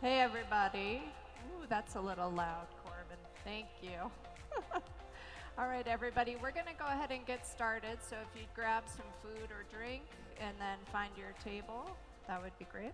Hey, everybody. Ooh, that's a little loud, Corbin. Thank you. All right, everybody, we're going to go ahead and get started. So if you'd grab some food or drink and then find your table, that would be great.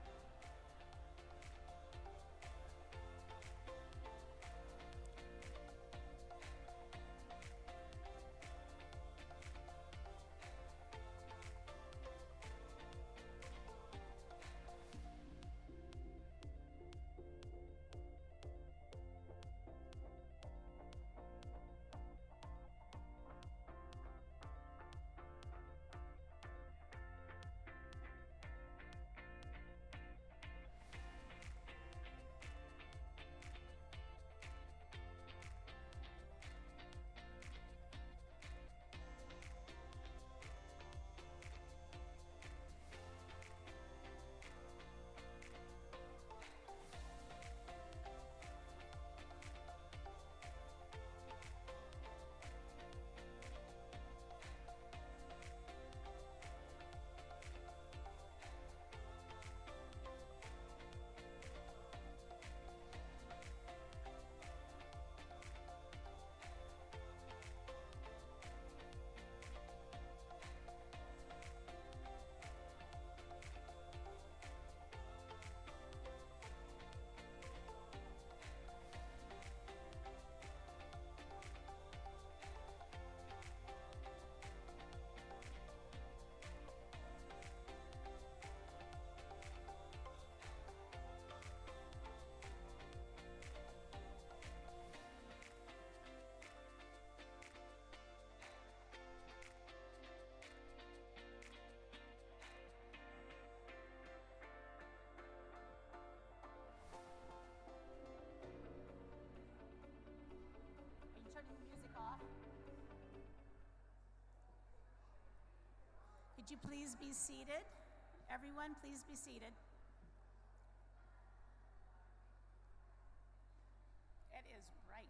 Could you please be seated? Everyone, please be seated. It is bright.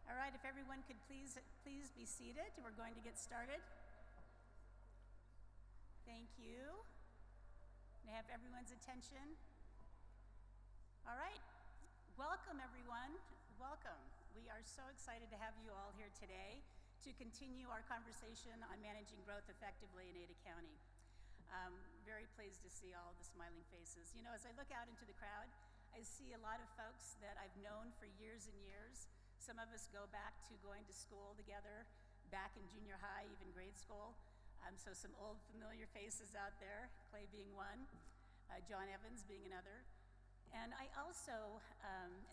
All right, if everyone could please be seated, we're going to get started. Thank you. May I have everyone's attention? All right, welcome everyone, welcome. We are so excited to have you all here today to continue our conversation on managing growth effectively in Ada County. Very pleased to see all of the smiling faces. You know, as I look out into the crowd, I see a lot of folks that I've known for years and years. Some of us go back to going to school together, back in junior high, even grade school. So some old familiar faces out there, Clay being one, John Evans being another. And I also,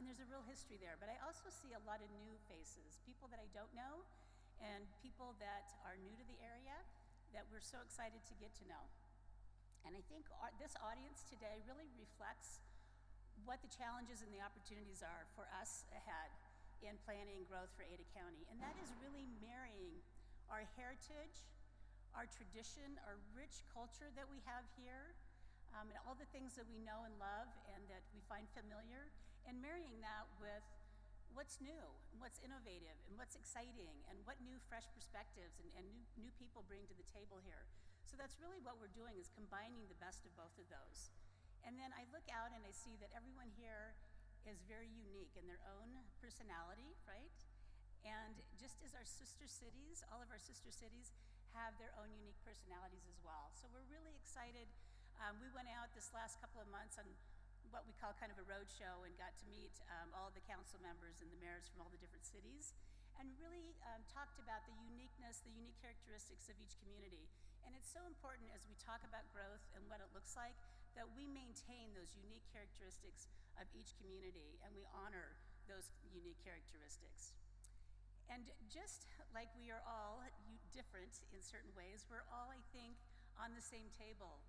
and there's a real history there, but I also see a lot of new faces, people that I don't know, and people that are new to the area that we're so excited to get to know. And I think this audience today really reflects what the challenges and the opportunities are for us ahead in planning growth for Ada County. And that is really marrying our heritage, our tradition, our rich culture that we have here, and all the things that we know and love and that we find familiar, and marrying that with what's new, and what's innovative, and what's exciting, and what new fresh perspectives and new people bring to the table here. So that's really what we're doing, is combining the best of both of those. And then I look out and I see that everyone here is very unique in their own personality, right? And just as our sister cities, all of our sister cities have their own unique personalities as well. So we're really excited We went out this last couple of months on what we call kind of a road show and got to meet all of the council members and the mayors from all the different cities and really talked about the uniqueness, the unique characteristics of each community. And it's so important as we talk about growth and what it looks like that we maintain those unique characteristics of each community and we honor those unique characteristics. And just like we are all different in certain ways, we're all, I think, on the same table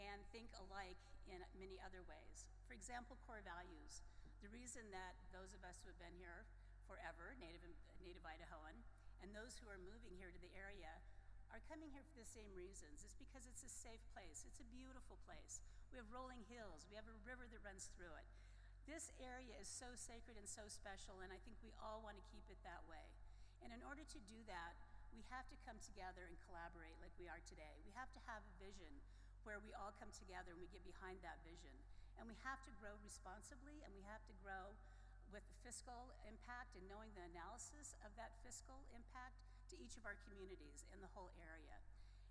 and think alike in many other ways. For example, core values. The reason that those of us who have been here forever, native Idahoan, and those who are moving here to the area are coming here for the same reasons. It's because it's a safe place. It's a beautiful place. We have rolling hills. We have a river that runs through it. This area is so sacred and so special, and I think we all want to keep it that way. And in order to do that, we have to come together and collaborate like we are today. We have to have a vision where we all come together and we get behind that vision. And we have to grow responsibly, and we have to grow with the fiscal impact and knowing the analysis of that fiscal impact to each of our communities in the whole area.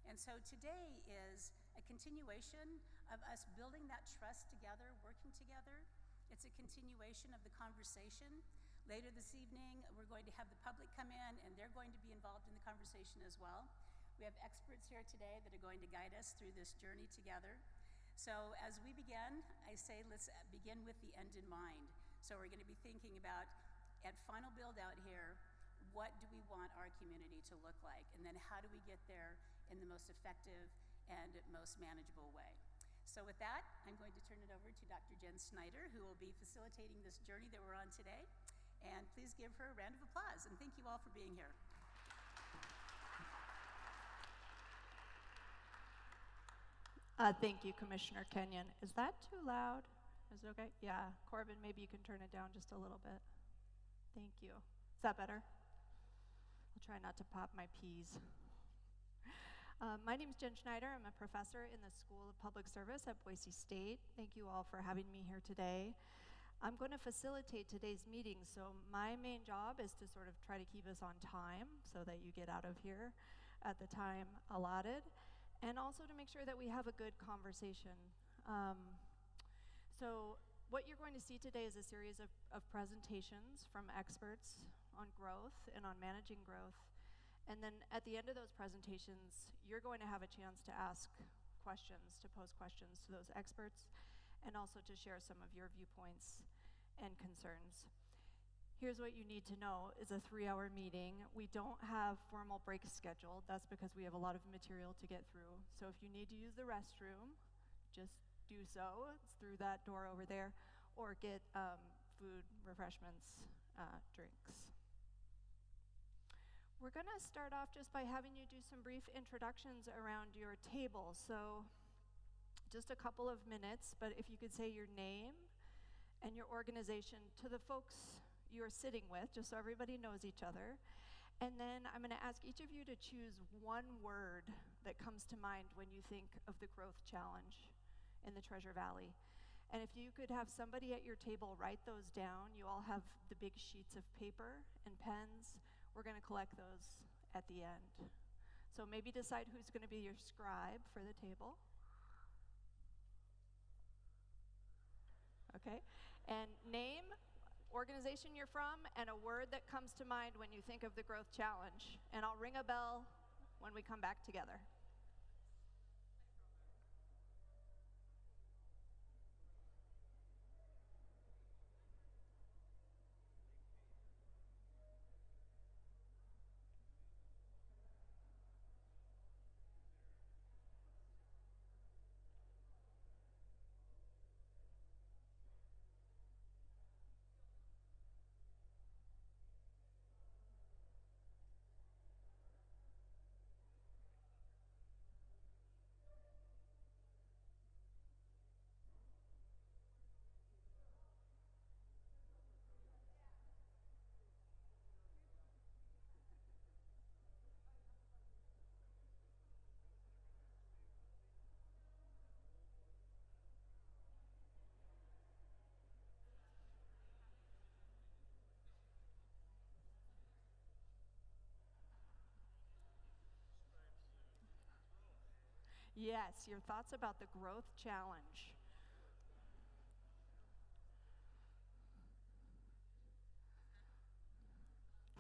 And so today is a continuation of us building that trust together, working together. It's a continuation of the conversation. Later this evening, we're going to have the public come in, and they're going to be involved in the conversation as well. We have experts here today that are going to guide us through this journey together. So as we begin, I say let's begin with the end in mind. So we're going to be thinking about, at final build out here, what do we want our community to look like? And then how do we get there in the most effective and most manageable way? So with that, I'm going to turn it over to Dr. Jen Snyder, who will be facilitating this journey that we're on today. And please give her a round of applause. And thank you all for being here. Thank you, Commissioner Kenyon. Is that too loud? Is it okay? Yeah. Corbin, maybe you can turn it down just a little bit. Thank you. Is that better? I'll try not to pop my peas. My name is Jen Schneider. I'm a professor in the School of Public Service at Boise State. Thank you all for having me here today. I'm going to facilitate today's meeting, so my main job is to sort of try to keep us on time so that you get out of here at the time allotted, and also to make sure that we have a good conversation. So what you're going to see today is a series of presentations from experts on growth and on managing growth. And then at the end of those presentations, you're going to have a chance to ask questions, to pose questions to those experts, and also to share some of your viewpoints and concerns. Here's what you need to know is a 3-hour meeting. We don't have formal breaks scheduled. That's because we have a lot of material to get through. So if you need to use the restroom, just do so. It's through that door over there, or get food, refreshments, drinks. We're gonna start off just by having you do some brief introductions around your table. So just a couple of minutes, but if you could say your name and your organization to the folks you're sitting with, just so everybody knows each other. And then I'm gonna ask each of you to choose one word that comes to mind when you think of the growth challenge in the Treasure Valley. And if you could have somebody at your table write those down, you all have the big sheets of paper and pens. We're gonna collect those at the end. So maybe decide who's gonna be your scribe for the table. Okay, and name, organization you're from, and a word that comes to mind when you think of the growth challenge. And I'll ring a bell when we come back together. Yes, your thoughts about the growth challenge.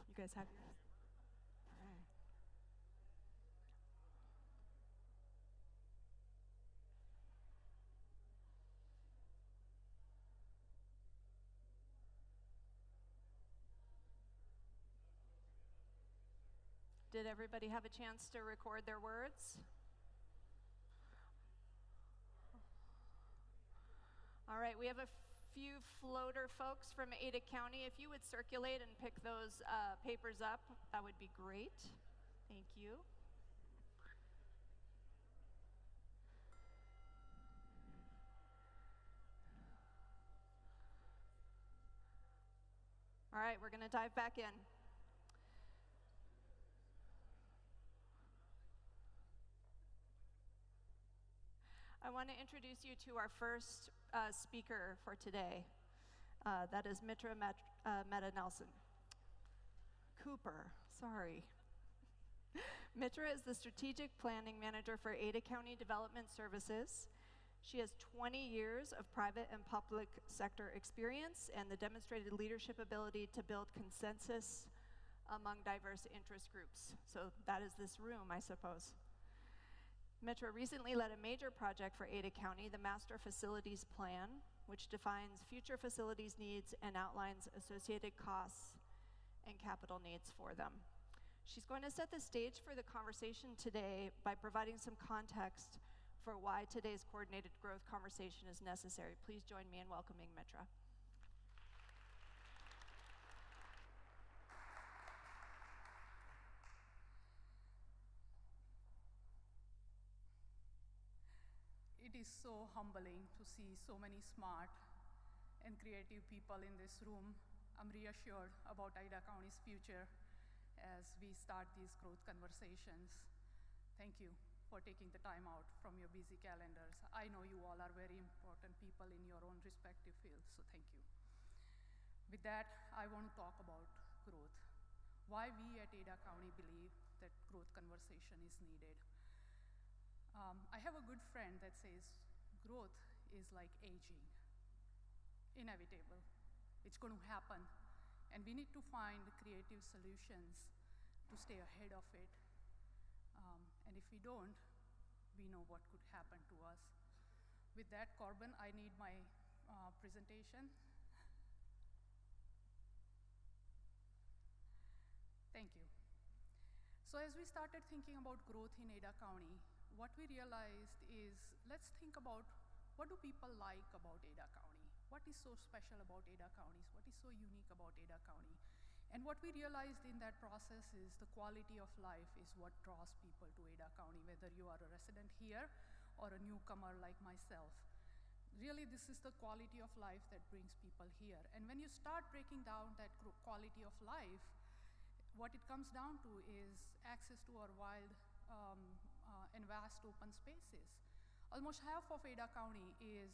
You guys have yours? All right. Did everybody have a chance to record their words? All right, we have a few floater folks from Ada County. If you would circulate and pick those papers up, that would be great. Thank you. All right, we're going to dive back in. I want to introduce you to our first speaker for today. That is Mitra Meta Nelson. Cooper, sorry. Mitra is the Strategic Planning Manager for Ada County Development Services. She has 20 years of private and public sector experience and the demonstrated leadership ability to build consensus among diverse interest groups. So that is this room, I suppose. Mitra recently led a major project for Ada County, the Master Facilities Plan, which defines future facilities needs and outlines associated costs and capital needs for them. She's going to set the stage for the conversation today by providing some context for why today's coordinated growth conversation is necessary. Please join me in welcoming Mitra. It is so humbling to see so many smart and creative people in this room. I'm reassured about Ada County's future as we start these growth conversations. Thank you for taking the time out from your busy calendars. I know you all are very important people in your own respective fields, so thank you. With that, I want to talk about growth. Why we at Ada County believe that growth conversation is needed. I have a good friend that says growth is like aging, inevitable. It's going to happen, and we need to find creative solutions to stay ahead of it. And if we don't, we know what could happen to us. With that, Corbin, I need my presentation. Thank you. So as we started thinking about growth in Ada County, what we realized is, let's think about what do people like about Ada County? What is so special about Ada County? What is so unique about Ada County? And what we realized in that process is the quality of life is what draws people to Ada County, whether you are a resident here or a newcomer like myself. Really, this is the quality of life that brings people here. And when you start breaking down that quality of life, what it comes down to is access to our wild and vast open spaces. Almost half of Ada County is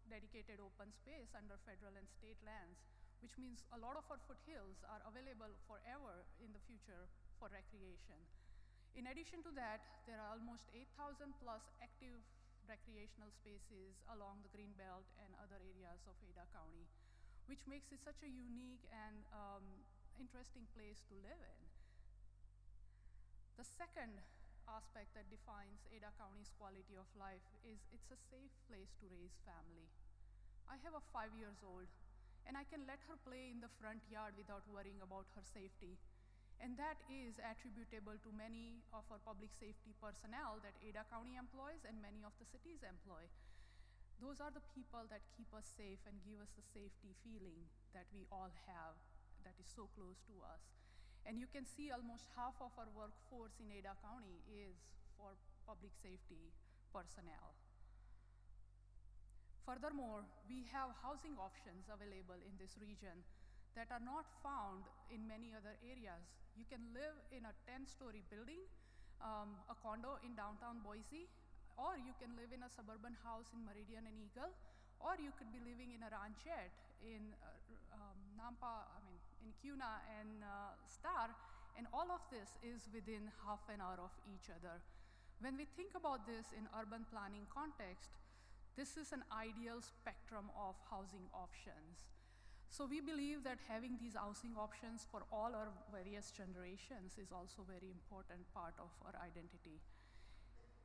dedicated open space under federal and state lands, which means a lot of our foothills are available forever in the future for recreation. In addition to that, there are almost 8,000 plus active recreational spaces along the Greenbelt and other areas of Ada County, which makes it such a unique and interesting place to live in. The second aspect that defines Ada County's quality of life is it's a safe place to raise family. I have a 5-year-old, and I can let her play in the front yard without worrying about her safety. And that is attributable to many of our public safety personnel that Ada County employs and many of the cities employ. Those are the people that keep us safe and give us the safety feeling that we all have that is so close to us. And you can see almost half of our workforce in Ada County is for public safety personnel. Furthermore, we have housing options available in this region that are not found in many other areas. You can live in a 10-story building, a condo in downtown Boise, or you can live in a suburban house in Meridian and Eagle, or you could be living in a ranchette in in Cuna and Star, and all of this is within half an hour of each other. When we think about this in urban planning context, this is an ideal spectrum of housing options. So we believe that having these housing options for all our various generations is also a very important part of our identity.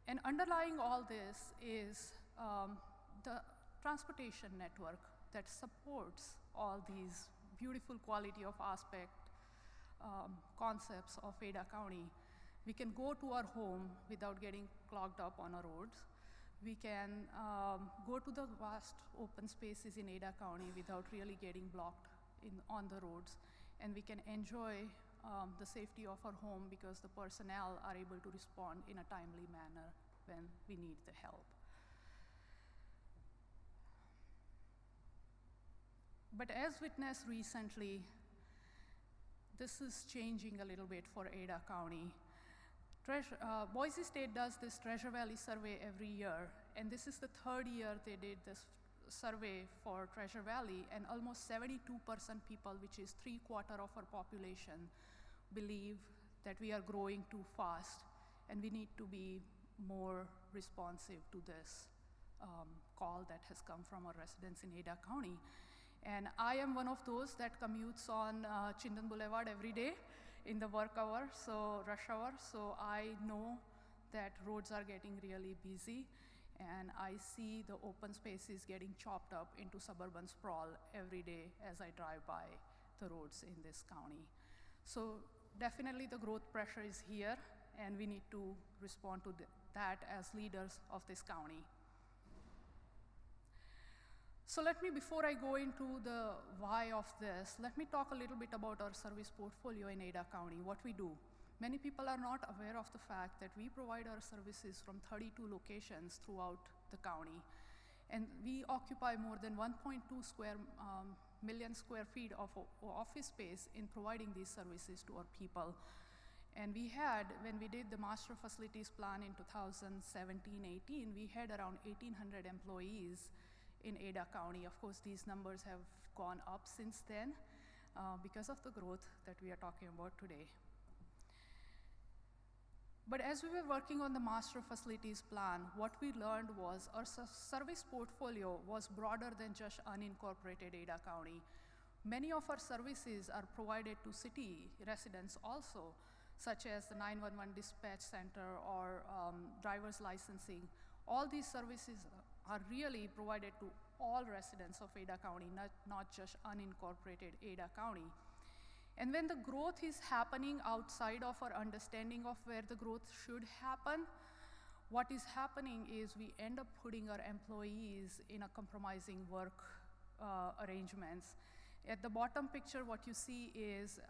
And underlying all this is the transportation network that supports all these beautiful quality of aspect concepts of Ada County. We can go to our home without getting clogged up on our roads. We can go to the vast open spaces in Ada County without really getting blocked on the roads. And we can enjoy the safety of our home because the personnel are able to respond in a timely manner when we need the help. But as witnessed recently, this is changing a little bit for Ada County. Boise State does this Treasure Valley survey every year, and this is the third year they did this survey for Treasure Valley, and almost 72% people, which is 3/4 of our population, believe that we are growing too fast, and we need to be more responsive to this call that has come from our residents in Ada County. And I am one of those that commutes on Chindan Boulevard every day in the rush hour, so I know that roads are getting really busy, and I see the open spaces getting chopped up into suburban sprawl every day as I drive by the roads in this county. So definitely the growth pressure is here, and we need to respond to that as leaders of this county. So before I go into the why of this, let me talk a little bit about our service portfolio in Ada County, what we do. Many people are not aware of the fact that we provide our services from 32 locations throughout the county. And we occupy more than 1.2 million square feet of office space in providing these services to our people. And we had, when we did the master facilities plan in 2017-18, we had around 1,800 employees in Ada County. Of course, these numbers have gone up since then because of the growth that we are talking about today. But as we were working on the master facilities plan, what we learned was our service portfolio was broader than just unincorporated Ada County. Many of our services are provided to city residents also, such as the 911 dispatch center or driver's licensing. All these services are really provided to all residents of Ada County, not just unincorporated Ada County. And when the growth is happening outside of our understanding of where the growth should happen, what is happening is we end up putting our employees in a compromising work arrangements. At the bottom picture, what you see is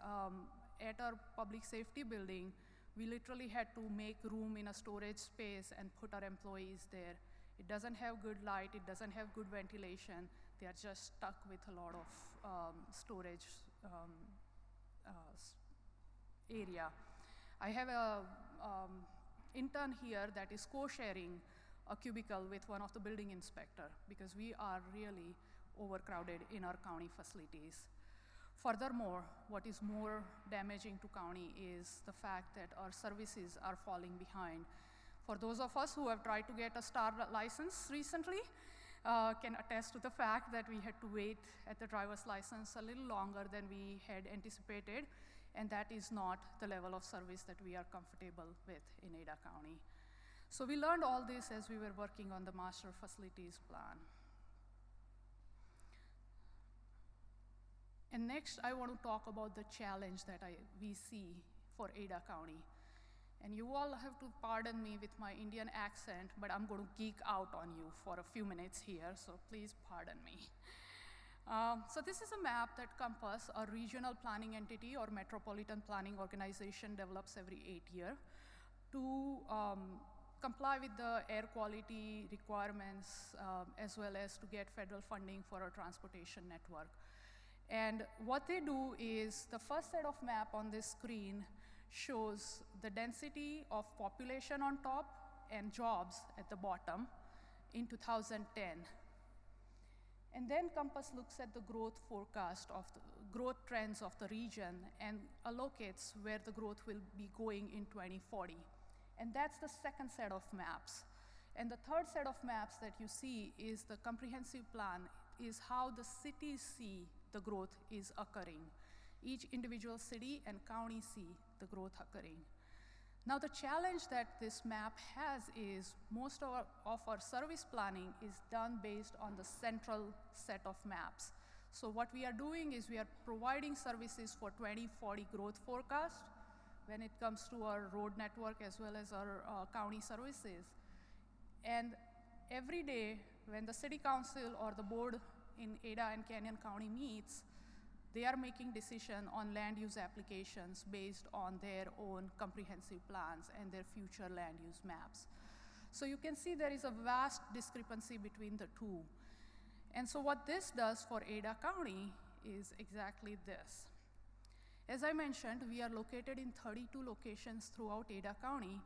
at our public safety building, we literally had to make room in a storage space and put our employees there. It doesn't have good light, it doesn't have good ventilation. They are just stuck with a lot of storage area. I have a intern here that is co-sharing a cubicle with one of the building inspector because we are really overcrowded in our county facilities. Furthermore, what is more damaging to county is the fact that our services are falling behind. For those of us who have tried to get a STAR license recently, can attest to the fact that we had to wait at the driver's license a little longer than we had anticipated, and that is not the level of service that we are comfortable with in Ada County. So we learned all this as we were working on the master facilities plan. And next, I want to talk about the challenge that we see for Ada County. And you all have to pardon me with my Indian accent, but I'm going to geek out on you for a few minutes here, so please pardon me. So this is a map that Compass, a regional planning entity or metropolitan planning organization, develops every 8 years to comply with the air quality requirements as well as to get federal funding for our transportation network. And what they do is the first set of map on this screen shows the density of population on top and jobs at the bottom in 2010. And then Compass looks at the growth forecast of the growth trends of the region and allocates where the growth will be going in 2040. And that's the second set of maps. And the third set of maps that you see is the comprehensive plan, is how the cities see the growth is occurring. Each individual city and county see the growth occurring. Now the challenge that this map has is most of our service planning is done based on the central set of maps. So what we are doing is we are providing services for 2040 growth forecast when it comes to our road network as well as our county services. And every day when the city council or the board in Ada and Canyon County meets, they are making decisions on land use applications based on their own comprehensive plans and their future land use maps. So you can see there is a vast discrepancy between the two. And so what this does for Ada County is exactly this. As I mentioned, we are located in 32 locations throughout Ada County.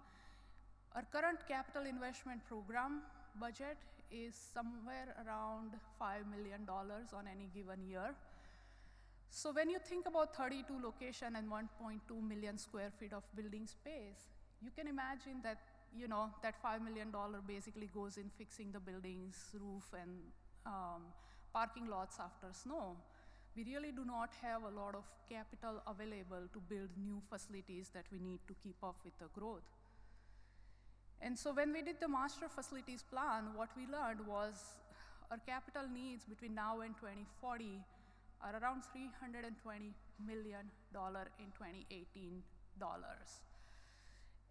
Our current capital investment program budget is somewhere around $5 million on any given year. So when you think about 32 locations and 1.2 million square feet of building space, you can imagine that, that $5 million basically goes in fixing the building's roof and parking lots after snow. We really do not have a lot of capital available to build new facilities that we need to keep up with the growth. And so when we did the master facilities plan, what we learned was our capital needs between now and 2040 are around $320 million in 2018 dollars.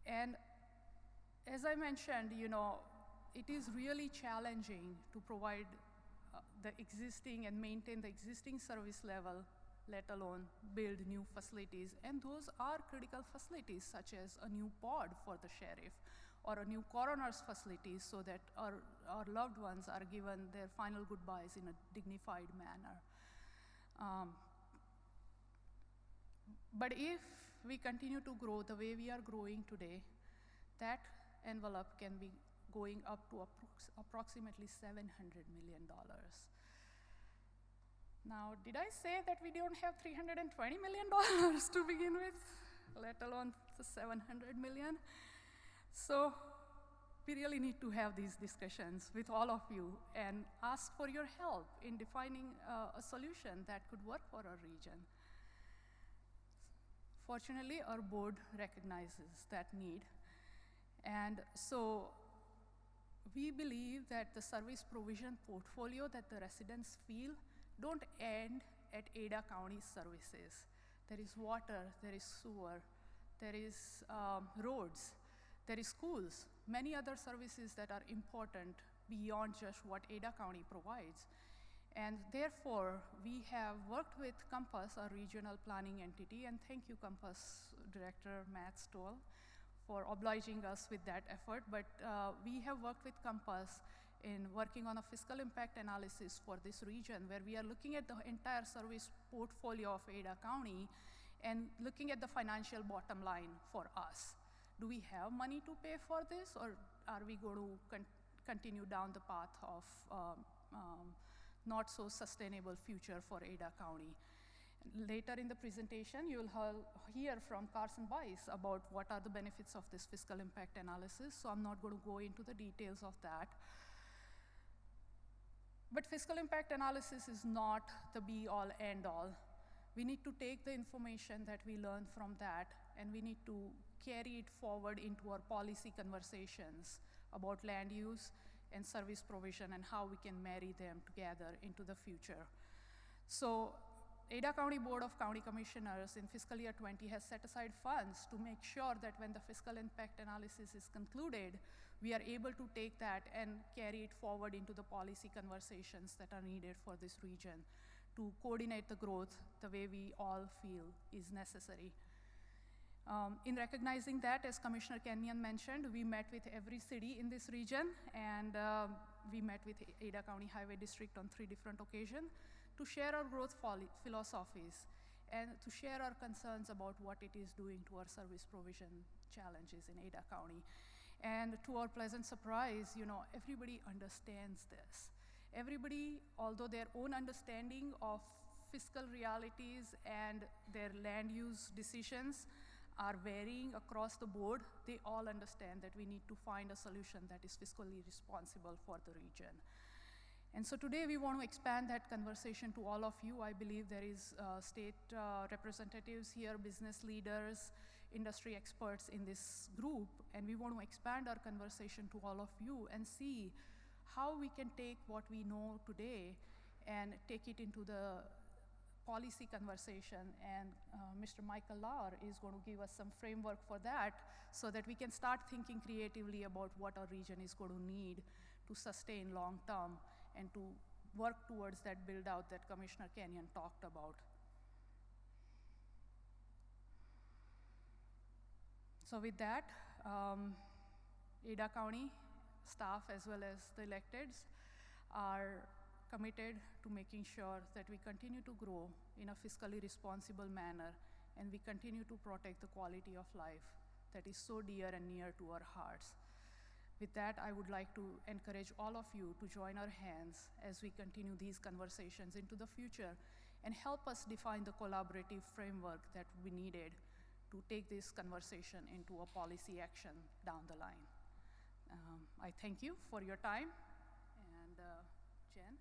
And as I mentioned, it is really challenging to provide the existing and maintain the existing service level, let alone build new facilities. And those are critical facilities, such as a new pod for the sheriff or a new coroner's facility, so that our loved ones are given their final goodbyes in a dignified manner. But if we continue to grow the way we are growing today, that envelope can be going up to approximately $700 million. Now, did I say that we don't have $320 million to begin with, let alone the $700 million? So we really need to have these discussions with all of you and ask for your help in defining a solution that could work for our region. Fortunately, our board recognizes that need. And so we believe that the service provision portfolio that the residents feel don't end at Ada County services. There is water, there is sewer, there is roads, there is schools, many other services that are important beyond just what Ada County provides. And therefore, we have worked with Compass, our regional planning entity, and thank you, Compass Director Matt Stoll, for obliging us with that effort. But we have worked with Compass in working on a fiscal impact analysis for this region, where we are looking at the entire service portfolio of Ada County and looking at the financial bottom line for us. Do we have money to pay for this, or are we going to continue down the path of not so sustainable future for Ada County? Later in the presentation, you will hear from Carson Weiss about what are the benefits of this fiscal impact analysis, so I'm not going to go into the details of that. But fiscal impact analysis is not the be-all, end-all. We need to take the information that we learn from that, and we need to carry it forward into our policy conversations about land use and service provision and how we can marry them together into the future. So Ada County Board of County Commissioners in fiscal year 20 has set aside funds to make sure that when the fiscal impact analysis is concluded, we are able to take that and carry it forward into the policy conversations that are needed for this region to coordinate the growth the way we all feel is necessary. In recognizing that, as Commissioner Kenyon mentioned, we met with every city in this region, and we met with Ada County Highway District on 3 different occasions to share our growth philosophies and to share our concerns about what it is doing to our service provision challenges in Ada County. And to our pleasant surprise, everybody understands this. Everybody, although their own understanding of fiscal realities and their land use decisions are varying across the board, they all understand that we need to find a solution that is fiscally responsible for the region. And so today we want to expand that conversation to all of you. I believe there is state representatives here, business leaders, industry experts in this group, and we want to expand our conversation to all of you and see how we can take what we know today and take it into the policy conversation. And Mr. Michael Lauer is going to give us some framework for that so that we can start thinking creatively about what our region is going to need to sustain long term and to work towards that build out that Commissioner Kenyon talked about. So with that, Ada County staff as well as the electeds are committed to making sure that we continue to grow in a fiscally responsible manner and we continue to protect the quality of life that is so dear and near to our hearts. With that, I would like to encourage all of you to join our hands as we continue these conversations into the future and help us define the collaborative framework that we needed to take this conversation into a policy action down the line. I thank you for your time, and Jen.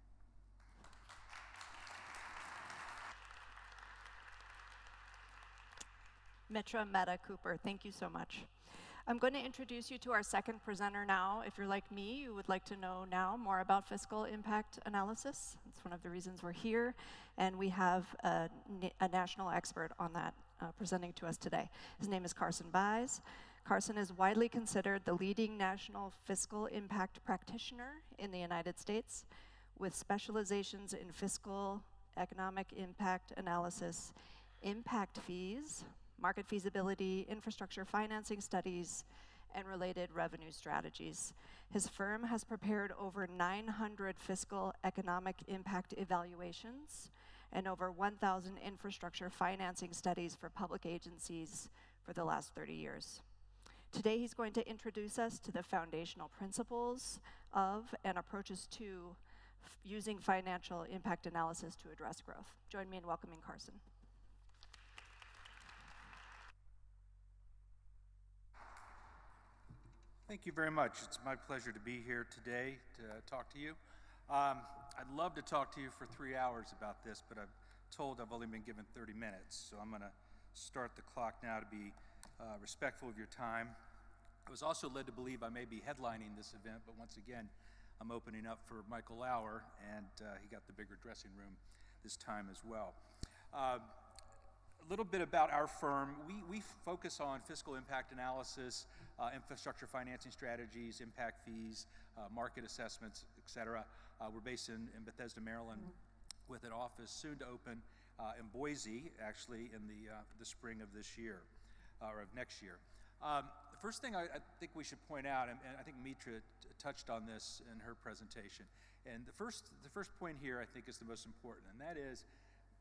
Mitra Mehta Cooper, thank you so much. I'm going to introduce you to our second presenter now. If you're like me, you would like to know now more about fiscal impact analysis. It's one of the reasons we're here, and we have a national expert on that presenting to us today. His name is Carson Buys. Carson is widely considered the leading national fiscal impact practitioner in the United States, with specializations in fiscal, economic impact analysis, impact fees, market feasibility, infrastructure financing studies, and related revenue strategies. His firm has prepared over 900 fiscal economic impact evaluations and over 1,000 infrastructure financing studies for public agencies for the last 30 years. Today he's going to introduce us to the foundational principles of and approaches to using financial impact analysis to address growth. Join me in welcoming Carson. Thank you very much. It's my pleasure to be here today to talk to you. I'd love to talk to you for 3 hours about this, but I'm told I've only been given 30 minutes, so I'm going to start the clock now to be respectful of your time. I was also led to believe I may be headlining this event, but once again, I'm opening up for Michael Lauer, and he got the bigger dressing room this time as well. A little bit about our firm. We focus on fiscal impact analysis, infrastructure financing strategies, impact fees, market assessments, et cetera. We're based in Bethesda, Maryland, with an office soon to open in Boise, actually, in the spring of this year, or of next year. The first thing I think we should point out, and I think Mitra touched on this in her presentation, and the first point here I think is the most important, and that is,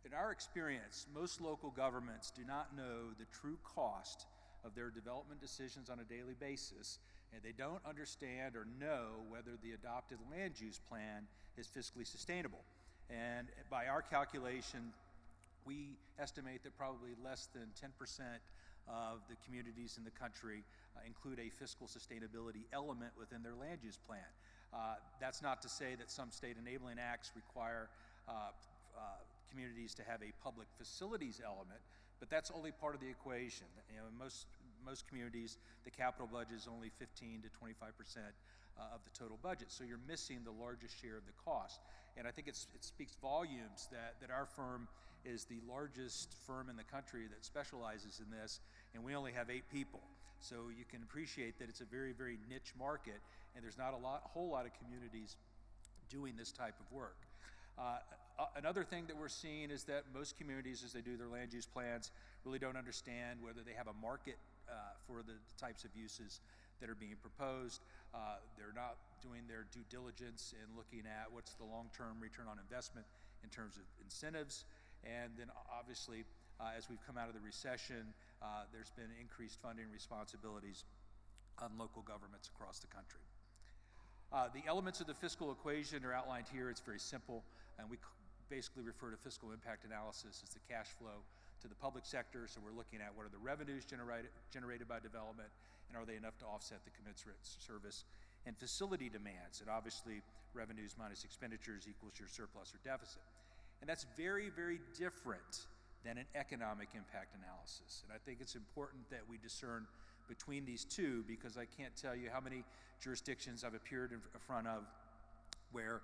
in our experience, most local governments do not know the true cost of their development decisions on a daily basis, and they don't understand or know whether the adopted land use plan is fiscally sustainable. And by our calculation, we estimate that probably less than 10% of the communities in the country include a fiscal sustainability element within their land use plan. That's not to say that some state enabling acts require communities to have a public facilities element, but that's only part of the equation. You know, in most communities, the capital budget is only 15 to 25% of the total budget, so you're missing the largest share of the cost. And I think it speaks volumes that our firm is the largest firm in the country that specializes in this, and we only have 8 people. So you can appreciate that it's a very, very niche market, and there's not a whole lot of communities doing this type of work. Another thing that we're seeing is that most communities, as they do their land use plans, really don't understand whether they have a market for the types of uses that are being proposed. They're not doing their due diligence in looking at what's the long-term return on investment in terms of incentives. And then obviously, as we've come out of the recession, there's been increased funding responsibilities on local governments across the country. The elements of the fiscal equation are outlined here. It's very simple, and we basically refer to fiscal impact analysis as the cash flow to the public sector. So we're looking at what are the revenues generated by development, and are they enough to offset the commensurate service and facility demands? And obviously, revenues minus expenditures equals your surplus or deficit. And that's very, very different than an economic impact analysis. And I think it's important that we discern between these two, because I can't tell you how many jurisdictions I've appeared in front of where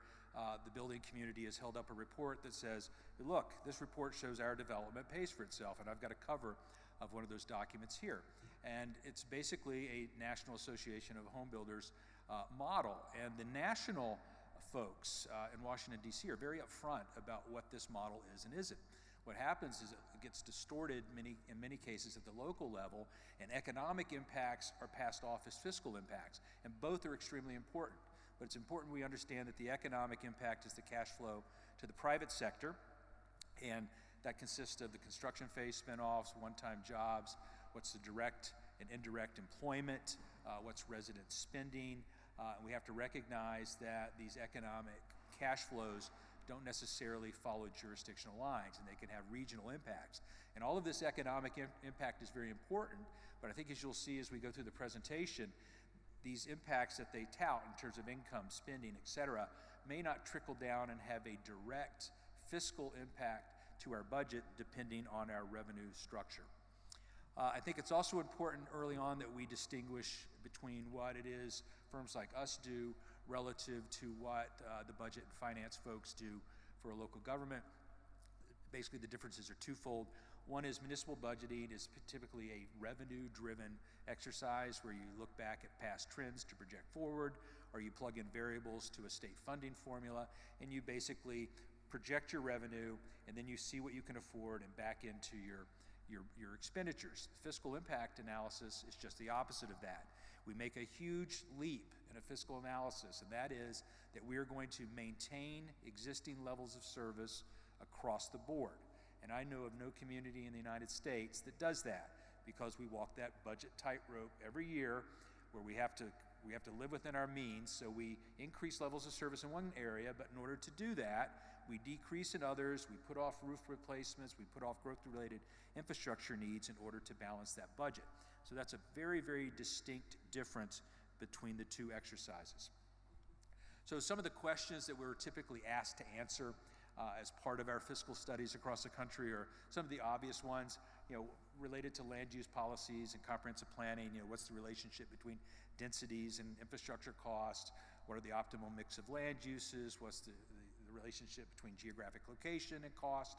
the building community has held up a report that says, look, this report shows our development pays for itself, and I've got a cover of one of those documents here. And it's basically a National Association of Home Builders model. And the national folks in Washington, D.C. are very upfront about what this model is and isn't. What happens is it gets distorted in many cases at the local level, and economic impacts are passed off as fiscal impacts, and both are extremely important. But it's important we understand that the economic impact is the cash flow to the private sector, and that consists of the construction phase spinoffs, one-time jobs, what's the direct and indirect employment, what's resident spending, and we have to recognize that these economic cash flows don't necessarily follow jurisdictional lines, and they can have regional impacts. And all of this economic impact is very important, but I think as you'll see as we go through the presentation, these impacts that they tout in terms of income, spending, et cetera, may not trickle down and have a direct fiscal impact to our budget depending on our revenue structure. I think it's also important early on that we distinguish between what it is firms like us do relative to what the budget and finance folks do for a local government. Basically, the differences are twofold. One is municipal budgeting is typically a revenue-driven exercise where you look back at past trends to project forward, or you plug in variables to a state funding formula, and you basically project your revenue, and then you see what you can afford and back into your expenditures. Fiscal impact analysis is just the opposite of that. We make a huge leap in a fiscal analysis, and that is that we are going to maintain existing levels of service across the board. And I know of no community in the United States that does that, because we walk that budget tightrope every year where we have to live within our means. So we increase levels of service in one area, but in order to do that, we decrease in others, we put off roof replacements, we put off growth-related infrastructure needs in order to balance that budget. So that's a very, very distinct difference between the two exercises. So some of the questions that we're typically asked to answer as part of our fiscal studies across the country are some of the obvious ones, related to land use policies and comprehensive planning. What's the relationship between densities and infrastructure costs? What are the optimal mix of land uses? What's the relationship between geographic location and cost?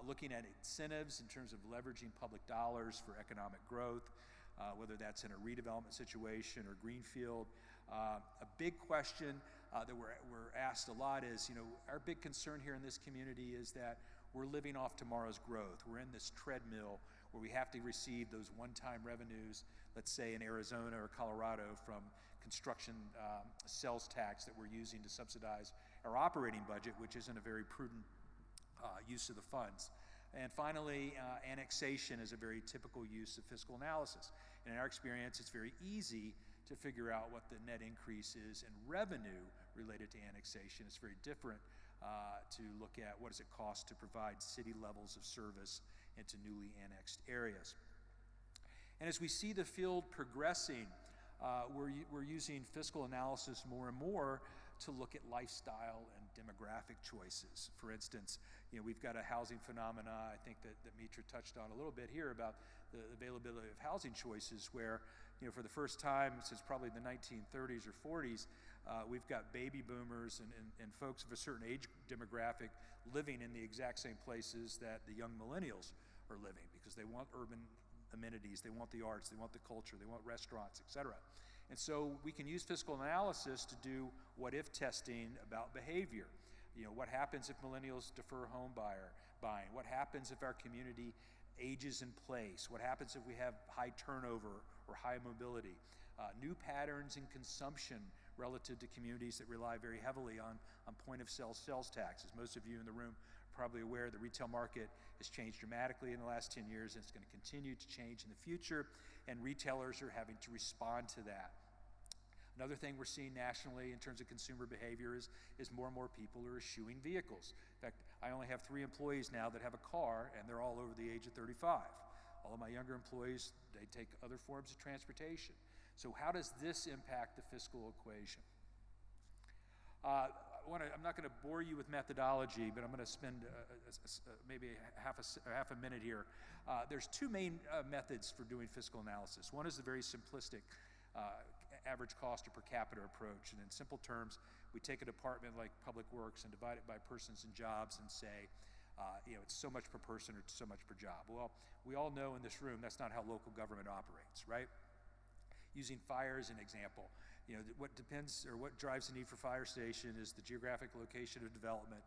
Looking at incentives in terms of leveraging public dollars for economic growth, whether that's in a redevelopment situation or greenfield. A big question that we're asked a lot is, our big concern here in this community is that we're living off tomorrow's growth. We're in this treadmill where we have to receive those one-time revenues, let's say in Arizona or Colorado, from construction sales tax that we're using to subsidize our operating budget, which isn't a very prudent use of the funds. And finally, annexation is a very typical use of fiscal analysis. And in our experience, it's very easy to figure out what the net increase is in revenue related to annexation. It's very different to look at what does it cost to provide city levels of service into newly annexed areas. And as we see the field progressing, we're using fiscal analysis more and more to look at lifestyle and demographic choices. For instance, we've got a housing phenomena, I think that Mitra touched on a little bit here, about the availability of housing choices where, for the first time since probably the 1930s or 40s, we've got baby boomers and folks of a certain age demographic living in the exact same places that the young millennials are living, because they want urban amenities, they want the arts, they want the culture, they want restaurants, et cetera. And so we can use fiscal analysis to do what-if testing about behavior. What happens if millennials defer home buying? What happens if our community ages in place? What happens if we have high turnover or high mobility? New patterns in consumption relative to communities that rely very heavily on point-of-sale sales tax. As most of you in the room are probably aware, the retail market has changed dramatically in the last 10 years, and it's going to continue to change in the future, and retailers are having to respond to that. Another thing we're seeing nationally in terms of consumer behavior is more and more people are eschewing vehicles. In fact, I only have 3 employees now that have a car, and they're all over the age of 35. All of my younger employees, they take other forms of transportation. So how does this impact the fiscal equation? I'm not going to bore you with methodology, but I'm going to spend maybe half a minute here. There's 2 main methods for doing fiscal analysis. One is the very simplistic average cost or per capita approach. And in simple terms, we take a department like Public Works and divide it by persons and jobs and say, it's so much per person or so much per job. Well, we all know in this room that's not how local government operates, right? Using fire as an example, what depends or what drives the need for fire station is the geographic location of development,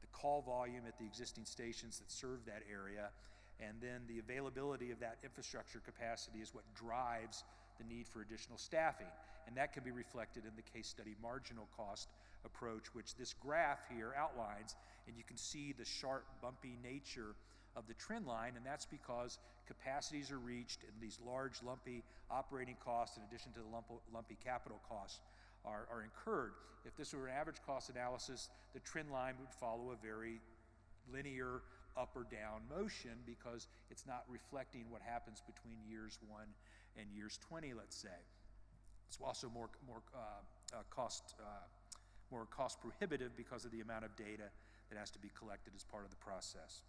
the call volume at the existing stations that serve that area, and then the availability of that infrastructure capacity is what drives the need for additional staffing. And that can be reflected in the case study marginal cost approach, which this graph here outlines, and you can see the sharp, bumpy nature of the trend line, and that's because capacities are reached and these large, lumpy operating costs, in addition to the lumpy capital costs, are incurred. If this were an average cost analysis, the trend line would follow a very linear up or down motion because it's not reflecting what happens between years 1 and years 20, let's say. It's also more cost prohibitive because of the amount of data that has to be collected as part of the process.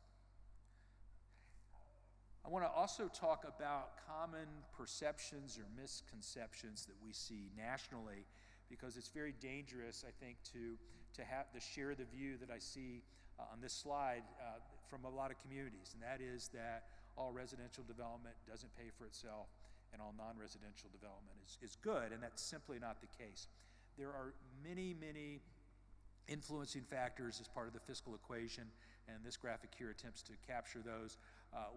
I want to also talk about common perceptions or misconceptions that we see nationally, because it's very dangerous, I think, to share the view that I see on this slide from a lot of communities, and that is that all residential development doesn't pay for itself and all non-residential development is good, and that's simply not the case. There are many, many influencing factors as part of the fiscal equation, and this graphic here attempts to capture those.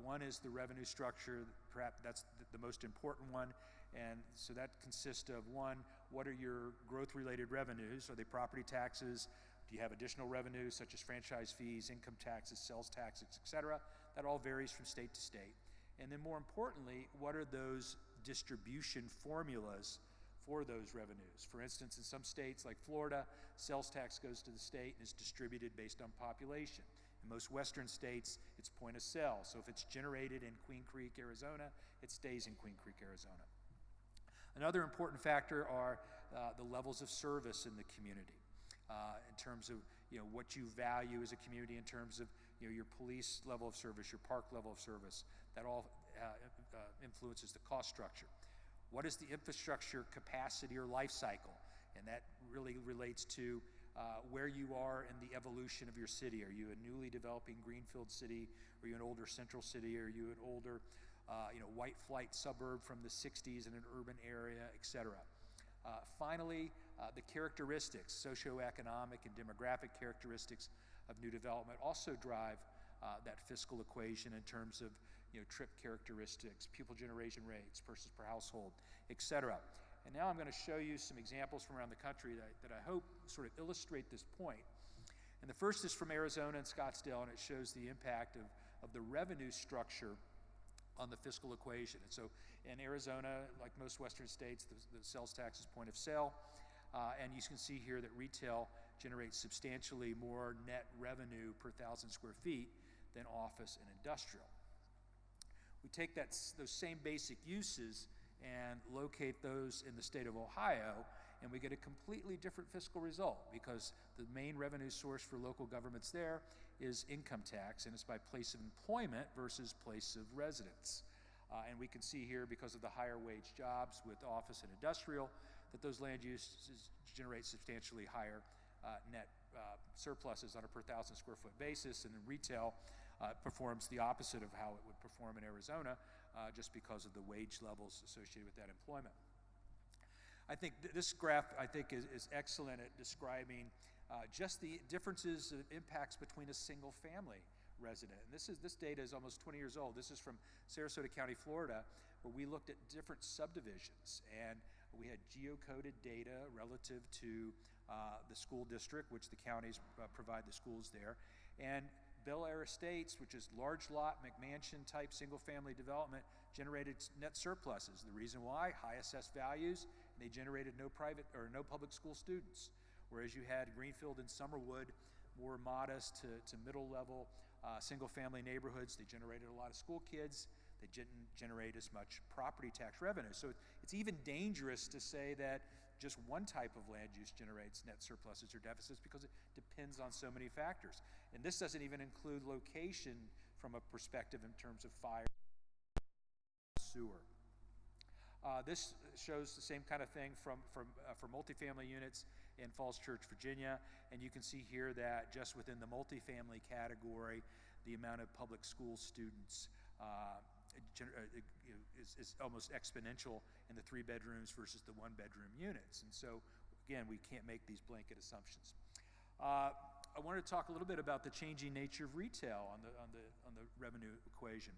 One is the revenue structure. Perhaps that's the most important one, and so that consists of, one, what are your growth-related revenues? Are they property taxes? Do you have additional revenues such as franchise fees, income taxes, sales taxes, et cetera? That all varies from state to state. And then more importantly, what are those distribution formulas for those revenues? For instance, in some states like Florida, sales tax goes to the state and is distributed based on population. In most Western states, it's point of sale. So if it's generated in Queen Creek, Arizona, it stays in Queen Creek, Arizona. Another important factor are the levels of service in the community, in terms of what you value as a community, in terms of your police level of service, your park level of service. That all influences the cost structure. What is the infrastructure capacity or life cycle? And that really relates to where you are in the evolution of your city. Are you a newly developing greenfield city? Are you an older central city? Are you an older white flight suburb from the 60s in an urban area, et cetera? Finally, the characteristics, socioeconomic and demographic characteristics of new development also drive that fiscal equation in terms of trip characteristics, pupil generation rates, persons per household, et cetera. And now I'm going to show you some examples from around the country that I hope sort of illustrate this point. And the first is from Arizona and Scottsdale, and it shows the impact of the revenue structure on the fiscal equation. And so in Arizona, like most Western states, the sales tax is point of sale. And you can see here that retail generates substantially more net revenue per 1,000 square feet than office and industrial. We take those same basic uses and locate those in the state of Ohio, and we get a completely different fiscal result, because the main revenue source for local governments there is income tax, and it's by place of employment versus place of residence. And we can see here, because of the higher wage jobs with office and industrial, that those land uses generate substantially higher net surpluses on a per 1,000 square foot basis, and then retail performs the opposite of how it would perform in Arizona, just because of the wage levels associated with that employment. I think this graph, is excellent at describing just the differences of impacts between a single family resident. And this data is almost 20 years old. This is from Sarasota County, Florida, where we looked at different subdivisions, and we had geocoded data relative to the school district, which the counties provide the schools there, and Bel Air Estates, which is large lot McMansion type single family development, generated net surpluses. The reason why: high assessed values, and they generated no private or no public school students. Whereas you had Greenfield and Summerwood, more modest to middle level single-family neighborhoods. They generated a lot of school kids. They didn't generate as much property tax revenue. So it's even dangerous to say that just one type of land use generates net surpluses or deficits, because it depends on so many factors. And this doesn't even include location from a perspective in terms of fire, sewer. This shows the same kind of thing for multifamily units in Falls Church, Virginia. And you can see here that just within the multifamily category, the amount of public school students is almost exponential in the 3 bedrooms versus the 1 bedroom units. And so, again, we can't make these blanket assumptions. I wanted to talk a little bit about the changing nature of retail on the revenue equation.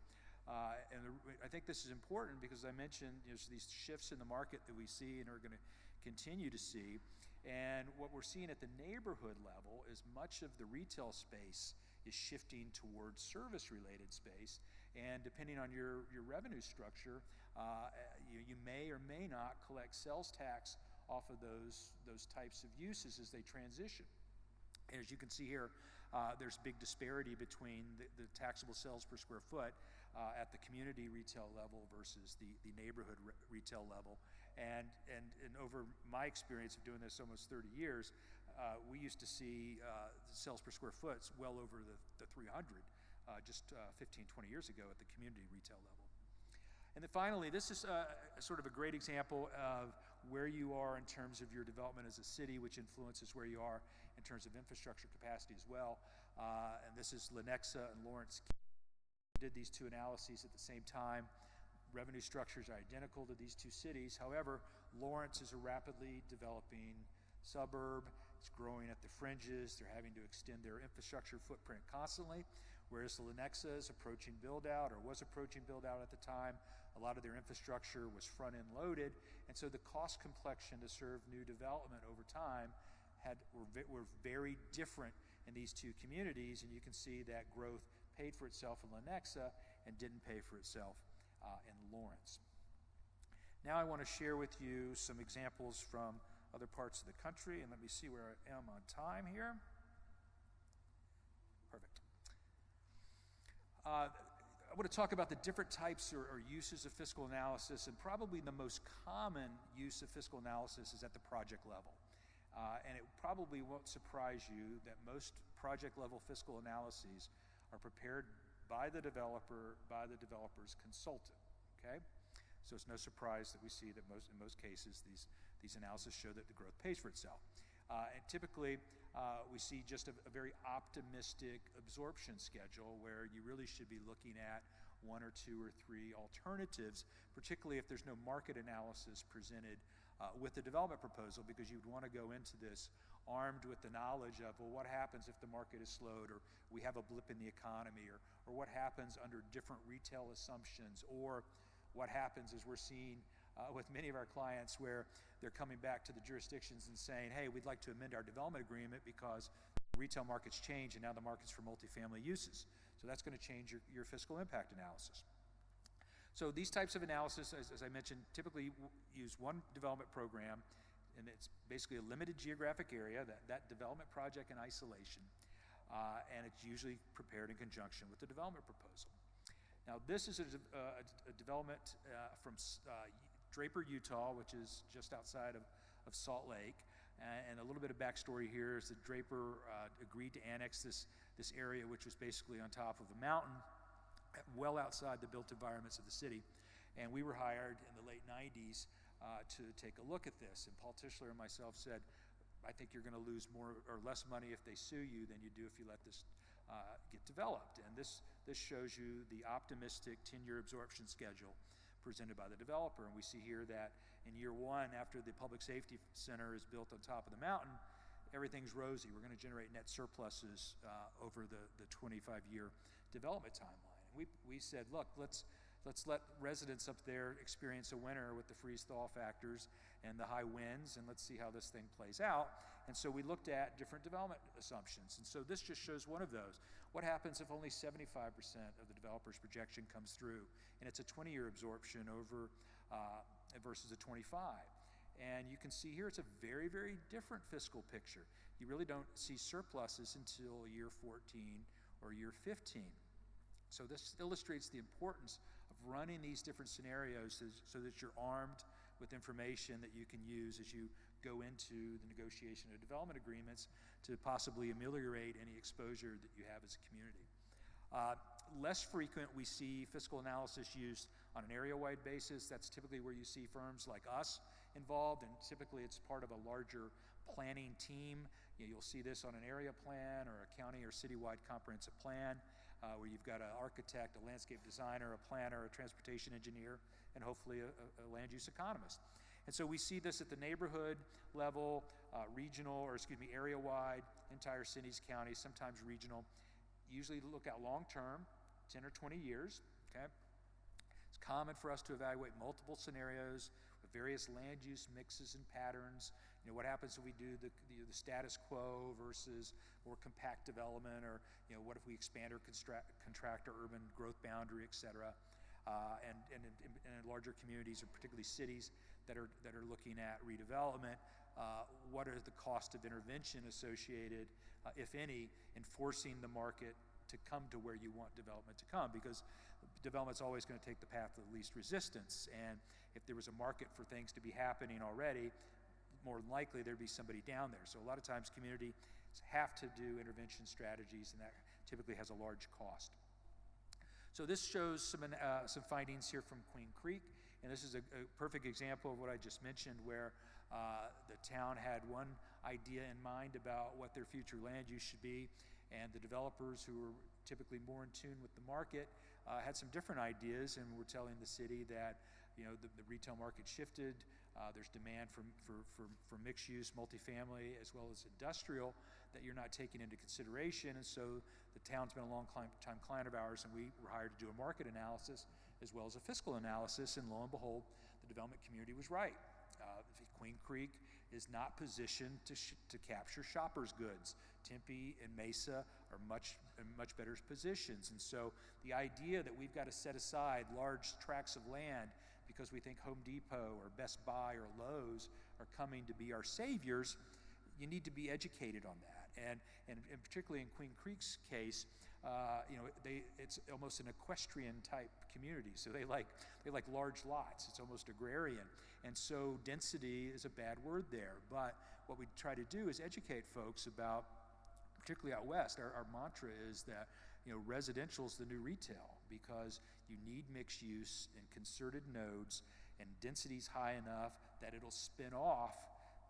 I think this is important because I mentioned there's these shifts in the market that we see and are going to continue to see. And what we're seeing at the neighborhood level is much of the retail space is shifting towards service-related space. And depending on your revenue structure, you may or may not collect sales tax off of those types of uses as they transition. And as you can see here, there's big disparity between the taxable sales per square foot at the community retail level versus the neighborhood retail level. And over my experience of doing this almost 30 years, we used to see sales per square foot well over the 300 just 15, 20 years ago at the community retail level. And then finally, this is sort of a great example of where you are in terms of your development as a city, which influences where you are in terms of infrastructure capacity as well. And this is Lenexa and Lawrence. We did these two analyses at the same time. Revenue structures are identical to these two cities. However, Lawrence is a rapidly developing suburb. It's growing at the fringes. They're having to extend their infrastructure footprint constantly, whereas Lenexa is approaching build-out, or was approaching build-out at the time. A lot of their infrastructure was front-end loaded, and so the cost complexion to serve new development over time were very different in these two communities, and you can see that growth paid for itself in Lenexa and didn't pay for itself in Lawrence. Now I want to share with you some examples from other parts of the country, and let me see where I am on time here. Perfect. I want to talk about the different types or uses of fiscal analysis, and probably the most common use of fiscal analysis is at the project level. And it probably won't surprise you that most project-level fiscal analyses are prepared by the developer, by the developer's consultant, okay? So it's no surprise that we see that in most cases, these analyses show that the growth pays for itself. And typically, we see just a very optimistic absorption schedule where you really should be looking at 1 or 2 or 3 alternatives, particularly if there's no market analysis presented with the development proposal, because you'd want to go into this armed with the knowledge of, well, what happens if the market is slowed, or we have a blip in the economy, or what happens under different retail assumptions, or what happens as we're seeing with many of our clients where they're coming back to the jurisdictions and saying, hey, we'd like to amend our development agreement because retail markets change and now the market's for multifamily uses. So that's going to change your fiscal impact analysis. So these types of analysis, as I mentioned, typically use one development program, and it's basically a limited geographic area, that development project in isolation, and it's usually prepared in conjunction with the development proposal. Now, this is a development from Draper, Utah, which is just outside of Salt Lake. And a little bit of backstory here is that Draper agreed to annex this area, which was basically on top of a mountain, well outside the built environments of the city. And we were hired in the late 90s to take a look at this. And Paul Tischler and myself said, I think you're going to lose more or less money if they sue you than you do if you let this get developed. And this shows you the optimistic 10-year absorption schedule presented by the developer. And we see here that in year 1, after the public safety center is built on top of the mountain, everything's rosy. We're going to generate net surpluses over the 25-year development timeline. And we said, look, let's let residents up there experience a winter with the freeze-thaw factors and the high winds, and let's see how this thing plays out. And so we looked at different development assumptions. And so this just shows one of those. What happens if only 75% of the developer's projection comes through, and it's a 20-year absorption over versus a 25? And you can see here it's a very, very different fiscal picture. You really don't see surpluses until year 14 or year 15. So this illustrates the importance of running these different scenarios so that you're armed with information that you can use as you go into the negotiation of development agreements to possibly ameliorate any exposure that you have as a community. Less frequent, we see fiscal analysis used on an area-wide basis. That's typically where you see firms like us involved, and typically it's part of a larger planning team. You'll see this on an area plan or a county or citywide comprehensive plan, where you've got an architect, a landscape designer, a planner, a transportation engineer, and hopefully a land use economist. And so we see this at the neighborhood level, area-wide, entire cities, counties, sometimes regional. Usually look out long-term, 10 or 20 years, okay? It's common for us to evaluate multiple scenarios with various land use mixes and patterns. What happens if we do the status quo versus more compact development, or what if we expand or contract our urban growth boundary, et cetera. And in larger communities, and particularly cities that are looking at redevelopment, what are the cost of intervention associated, if any, in forcing the market to come to where you want development to come, because development's always going to take the path of the least resistance. And if there was a market for things to be happening already, more than likely there'd be somebody down there. So a lot of times communities have to do intervention strategies, and that typically has a large cost. So this shows some findings here from Queen Creek, and this is a perfect example of what I just mentioned, where the town had one idea in mind about what their future land use should be, and the developers, who were typically more in tune with the market, had some different ideas, and were telling the city that the retail market shifted. There's demand for mixed use, multifamily, as well as industrial, that you're not taking into consideration. And so the town's been a long time client of ours, and we were hired to do a market analysis as well as a fiscal analysis, and lo and behold, the development community was right. Queen Creek is not positioned to capture shoppers' goods. Tempe and Mesa are in much better positions. And so the idea that we've got to set aside large tracts of land because we think Home Depot or Best Buy or Lowe's are coming to be our saviors, you need to be educated on that. And particularly in Queen Creek's case, it's almost an equestrian type community. So they like large lots. It's almost agrarian. And so density is a bad word there. But what we try to do is educate folks about, particularly out west, our mantra is that residential is the new retail, because you need mixed use and concerted nodes, and density's high enough that it'll spin off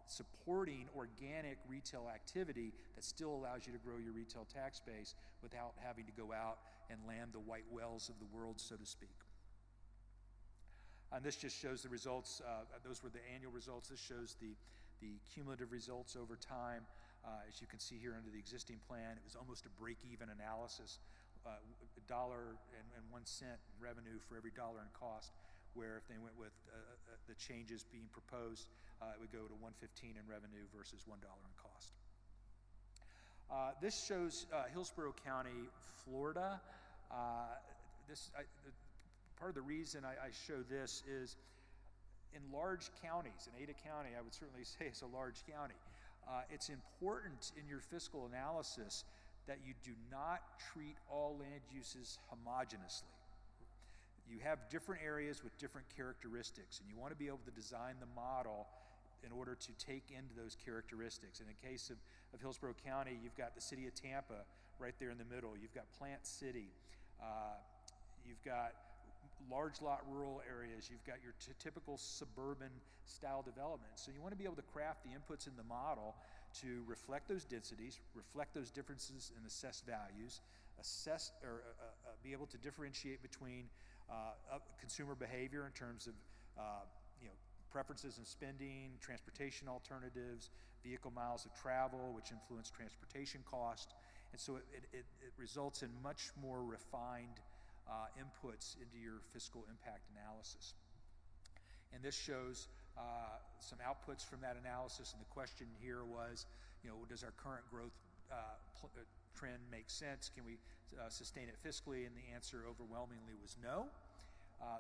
supporting organic retail activity that still allows you to grow your retail tax base without having to go out and land the white whales of the world, so to speak. And this just shows the results. Those were the annual results. This shows the cumulative results over time. As you can see here under the existing plan, it was almost a break-even analysis, $1.01 in revenue for every dollar in cost, where if they went with the changes being proposed, it would go to $1.15 in revenue versus $1 in cost. This shows Hillsborough County, Florida. Part of the reason I show this is, in large counties, in Ada County, I would certainly say it's a large county, it's important in your fiscal analysis that you do not treat all land uses homogenously. You have different areas with different characteristics, and you want to be able to design the model in order to take into those characteristics. In the case of Hillsborough County, you've got the city of Tampa right there in the middle. You've got Plant City. You've got large lot rural areas. You've got your typical suburban style development. So you want to be able to craft the inputs in the model to reflect those densities, reflect those differences in assessed values, be able to differentiate between consumer behavior in terms of preferences in spending, transportation alternatives, vehicle miles of travel, which influence transportation cost. And so it results in much more refined inputs into your fiscal impact analysis. And this shows some outputs from that analysis. And the question here was, does our current growth trend make sense? Can we sustain it fiscally? And the answer overwhelmingly was no.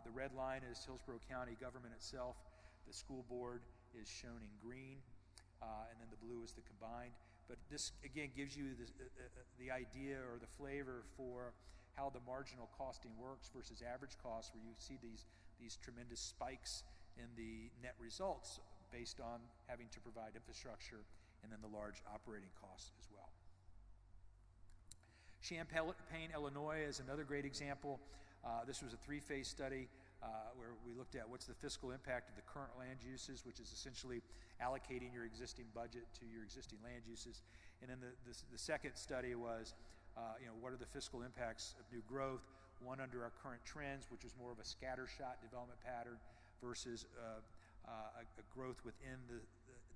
The red line is Hillsborough County government itself, the school board, is shown in green, and then the blue is the combined. But this, again, gives you the idea or the flavor for how the marginal costing works versus average cost, where you see these tremendous spikes in the net results based on having to provide infrastructure, and then the large operating costs as well. Champaign, Illinois is another great example. This was a 3-phase study where we looked at what's the fiscal impact of the current land uses, which is essentially allocating your existing budget to your existing land uses. And then the second study was, what are the fiscal impacts of new growth, one under our current trends, which is more of a scattershot development pattern, versus a growth within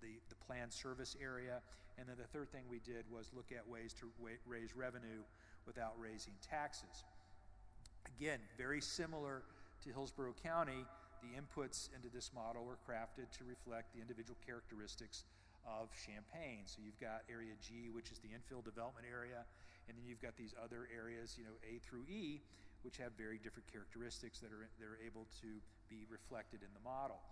the planned service area. And then the third thing we did was look at ways to raise revenue without raising taxes. Again, very similar to Hillsborough County, the inputs into this model were crafted to reflect the individual characteristics of Champaign. So you've got area G, which is the infill development area, and then you've got these other areas, A through E, which have very different characteristics that are able to be reflected in the model.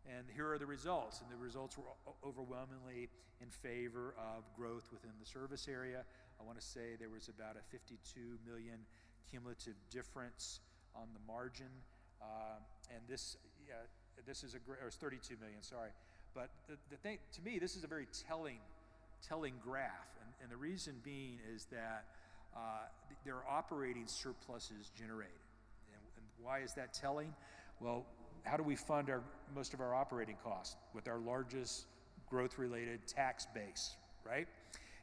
And here are the results, and the results were overwhelmingly in favor of growth within the service area. I want to say there was about a 52 million cumulative difference on the margin, and this is or it's 32 million, sorry. But the thing, to me, this is a very telling graph, and the reason being is that there are operating surpluses generated. And why is that telling? Well, how do we fund most of our operating costs? With our largest growth-related tax base, right?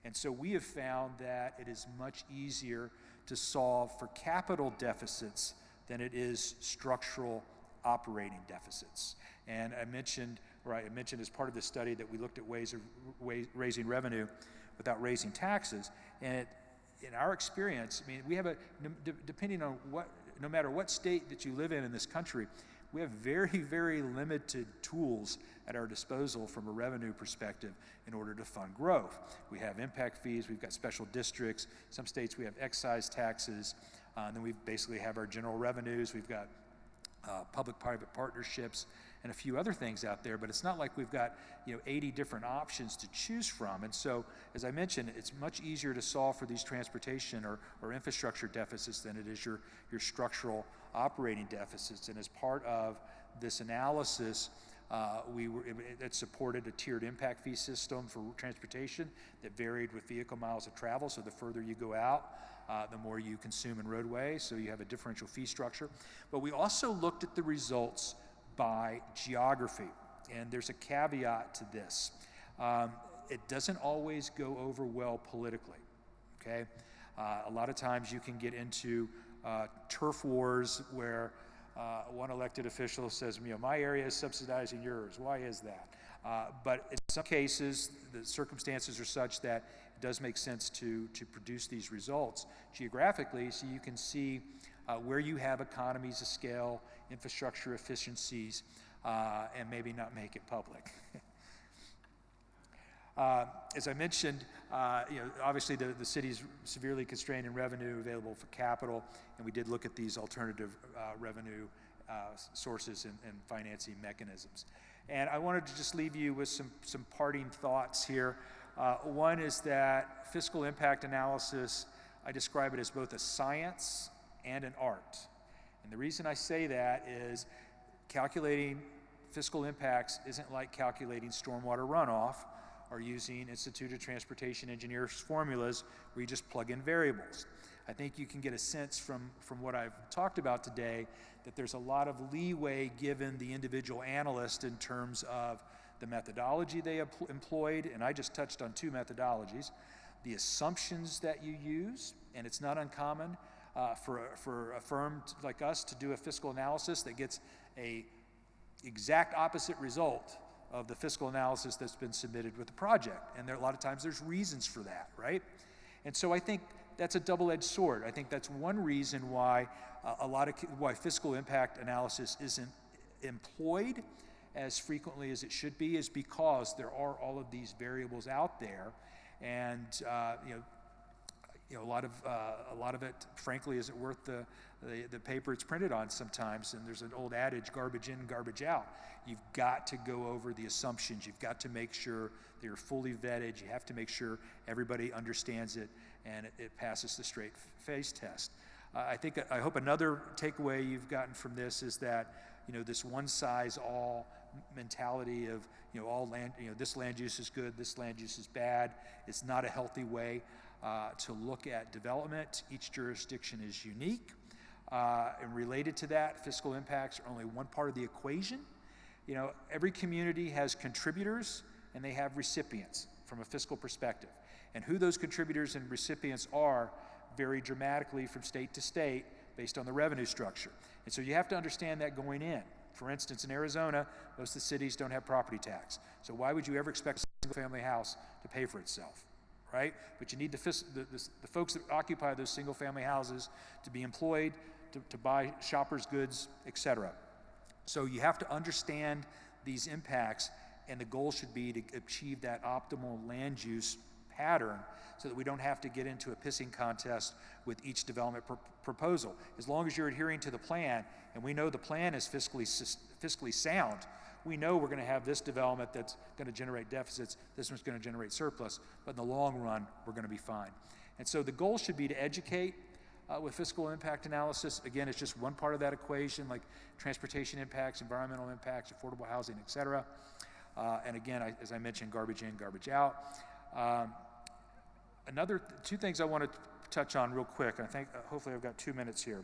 And so we have found that it is much easier to solve for capital deficits than it is structural operating deficits. And I mentioned as part of the study that we looked at ways of raising revenue without raising taxes. And in our experience, I mean, we have depending on no matter what state that you live in this country, we have very, very limited tools at our disposal from a revenue perspective in order to fund growth. We have impact fees, we've got special districts, some states we have excise taxes, and then we basically have our general revenues, we've got public-private partnerships, and a few other things out there, but it's not like we've got 80 different options to choose from. And so, as I mentioned, it's much easier to solve for these transportation or infrastructure deficits than it is your structural operating deficits. And as part of this analysis, it supported a tiered impact fee system for transportation that varied with vehicle miles of travel. So the further you go out, the more you consume in roadway, so you have a differential fee structure. But we also looked at the results by geography, and there's a caveat to this. It doesn't always go over well politically, okay? A lot of times you can get into turf wars where one elected official says, my area is subsidizing yours. Why is that? But in some cases, the circumstances are such that it does make sense to produce these results geographically, so you can see where you have economies of scale, infrastructure efficiencies, and maybe not make it public. As I mentioned, obviously the city's severely constrained in revenue available for capital, and we did look at these alternative revenue sources and financing mechanisms. And I wanted to just leave you with some parting thoughts here. One is that fiscal impact analysis, I describe it as both a science and an art. And the reason I say that is calculating fiscal impacts isn't like calculating stormwater runoff or using Institute of Transportation Engineers formulas where you just plug in variables. I think you can get a sense from what I've talked about today that there's a lot of leeway given the individual analyst in terms of the methodology they employed, and I just touched on 2 methodologies, the assumptions that you use, and it's not uncommon for a firm like us to do a fiscal analysis that gets a exact opposite result of the fiscal analysis that's been submitted with the project. And a lot of times there's reasons for that, right? And so I think that's a double-edged sword. I think that's one reason why why fiscal impact analysis isn't employed as frequently as it should be, is because there are all of these variables out there. And a lot of it, frankly, isn't worth the paper it's printed on sometimes. And there's an old adage, garbage in, garbage out. You've got to go over the assumptions. You've got to make sure they're fully vetted. You have to make sure everybody understands it and it passes the straight face test. I hope another takeaway you've gotten from this is that, this one-size-all mentality of, all land, this land use is good, this land use is bad. It's not a healthy way to look at development. Each jurisdiction is unique. And related to that, fiscal impacts are only one part of the equation. Every community has contributors and they have recipients from a fiscal perspective. And who those contributors and recipients are vary dramatically from state to state based on the revenue structure. And so you have to understand that going in. For instance, in Arizona, most of the cities don't have property tax. So why would you ever expect a single-family house to pay for itself, right? But you need the folks that occupy those single-family houses to be employed, to buy shoppers' goods, etc. So you have to understand these impacts, and the goal should be to achieve that optimal land use pattern so that we don't have to get into a pissing contest with each development proposal. As long as you're adhering to the plan, and we know the plan is fiscally sound, we know we're going to have this development that's going to generate deficits, this one's going to generate surplus, but in the long run, we're going to be fine. And so the goal should be to educate with fiscal impact analysis. Again, it's just one part of that equation, like transportation impacts, environmental impacts, affordable housing, et cetera. And again, as I mentioned, garbage in, garbage out. Two things I want to touch on real quick. I think hopefully I've got 2 minutes here.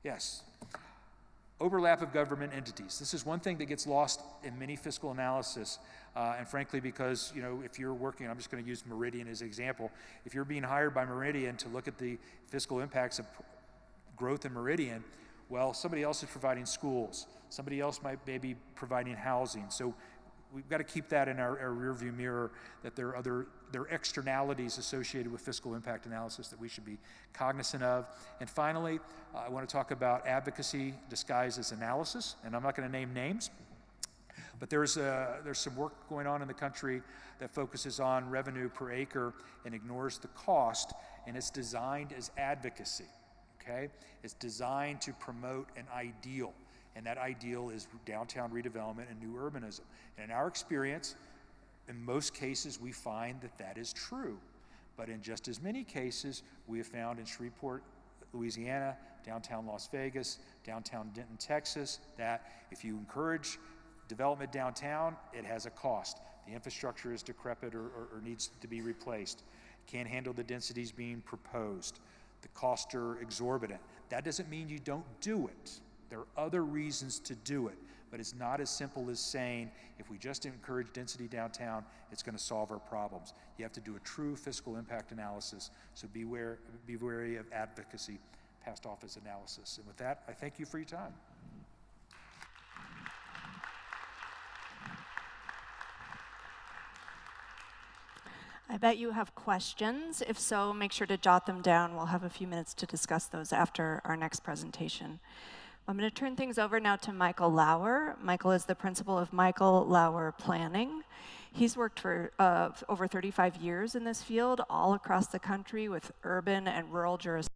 Yes. Overlap of government entities. This is one thing that gets lost in many fiscal analysis, and frankly, because if you're working, I'm just going to use Meridian as an example. If you're being hired by Meridian to look at the fiscal impacts of growth in Meridian, well, somebody else is providing schools. Somebody else might maybe providing housing. So we've got to keep that in our rearview mirror, that there are externalities associated with fiscal impact analysis that we should be cognizant of. And finally, I want to talk about advocacy disguised as analysis, and I'm not going to name names, but there's some work going on in the country that focuses on revenue per acre and ignores the cost, and it's designed as advocacy, okay? It's designed to promote an ideal. And that ideal is downtown redevelopment and new urbanism. And in our experience, in most cases, we find that that is true. But in just as many cases, we have found in Shreveport, Louisiana, downtown Las Vegas, downtown Denton, Texas, that if you encourage development downtown, it has a cost. The infrastructure is decrepit or needs to be replaced. Can't handle the densities being proposed. The costs are exorbitant. That doesn't mean you don't do it. There are other reasons to do it, but it's not as simple as saying if we just encourage density downtown, it's going to solve our problems. You have to do a true fiscal impact analysis, so be wary of advocacy passed off as analysis. And with that, I thank you for your time. I bet you have questions. If so, make sure to jot them down. We'll have a few minutes to discuss those after our next presentation. I'm going to turn things over now to Michael Lauer. Michael is the principal of Michael Lauer Planning. He's worked for over 35 years in this field, all across the country with urban and rural jurisdictions.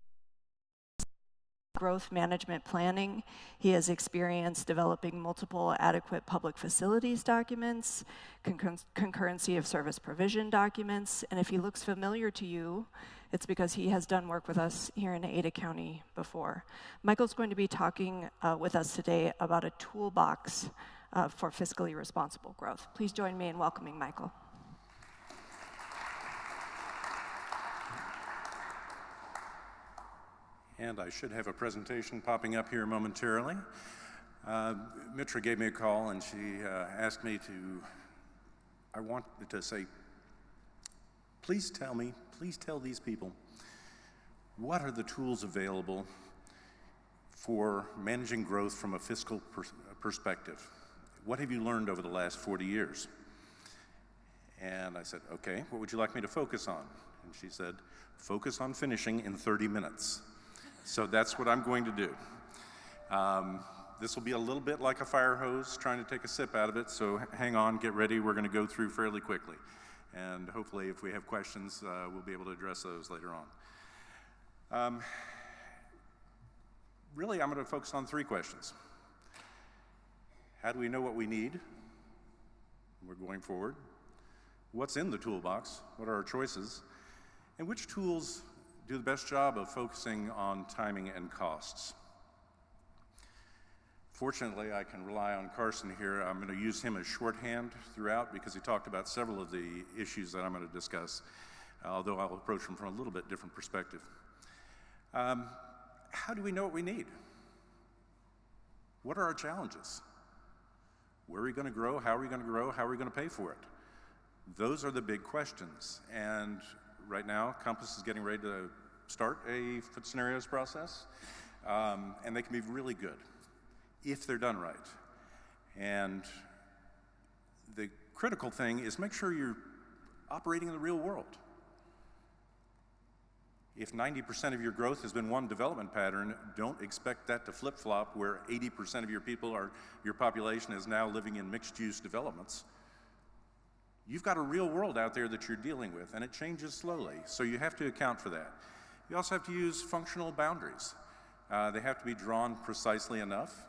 Growth management planning. He has experience developing multiple adequate public facilities documents, concurrency of service provision documents, and if he looks familiar to you, it's because he has done work with us here in Ada County before. Michael's going to be talking with us today about a toolbox for fiscally responsible growth. Please join me in welcoming Michael. And I should have a presentation popping up here momentarily. Mitra gave me a call and she asked me I want to say, please tell these people, what are the tools available for managing growth from a fiscal perspective? What have you learned over the last 40 years? And I said, okay, what would you like me to focus on? And she said, focus on finishing in 30 minutes. So that's what I'm going to do. This will be a little bit like a fire hose trying to take a sip out of it, so hang on, get ready, we're going to go through fairly quickly. And hopefully, if we have questions, we'll be able to address those later on. Really, I'm going to focus on 3 questions. How do we know what we need? We're going forward. What's in the toolbox? What are our choices? And which tools do the best job of focusing on timing and costs? Fortunately, I can rely on Carson here. I'm going to use him as shorthand throughout because he talked about several of the issues that I'm going to discuss, although I'll approach them from a little bit different perspective. How do we know what we need? What are our challenges? Where are we going to grow? How are we going to grow? How are we going to pay for it? Those are the big questions. And right now, Compass is getting ready to start a fit scenarios process, and they can be really good if they're done right. And the critical thing is make sure you're operating in the real world. If 90% of your growth has been one development pattern, don't expect that to flip-flop where 80% of your population is now living in mixed-use developments. You've got a real world out there that you're dealing with, and it changes slowly, so you have to account for that. You also have to use functional boundaries. They have to be drawn precisely enough.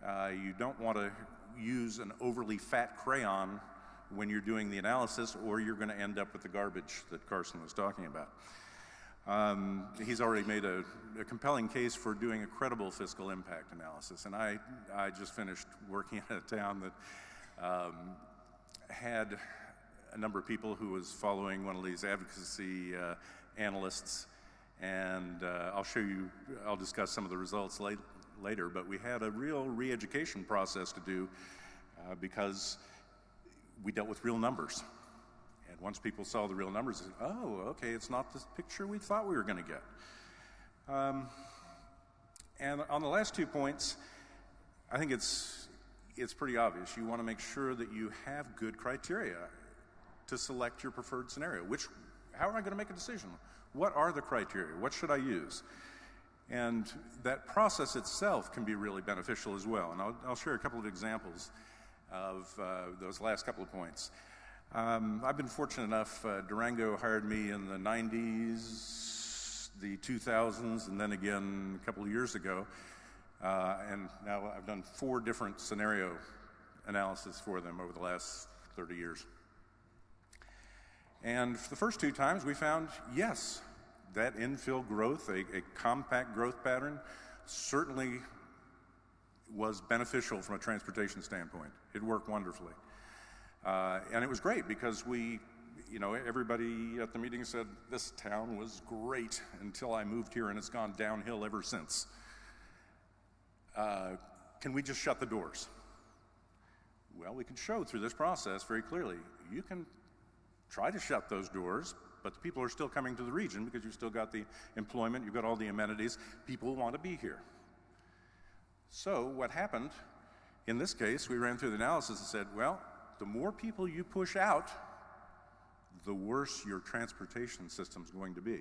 You don't want to use an overly fat crayon when you're doing the analysis, or you're going to end up with the garbage that Carson was talking about. He's already made a compelling case for doing a credible fiscal impact analysis, and I just finished working in a town that had a number of people who was following one of these advocacy analysts, and I'll discuss some of the results later, but we had a real re-education process to do because we dealt with real numbers. And once people saw the real numbers, they said, oh, okay, it's not the picture we thought we were going to get. And on the last 2 points, I think it's pretty obvious. You want to make sure that you have good criteria to select your preferred scenario. How am I going to make a decision? What are the criteria? What should I use? And that process itself can be really beneficial as well. And I'll share a couple of examples of those last couple of points. I've been fortunate enough, Durango hired me in the 90s, the 2000s, and then again a couple of years ago. And now I've done 4 different scenario analysis for them over the last 30 years. And for the first 2 times, we found, yes, that infill growth, a compact growth pattern, certainly was beneficial from a transportation standpoint. It worked wonderfully. And it was great because everybody at the meeting said, this town was great until I moved here and it's gone downhill ever since. Can we just shut the doors? Well, we can show through this process very clearly. You can try to shut those doors, but the people are still coming to the region because you've still got the employment, you've got all the amenities. People want to be here. So what happened, in this case, we ran through the analysis and said, well, the more people you push out, the worse your transportation system's going to be.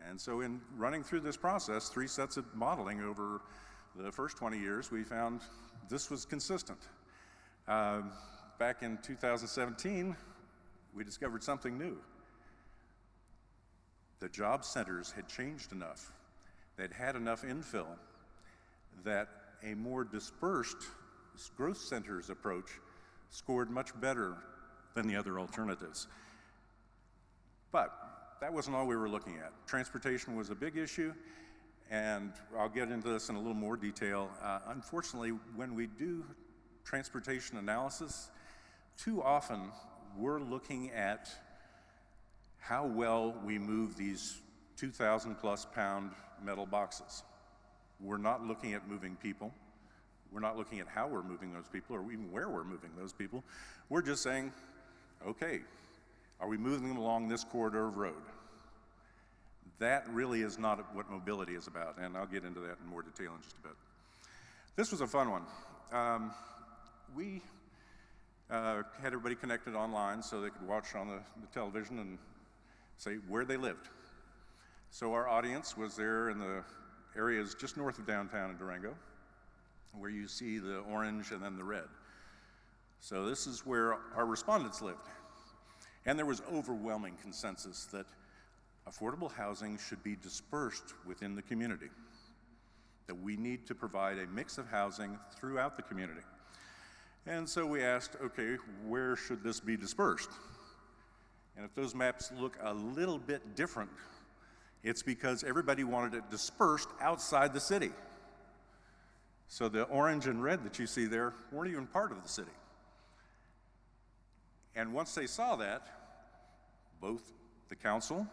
And so in running through this process, 3 sets of modeling over the first 20 years, we found this was consistent. Back in 2017, we discovered something new. The job centers had changed enough. They'd had enough infill that a more dispersed growth centers approach scored much better than the other alternatives. But that wasn't all we were looking at. Transportation was a big issue, and I'll get into this in a little more detail. Unfortunately, when we do transportation analysis, too often we're looking at how well we move these 2,000 plus pound metal boxes. We're not looking at moving people. We're not looking at how we're moving those people or even where we're moving those people. We're just saying, okay, are we moving them along this corridor of road? That really is not what mobility is about, and I'll get into that in more detail in just a bit. This was a fun one. We had everybody connected online so they could watch on the television and say where they lived. So our audience was there in the areas just north of downtown in Durango, where you see the orange and then the red. So this is where our respondents lived. And there was overwhelming consensus that affordable housing should be dispersed within the community, that we need to provide a mix of housing throughout the community. And so we asked, okay, where should this be dispersed? And if those maps look a little bit different, it's because everybody wanted it dispersed outside the city. So the orange and red that you see there weren't even part of the city. And once they saw that, both the council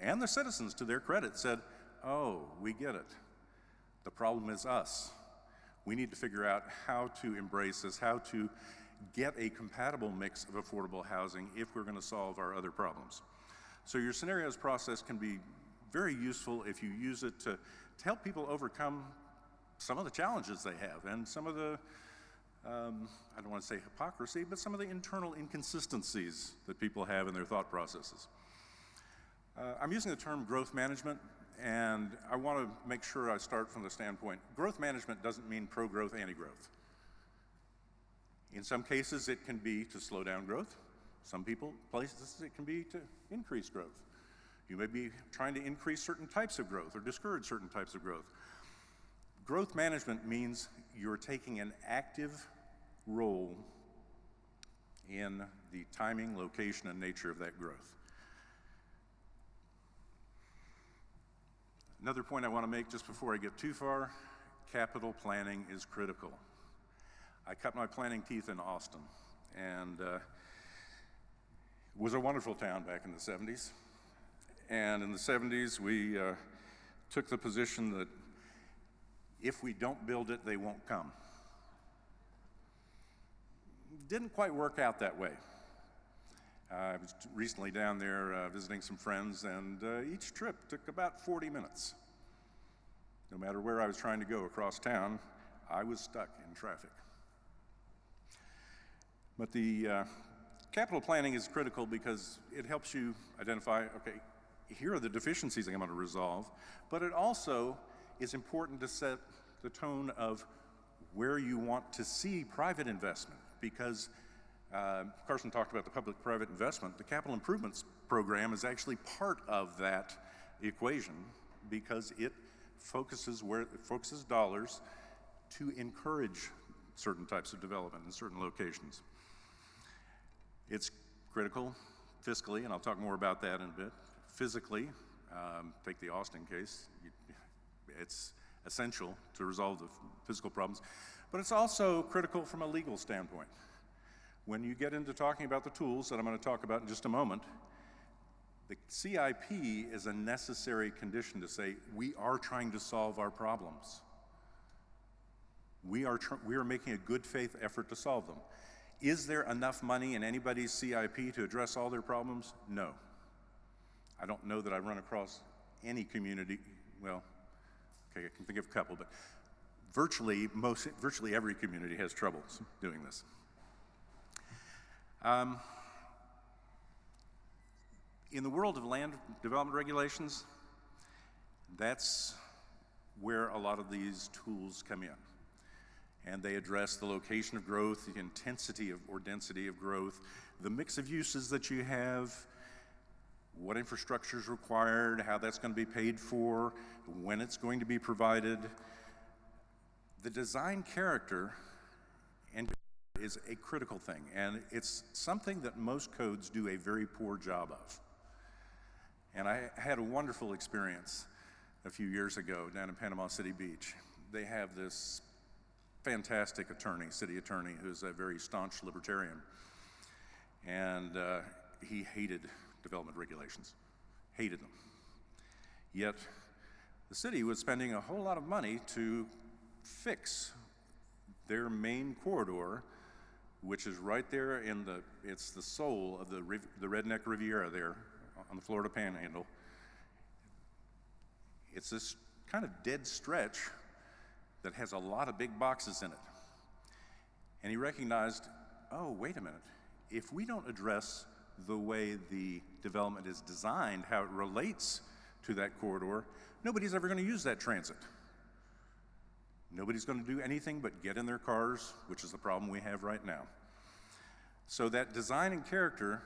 and the citizens, to their credit, said, oh, we get it. The problem is us. We need to figure out how to embrace this, how to get a compatible mix of affordable housing if we're going to solve our other problems. So your scenarios process can be very useful if you use it to help people overcome some of the challenges they have and some of the, I don't want to say hypocrisy, but some of the internal inconsistencies that people have in their thought processes. I'm using the term growth management, and I want to make sure I start from the standpoint. Growth management doesn't mean pro-growth, anti-growth. In some cases, it can be to slow down growth. Some places, it can be to increase growth. You may be trying to increase certain types of growth or discourage certain types of growth. Growth management means you're taking an active role in the timing, location, and nature of that growth. Another point I want to make just before I get too far, capital planning is critical. I cut my planning teeth in Austin, and it was a wonderful town back in the 70s. And in the 70s, we took the position that if we don't build it, they won't come. Didn't quite work out that way. I was recently down there visiting some friends, and each trip took about 40 minutes. No matter where I was trying to go across town, I was stuck in traffic. But the capital planning is critical because it helps you identify, okay, here are the deficiencies I'm going to resolve, but it also is important to set the tone of where you want to see private investment, because Carson talked about the public-private investment. The capital improvements program is actually part of that equation because it focuses dollars to encourage certain types of development in certain locations. It's critical fiscally, and I'll talk more about that in a bit. Physically, take the Austin case, it's essential to resolve the physical problems, but it's also critical from a legal standpoint. When you get into talking about the tools that I'm going to talk about in just a moment, the CIP is a necessary condition to say we are trying to solve our problems. We are making a good faith effort to solve them. Is there enough money in anybody's CIP to address all their problems? No. I don't know that I've run across any community, well, okay, I can think of a couple, but virtually every community has trouble doing this. In the world of land development regulations, that's where a lot of these tools come in. And they address the location of growth, the intensity of or density of growth, the mix of uses that you have, what infrastructure is required, how that's going to be paid for, when it's going to be provided. The design character is a critical thing, and it's something that most codes do a very poor job of. And I had a wonderful experience a few years ago down in Panama City Beach. They have this fantastic attorney, city attorney, who's a very staunch libertarian, and he hated development regulations, hated them. Yet the city was spending a whole lot of money to fix their main corridor, which is right there in it's the soul of the Redneck Riviera there on the Florida Panhandle. It's this kind of dead stretch that has a lot of big boxes in it. And he recognized, oh, wait a minute, if we don't address the way the development is designed, how it relates to that corridor, nobody's ever going to use that transit. Nobody's going to do anything but get in their cars, which is the problem we have right now. So that design and character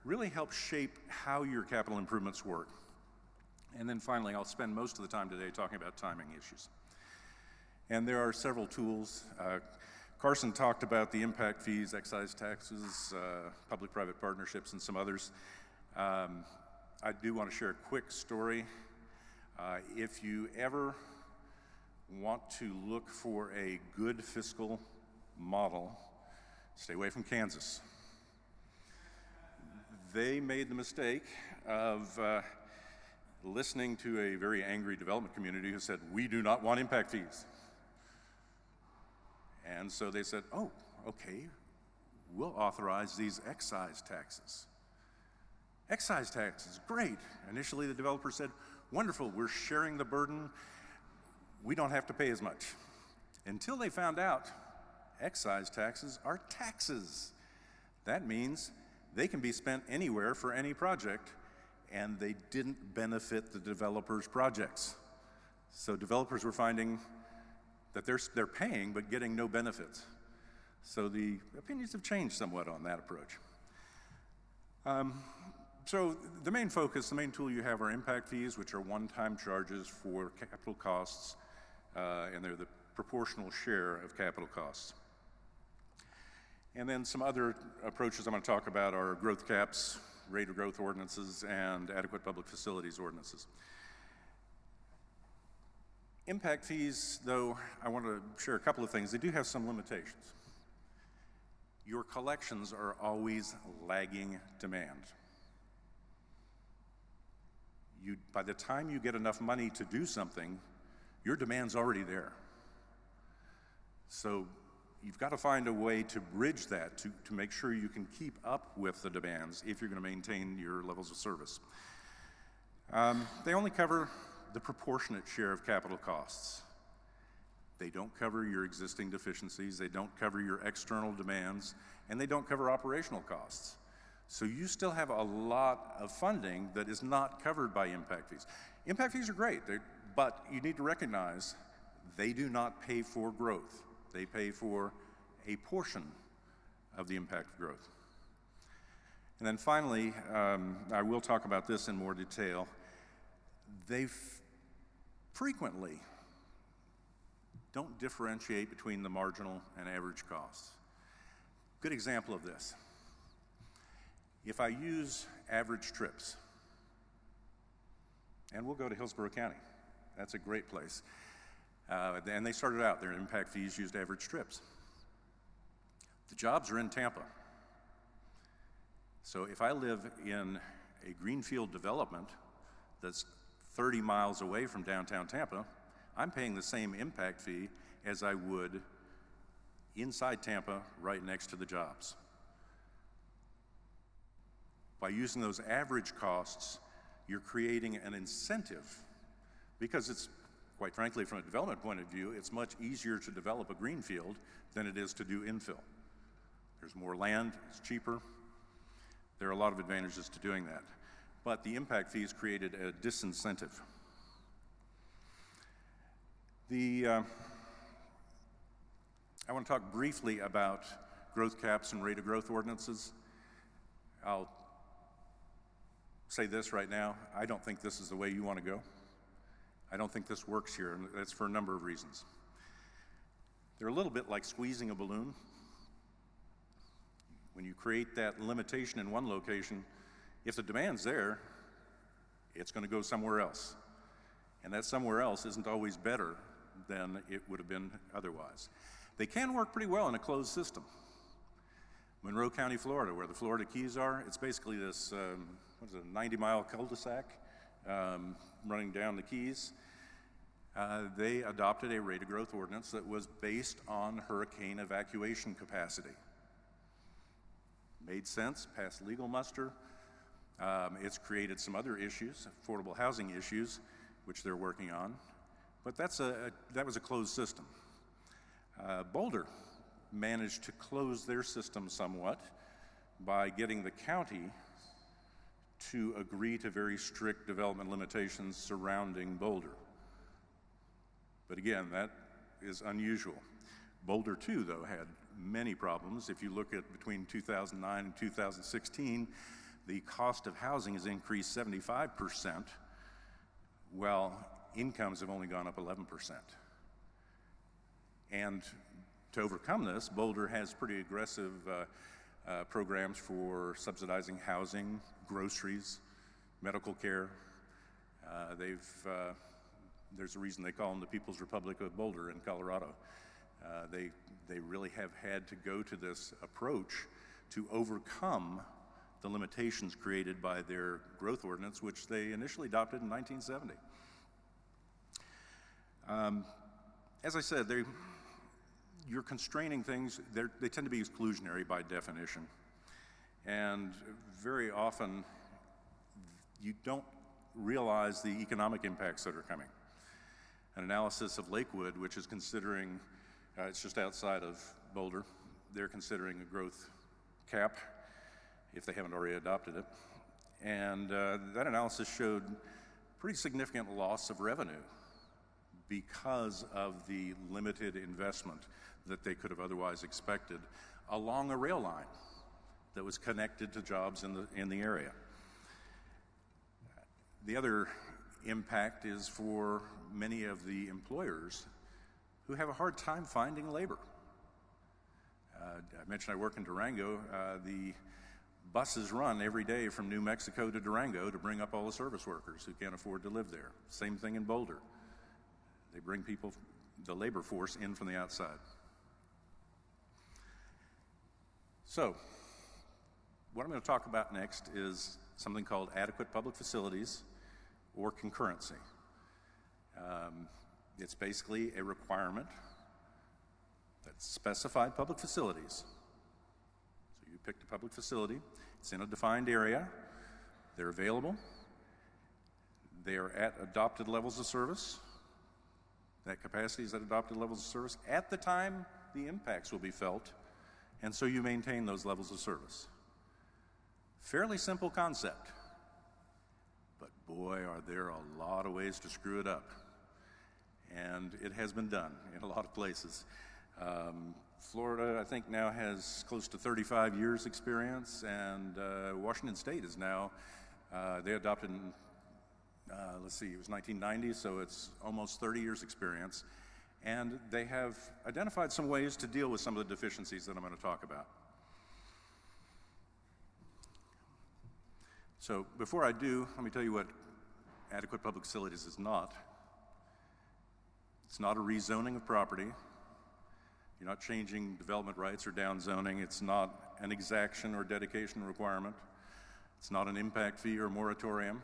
really helps shape how your capital improvements work. And then finally, I'll spend most of the time today talking about timing issues. And there are several tools. Carson talked about the impact fees, excise taxes, public-private partnerships, and some others. I do want to share a quick story. If you ever want to look for a good fiscal model, stay away from Kansas. They made the mistake of listening to a very angry development community who said, "We do not want impact fees." And so they said, "Oh, okay, we'll authorize these excise taxes." Excise taxes, great. Initially, the developer said, "Wonderful, we're sharing the burden. We don't have to pay as much." Until they found out excise taxes are taxes. That means they can be spent anywhere for any project, and they didn't benefit the developers' projects. So developers were finding that they're paying but getting no benefits. So the opinions have changed somewhat on that approach. So the main focus, the main tool you have are impact fees, which are one-time charges for capital costs, and they're the proportional share of capital costs. And then some other approaches I'm going to talk about are growth caps, rate of growth ordinances, and adequate public facilities ordinances. Impact fees, though, I want to share a couple of things. They do have some limitations. Your collections are always lagging demand. By the time you get enough money to do something, your demand's already there. So you've got to find a way to bridge that to make sure you can keep up with the demands if you're going to maintain your levels of service. They only cover the proportionate share of capital costs. They don't cover your existing deficiencies, they don't cover your external demands, and they don't cover operational costs. So you still have a lot of funding that is not covered by impact fees. Impact fees are great, but you need to recognize they do not pay for growth. They pay for a portion of the impact of growth. And then finally, I will talk about this in more detail. They frequently don't differentiate between the marginal and average costs. Good example of this. If I use average trips, and we'll go to Hillsborough County, that's a great place. And they started out, their impact fees used average trips. The jobs are in Tampa. So if I live in a greenfield development that's 30 miles away from downtown Tampa, I'm paying the same impact fee as I would inside Tampa right next to the jobs. By using those average costs, you're creating an incentive because it's, quite frankly, from a development point of view, it's much easier to develop a greenfield than it is to do infill. There's more land, it's cheaper. There are a lot of advantages to doing that. But the impact fees created a disincentive. I want to talk briefly about growth caps and rate of growth ordinances. I'll say this right now, I don't think this is the way you want to go. I don't think this works here, and that's for a number of reasons. They're a little bit like squeezing a balloon. When you create that limitation in one location, if the demand's there, it's going to go somewhere else. And that somewhere else isn't always better than it would have been otherwise. They can work pretty well in a closed system. Monroe County, Florida, where the Florida Keys are, it's basically this, 90-mile cul-de-sac running down the Keys. They adopted a rate of growth ordinance that was based on hurricane evacuation capacity. Made sense, passed legal muster. It's created some other issues, affordable housing issues, which they're working on. But that was a closed system. Boulder managed to close their system somewhat by getting the county to agree to very strict development limitations surrounding Boulder. But again, that is unusual. Boulder, too, though, had many problems. If you look at between 2009 and 2016, the cost of housing has increased 75%, while incomes have only gone up 11%. And to overcome this, Boulder has pretty aggressive programs for subsidizing housing, groceries, medical care. There's a reason they call them the People's Republic of Boulder in Colorado. They really have had to go to this approach to overcome the limitations created by their growth ordinance, which they initially adopted in 1970. As I said, you're constraining things. They tend to be exclusionary by definition. And very often, you don't realize the economic impacts that are coming. An analysis of Lakewood, which is considering, it's just outside of Boulder, they're considering a growth cap if they haven't already adopted it. And that analysis showed pretty significant loss of revenue because of the limited investment that they could have otherwise expected along a rail line that was connected to jobs in the area. The other impact is for many of the employers who have a hard time finding labor. I mentioned I work in Durango. The buses run every day from New Mexico to Durango to bring up all the service workers who can't afford to live there. Same thing in Boulder. They bring people, the labor force, in from the outside. So, what I'm going to talk about next is something called adequate public facilities or concurrency. It's basically a requirement that's specified public facilities. So you pick the public facility, it's in a defined area, they're available, they are at adopted levels of service, that capacity is at adopted levels of service at the time the impacts will be felt, and so you maintain those levels of service. Fairly simple concept, but boy, are there a lot of ways to screw it up. And it has been done in a lot of places. Florida, I think, now has close to 35 years experience, and Washington State is now, they adopted in, let's see, it was 1990, so it's almost 30 years experience. And they have identified some ways to deal with some of the deficiencies that I'm going to talk about. So before I do, let me tell you what adequate public facilities is not. It's not a rezoning of property. You're not changing development rights or downzoning. It's not an exaction or dedication requirement. It's not an impact fee or moratorium.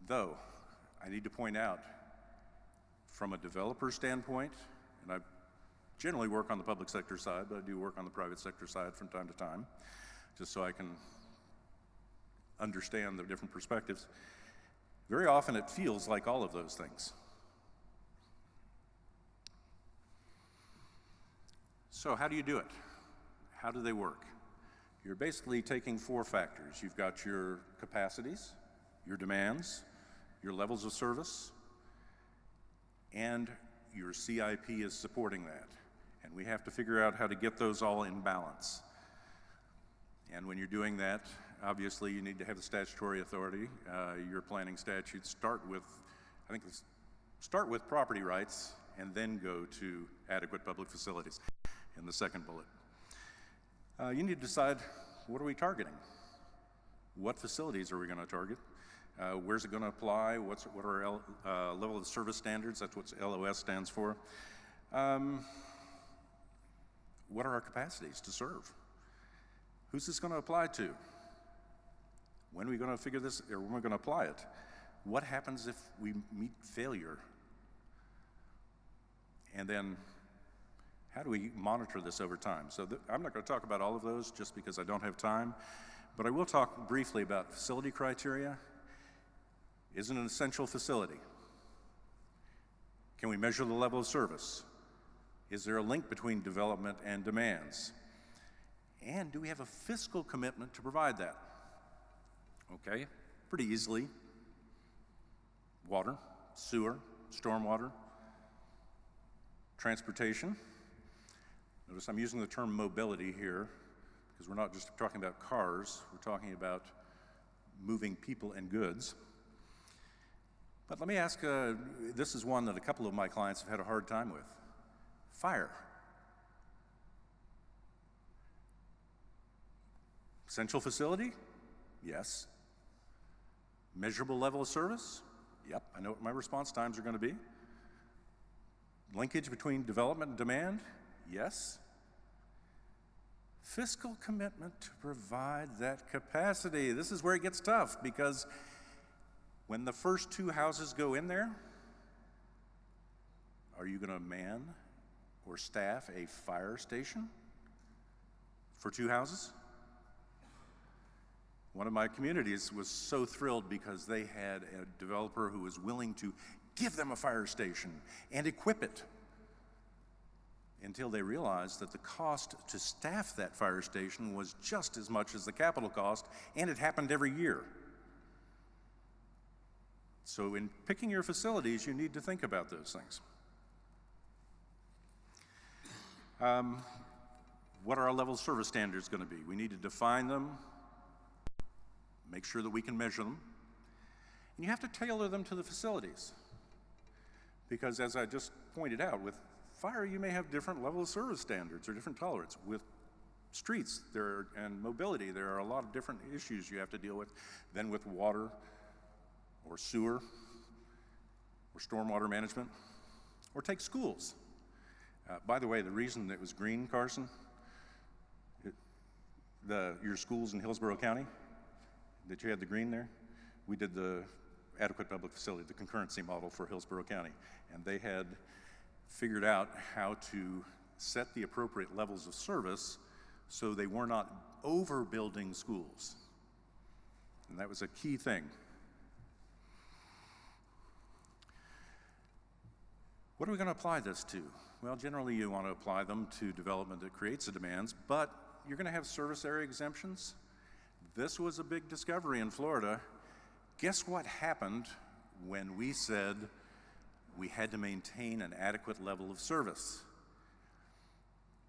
Though, I need to point out, from a developer standpoint, and I generally work on the public sector side, but I do work on the private sector side from time to time, just so I can understand the different perspectives. Very often it feels like all of those things. So how do you do it? How do they work? You're basically taking four factors. You've got your capacities, your demands, your levels of service, and your CIP is supporting that. And we have to figure out how to get those all in balance. And when you're doing that, obviously you need to have the statutory authority. Your planning statutes start with property rights and then go to adequate public facilities in the second bullet. You need to decide, what are we targeting? What facilities are we going to target? Where's it going to apply? What are our level of service standards? That's what LOS stands for. What are our capacities to serve? Who's this going to apply to? When are we going to figure this, or when are we going to apply it? What happens if we meet failure? And then, how do we monitor this over time? So I'm not going to talk about all of those just because I don't have time, but I will talk briefly about facility criteria. Is it an essential facility? Can we measure the level of service? Is there a link between development and demands? And do we have a fiscal commitment to provide that? Okay, pretty easily. Water, sewer, stormwater, transportation. Notice I'm using the term mobility here because we're not just talking about cars, we're talking about moving people and goods. But let me ask, this is one that a couple of my clients have had a hard time with. Fire. Essential facility? Yes. Measurable level of service? Yep, I know what my response times are going to be. Linkage between development and demand? Yes. Fiscal commitment to provide that capacity. This is where it gets tough because when the first 2 houses go in there, are you going to man or staff a fire station for 2 houses? One of my communities was so thrilled because they had a developer who was willing to give them a fire station and equip it until they realized that the cost to staff that fire station was just as much as the capital cost, and it happened every year. So in picking your facilities, you need to think about those things. What are our level of service standards going to be? We need to define them, make sure that we can measure them, and you have to tailor them to the facilities. Because as I just pointed out, with fire you may have different level of service standards or different tolerance. With streets and mobility, there are a lot of different issues you have to deal with than with water or sewer or stormwater management. Or take schools. By the way, the reason it was green, Carson, your schools in Hillsborough County, that you had the green there, we did the adequate public facility, the concurrency model for Hillsborough County, and they had figured out how to set the appropriate levels of service so they were not overbuilding schools. And that was a key thing. What are we going to apply this to? Well, generally you want to apply them to development that creates the demands, but you're going to have service area exemptions. This was a big discovery in Florida. Guess what happened when we said we had to maintain an adequate level of service?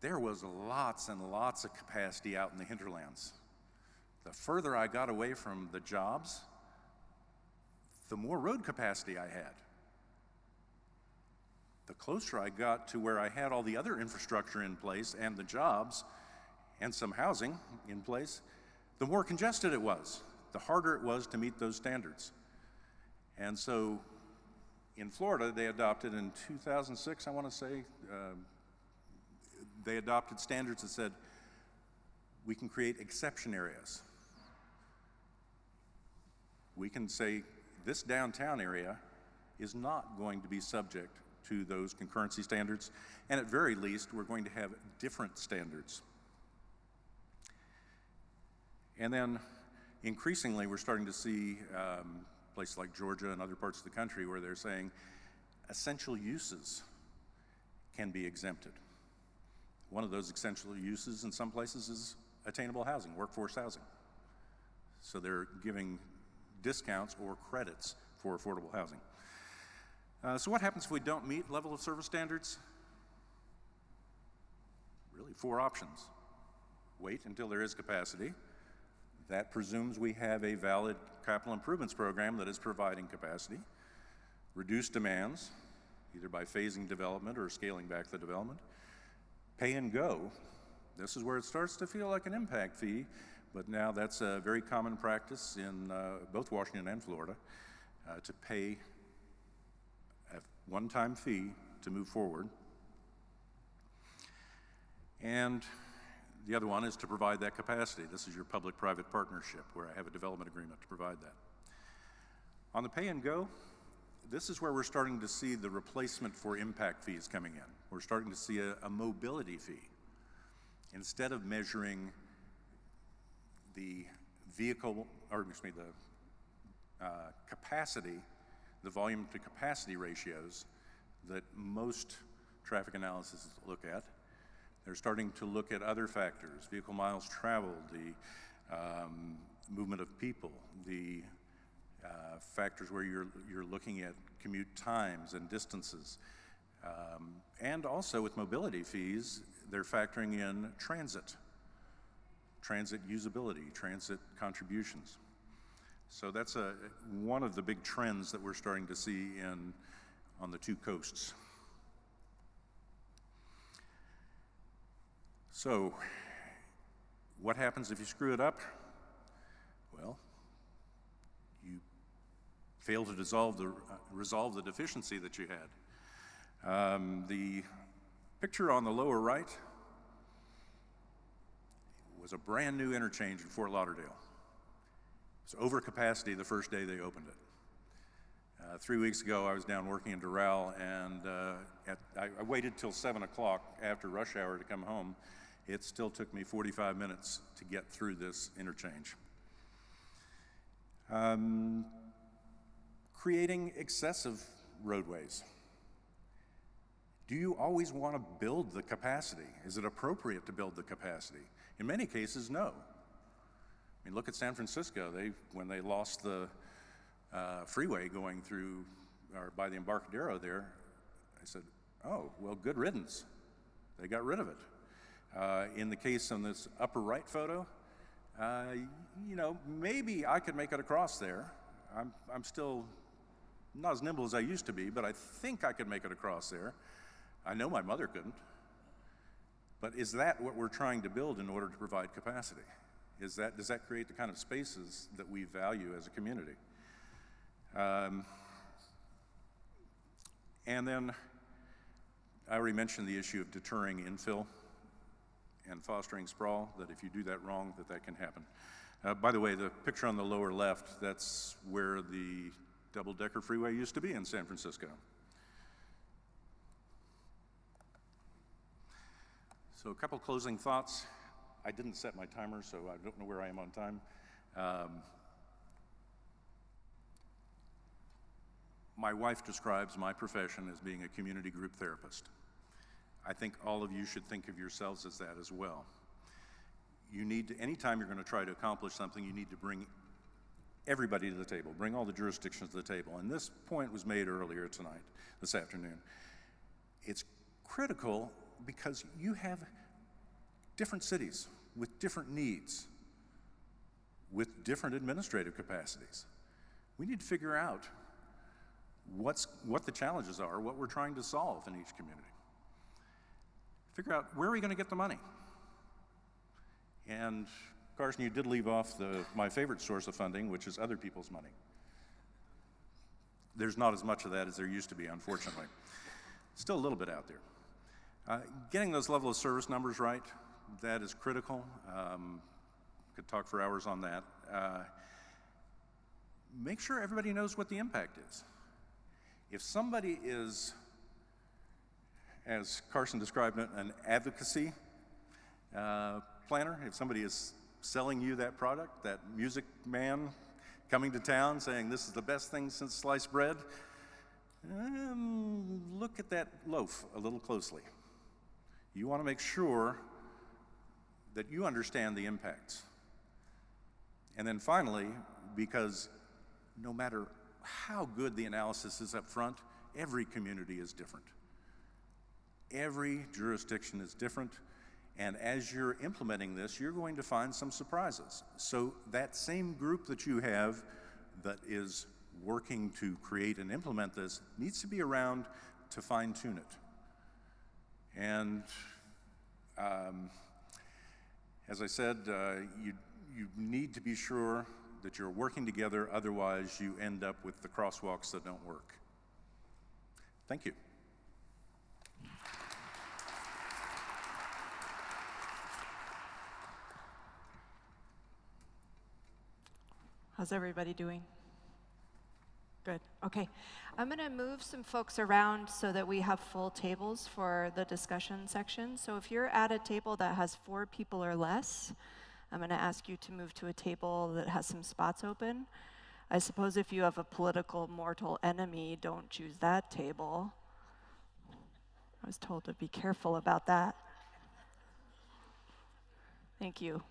There was lots and lots of capacity out in the hinterlands. The further I got away from the jobs, the more road capacity I had. The closer I got to where I had all the other infrastructure in place and the jobs and some housing in place, the more congested it was, the harder it was to meet those standards. And so in Florida, they adopted in 2006, I want to say, they adopted standards that said we can create exception areas. We can say this downtown area is not going to be subject to those concurrency standards, and at very least, we're going to have different standards. And then increasingly, we're starting to see places like Georgia and other parts of the country where they're saying essential uses can be exempted. One of those essential uses in some places is attainable housing, workforce housing. So they're giving discounts or credits for affordable housing. So what happens if we don't meet level of service standards? Really 4 options. Wait until there is capacity. That presumes we have a valid capital improvements program that is providing capacity. Reduce demands, either by phasing development or scaling back the development. Pay and go. This is where it starts to feel like an impact fee, but now that's a very common practice in both Washington and Florida to pay a one-time fee to move forward. And the other one is to provide that capacity. This is your public-private partnership where I have a development agreement to provide that. On the pay and go, this is where we're starting to see the replacement for impact fees coming in. We're starting to see a mobility fee. Instead of measuring the vehicle, or excuse me, the capacity, the volume to capacity ratios that most traffic analysis look at, they're starting to look at other factors, vehicle miles traveled, the movement of people, the factors where you're looking at commute times and distances, And also with mobility fees, they're factoring in transit usability, transit contributions. So that's one of the big trends that we're starting to see on the two coasts. So, what happens if you screw it up? Well, you fail to resolve the deficiency that you had. The picture on the lower right was a brand new interchange in Fort Lauderdale. It was over capacity the first day they opened it. 3 weeks ago, I was down working in Doral, and I waited till 7 o'clock after rush hour to come home. It still took me 45 minutes to get through this interchange. Creating excessive roadways. Do you always want to build the capacity? Is it appropriate to build the capacity? In many cases, no. I mean, look at San Francisco. When they lost the freeway going through, or by the Embarcadero there, I said, oh, well, good riddance. They got rid of it. In the case on this upper right photo, maybe I could make it across there. I'm still not as nimble as I used to be, but I think I could make it across there. I know my mother couldn't. But is that what we're trying to build in order to provide capacity? Does that create the kind of spaces that we value as a community? And then I already mentioned the issue of deterring infill and fostering sprawl, that if you do that wrong, that can happen. By the way, the picture on the lower left, that's where the double-decker freeway used to be in San Francisco. So a couple closing thoughts. I didn't set my timer, so I don't know where I am on time. My wife describes my profession as being a community group therapist. I think all of you should think of yourselves as that as well. You need to, anytime you're going to try to accomplish something, you need to bring everybody to the table, bring all the jurisdictions to the table. And this point was made earlier this afternoon. It's critical because you have different cities with different needs, with different administrative capacities. We need to figure out what the challenges are, what we're trying to solve in each community. Figure out where are we going to get the money. And Carson, you did leave off my favorite source of funding, which is other people's money. There's not as much of that as there used to be, unfortunately. Still a little bit out there. Getting those level of service numbers right, that is critical. Could talk for hours on that. Make sure everybody knows what the impact is. If somebody is, as Carson described it, an advocacy planner, if somebody is selling you that product, that music man coming to town saying this is the best thing since sliced bread, look at that loaf a little closely. You want to make sure that you understand the impacts. And then finally, because no matter how good the analysis is up front, every community is different. Every jurisdiction is different, and as you're implementing this, you're going to find some surprises. So that same group that you have that is working to create and implement this needs to be around to fine-tune it. And as I said, you need to be sure that you're working together, otherwise you end up with the crosswalks that don't work. Thank you. How's everybody doing? Good. Okay. I'm going to move some folks around so that we have full tables for the discussion section. So if you're at a table that has 4 people or less, I'm going to ask you to move to a table that has some spots open. I suppose if you have a political mortal enemy, don't choose that table. I was told to be careful about that. Thank you.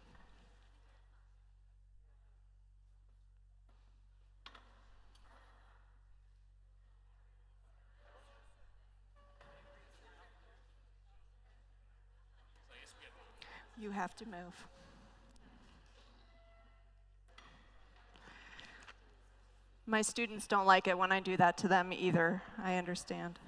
You have to move. My students don't like it when I do that to them either. I understand.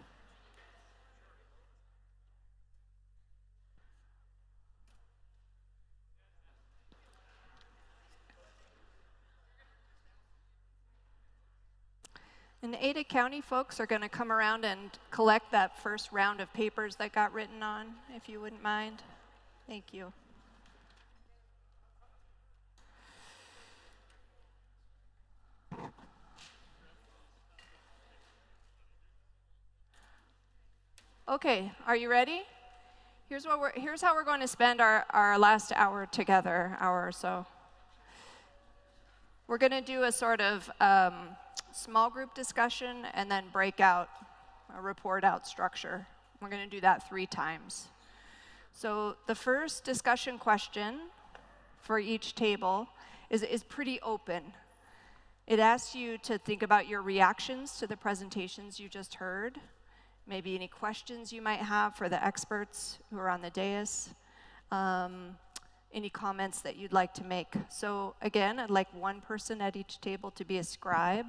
And Ada County folks are going to come around and collect that first round of papers that got written on, if you wouldn't mind. Thank you. Okay, are you ready? Here's how we're going to spend our last hour together, hour or so. We're going to do a sort of small group discussion and then break out a report out structure. We're going to do that 3 times. So the first discussion question for each table is pretty open. It asks you to think about your reactions to the presentations you just heard, maybe any questions you might have for the experts who are on the dais, any comments that you'd like to make. So again, I'd like one person at each table to be a scribe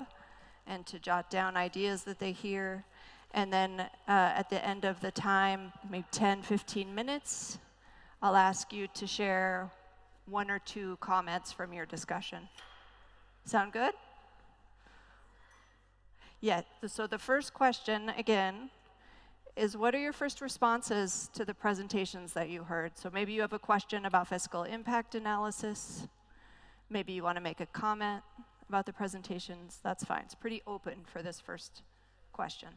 and to jot down ideas that they hear. And then at the end of the time, maybe 10, 15 minutes, I'll ask you to share 1 or 2 comments from your discussion. Sound good? Yeah, so the first question, again, is what are your first responses to the presentations that you heard? So maybe you have a question about fiscal impact analysis. Maybe you want to make a comment about the presentations. That's fine. It's pretty open for this first question.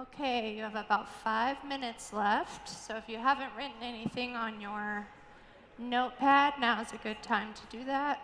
Okay, you have about 5 minutes left, so if you haven't written anything on your notepad, now is a good time to do that.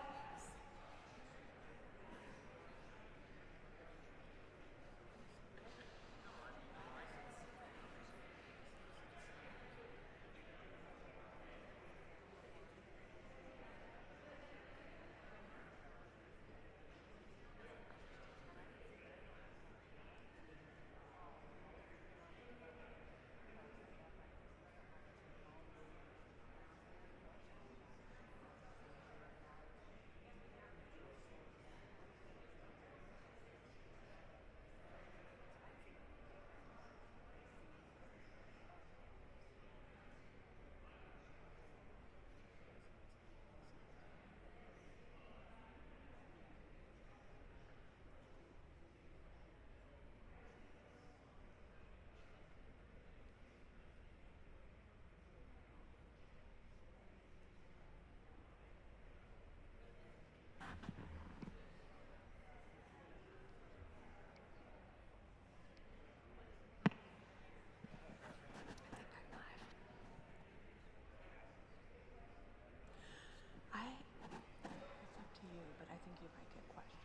It's up to you, but I think you might get questions.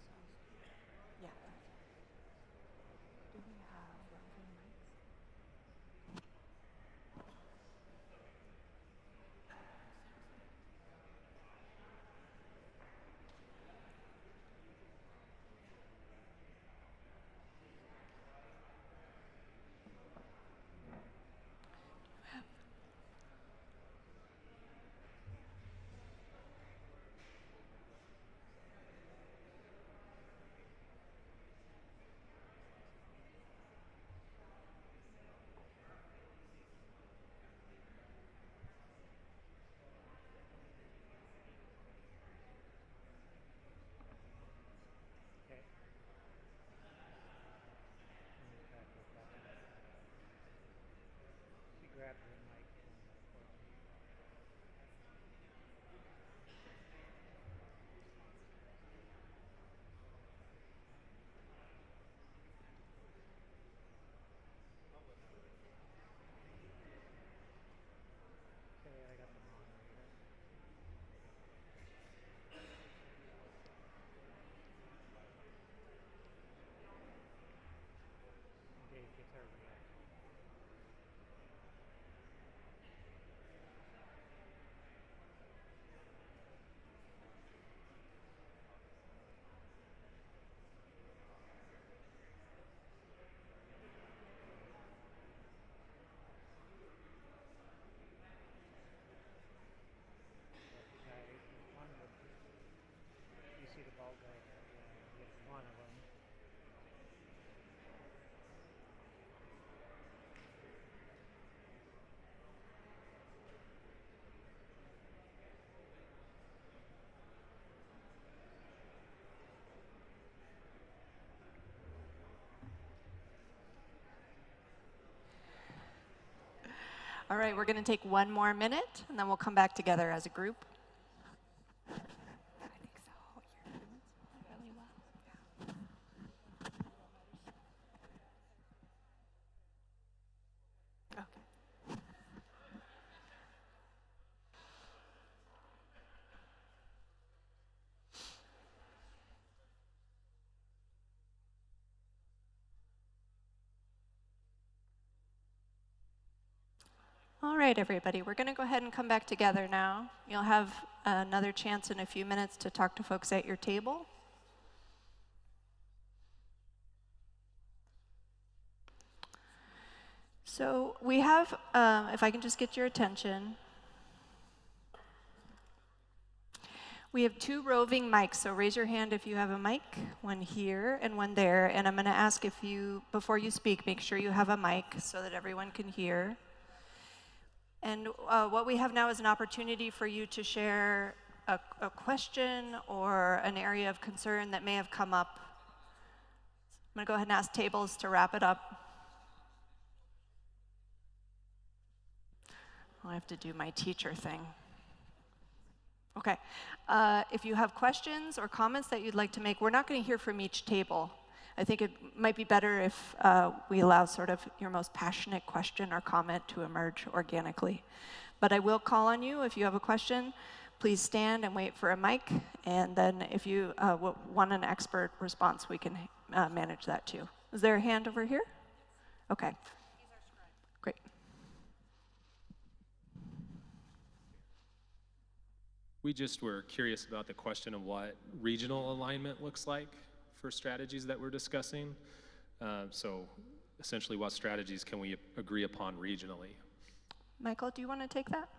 So, yeah. Do we have roving mics? All right, we're going to take 1 more minute, and then we'll come back together as a group. I think so. You're doing really well. Yeah. Okay. All right, everybody, we're going to go ahead and come back together now. You'll have another chance in a few minutes to talk to folks at your table. So we have, if I can just get your attention, we have 2 roving mics, so raise your hand if you have a mic, one here and one there, and I'm going to ask if you, before you speak, make sure you have a mic so that everyone can hear. And what we have now is an opportunity for you to share a question or an area of concern that may have come up. I'm going to go ahead and ask tables to wrap it up. I have to do my teacher thing. Okay. If you have questions or comments that you'd like to make, we're not going to hear from each table. I think it might be better if we allow sort of your most passionate question or comment to emerge organically. But I will call on you if you have a question. Please stand and wait for a mic, and then if you want an expert response, we can manage that too. Is there a hand over here? Okay. Great. We just were curious about the question of what regional alignment looks like for strategies that we're discussing. So essentially, what strategies can we agree upon regionally? Michael, do you want to take that?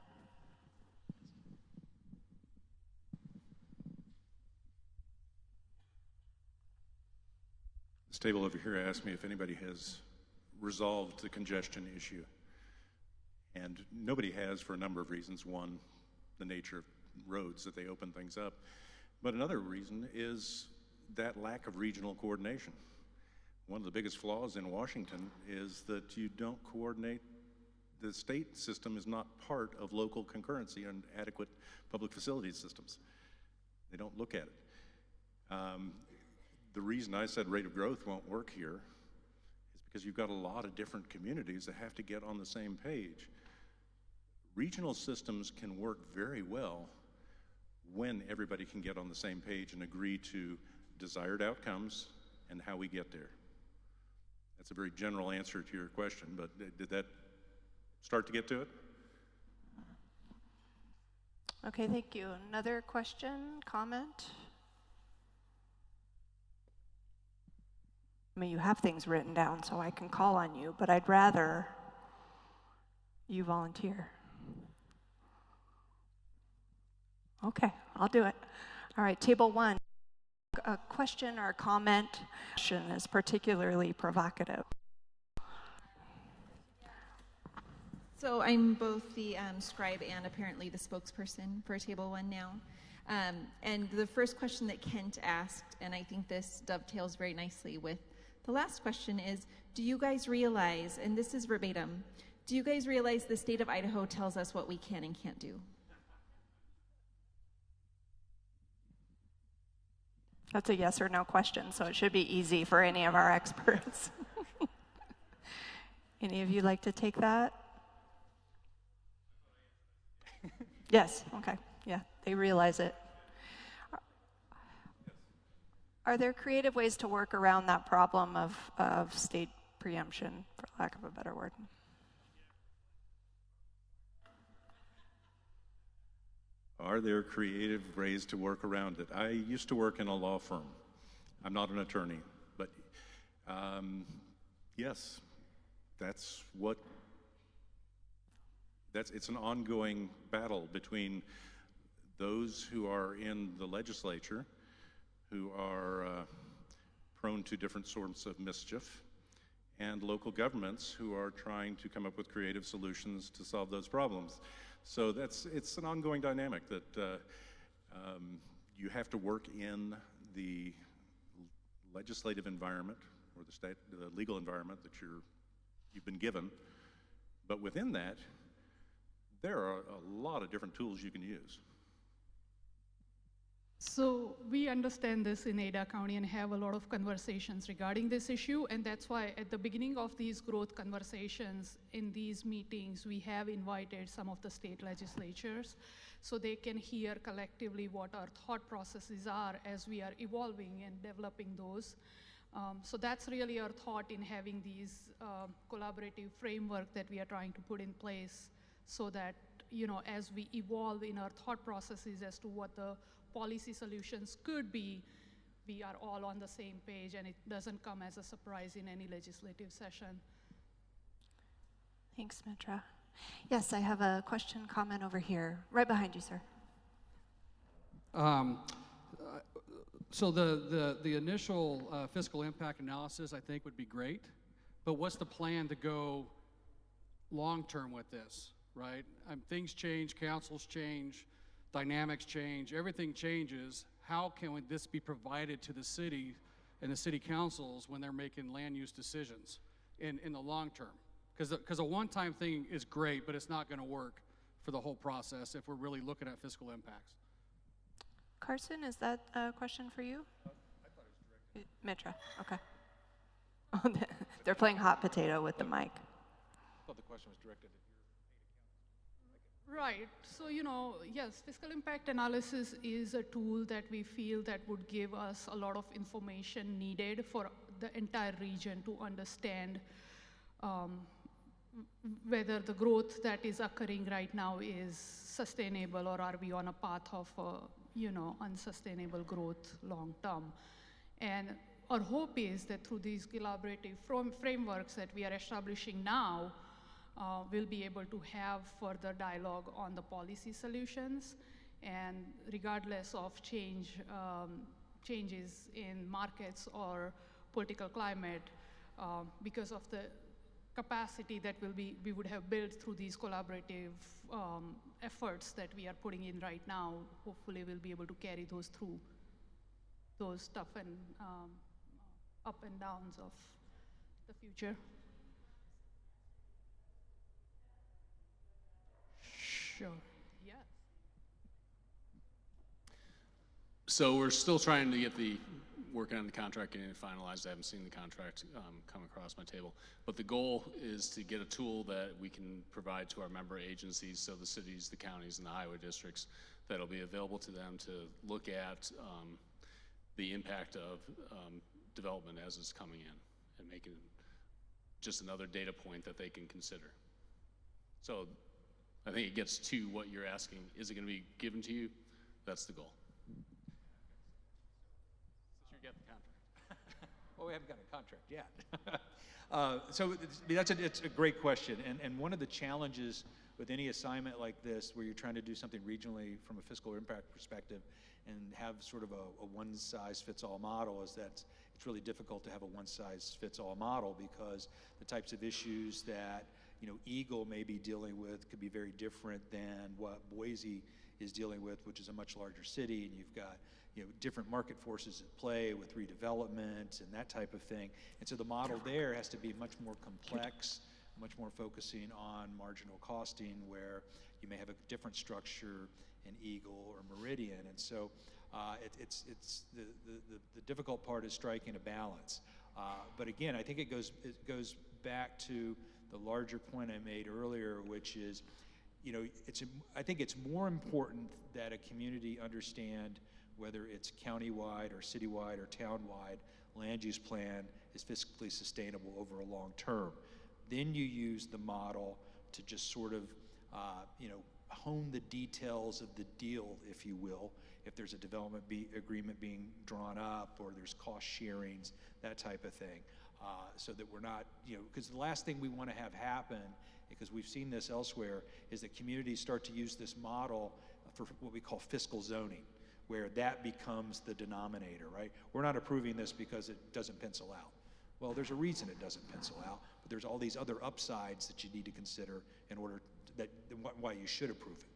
This table over here asked me if anybody has resolved the congestion issue. And nobody has for a number of reasons. One, the nature of roads, that they open things up. But another reason is that lack of regional coordination. One of the biggest flaws in Washington is that you don't coordinate. The state system is not part of local concurrency and adequate public facilities systems. They don't look at it. The reason I said rate of growth won't work here is because you've got a lot of different communities that have to get on the same page. Regional systems can work very well when everybody can get on the same page and agree to desired outcomes and how we get there. That's a very general answer to your question, but did that start to get to it? Okay, thank you. Another question, comment? I mean, you have things written down, so I can call on you, but I'd rather you volunteer. Okay, I'll do it. All right, table one. A question or a comment is particularly provocative. So I'm both the scribe and apparently the spokesperson for Table 1 now. And the first question that Kent asked, and I think this dovetails very nicely with the last question, is, do you guys realize, and this is verbatim, do you guys realize the state of Idaho tells us what we can and can't do? That's a yes or no question, so it should be easy for any of our experts. Any of you like to take that? Yes, okay, yeah, they realize it. Are there creative ways to work around that problem of state preemption, for lack of a better word? Are there creative ways to work around it? I used to work in a law firm. I'm not an attorney, but yes, it's an ongoing battle between those who are in the legislature, who are prone to different sorts of mischief, and local governments who are trying to come up with creative solutions to solve those problems. So it's an ongoing dynamic that you have to work in the legislative environment or the legal environment that you've been given. But within that, there are a lot of different tools you can use. So we understand this in Ada County and have a lot of conversations regarding this issue, and that's why at the beginning of these growth conversations in these meetings, we have invited some of the state legislatures so they can hear collectively what our thought processes are as we are evolving and developing those. So that's really our thought in having these collaborative framework that we are trying to put in place so that, as we evolve in our thought processes as to what the policy solutions could be, we are all on the same page and it doesn't come as a surprise in any legislative session. Thanks, Mitra. Yes, I have a question, comment over here, right behind you, sir. So the initial fiscal impact analysis, I think, would be great, but what's the plan to go long-term with this, right? Things change, councils change, dynamics change, everything changes. How can this be provided to the city and the city councils when they're making land use decisions in the long term? Because a one-time thing is great, but it's not going to work for the whole process if we're really looking at fiscal impacts. Carson, is that a question for you? I thought it was directed. Mitra, okay. Oh, they're playing hot potato with the mic. I thought the question was directed at Right. So, yes, fiscal impact analysis is a tool that we feel that would give us a lot of information needed for the entire region to understand whether the growth that is occurring right now is sustainable, or are we on a path of, unsustainable growth long term. And our hope is that through these collaborative frameworks that we are establishing now, we'll be able to have further dialogue on the policy solutions, and regardless of changes in markets or political climate, because of the capacity that we would have built through these collaborative efforts that we are putting in right now, hopefully we'll be able to carry those through those tough and up and downs of the future. Sure. Yes. So we're still trying to get working on the contract, getting it finalized. I haven't seen the contract come across my table. But the goal is to get a tool that we can provide to our member agencies, so the cities, the counties, and the highway districts, that'll be available to them to look at the impact of development as it's coming in, and make it just another data point that they can consider. So I think it gets to what you're asking. Is it going to be given to you? That's the goal. you get the contract. Well, we haven't got a contract yet. So it's a great question. And one of the challenges with any assignment like this, where you're trying to do something regionally from a fiscal impact perspective and have sort of a one-size-fits-all model, is that it's really difficult to have a one-size-fits-all model, because the types of issues that Eagle may be dealing with could be very different than what Boise is dealing with, which is a much larger city, and you've got different market forces at play with redevelopment and that type of thing. And so the model there has to be much more complex, much more focusing on marginal costing, where you may have a different structure in Eagle or Meridian. And so it's the difficult part is striking a balance. But again, I think it goes back to the larger point I made earlier, which is, I think it's more important that a community understand whether it's countywide or citywide or townwide land use plan is fiscally sustainable over a long term. Then you use the model to just sort of, hone the details of the deal, if you will, if there's a development agreement being drawn up, or there's cost sharings, that type of thing. So that we're not, because the last thing we want to have happen, because we've seen this elsewhere, is that communities start to use this model for what we call fiscal zoning, where that becomes the denominator, right? We're not approving this because it doesn't pencil out. Well, there's a reason it doesn't pencil out, but there's all these other upsides that you need to consider in order why you should approve it.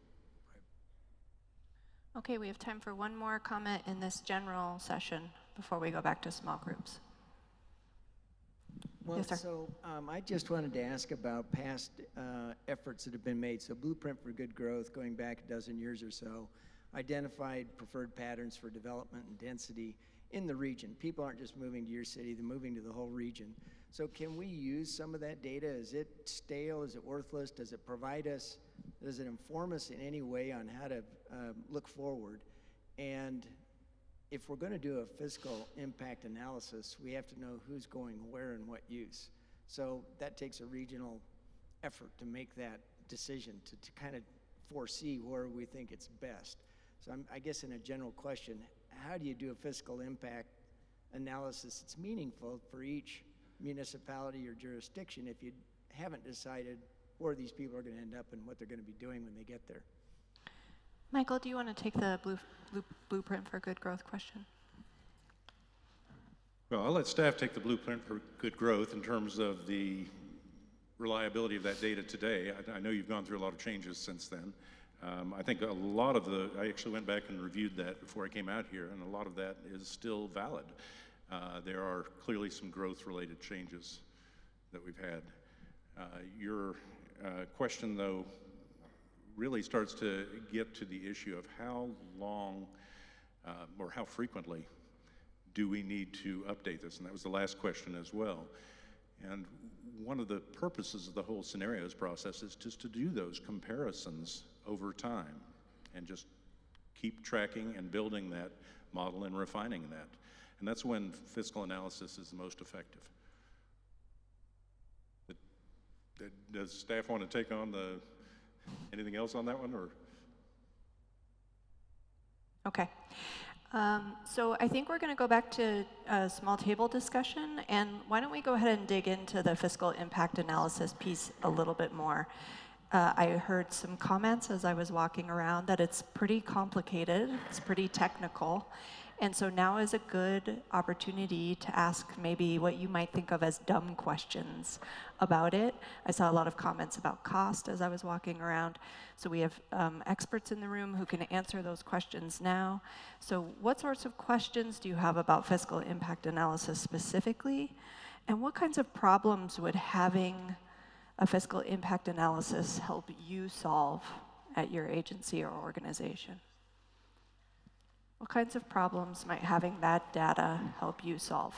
Right? Okay, we have time for one more comment in this general session before we go back to small groups. Well, yes, sir. so I just wanted to ask about past efforts that have been made. So Blueprint for Good Growth, going back a dozen years or so, identified preferred patterns for development and density in the region. People aren't just moving to your city, they're moving to the whole region. So can we use some of that data? Is it stale? Is it worthless? Does it provide us, does it inform us in any way on how to look forward? And if we're going to do a fiscal impact analysis, we have to know who's going where and what use. So that takes a regional effort to make that decision, to kind of foresee where we think it's best. So I guess in a general question, how do you do a fiscal impact analysis that's meaningful for each municipality or jurisdiction if you haven't decided where these people are going to end up and what they're going to be doing when they get there? Michael, do you want to take the Blueprint for Good Growth question? Well, I'll let staff take the Blueprint for Good Growth in terms of the reliability of that data today. I know you've gone through a lot of changes since then. I think a lot of I actually went back and reviewed that before I came out here, and a lot of that is still valid. There are clearly some growth-related changes that we've had. Your question, though, really starts to get to the issue of how long or how frequently do we need to update this? And that was the last question as well. And one of the purposes of the whole scenarios process is just to do those comparisons over time and just keep tracking and building that model and refining that. And that's when fiscal analysis is the most effective. Does staff want to take on anything else on that one, or? Okay. So I think we're going to go back to a small table discussion, and why don't we go ahead and dig into the fiscal impact analysis piece a little bit more. I heard some comments as I was walking around that it's pretty complicated, it's pretty technical, and so now is a good opportunity to ask maybe what you might think of as dumb questions about it. I saw a lot of comments about cost as I was walking around. So we have experts in the room who can answer those questions now. So what sorts of questions do you have about fiscal impact analysis specifically? And what kinds of problems would having a fiscal impact analysis help you solve at your agency or organization? What kinds of problems might having that data help you solve?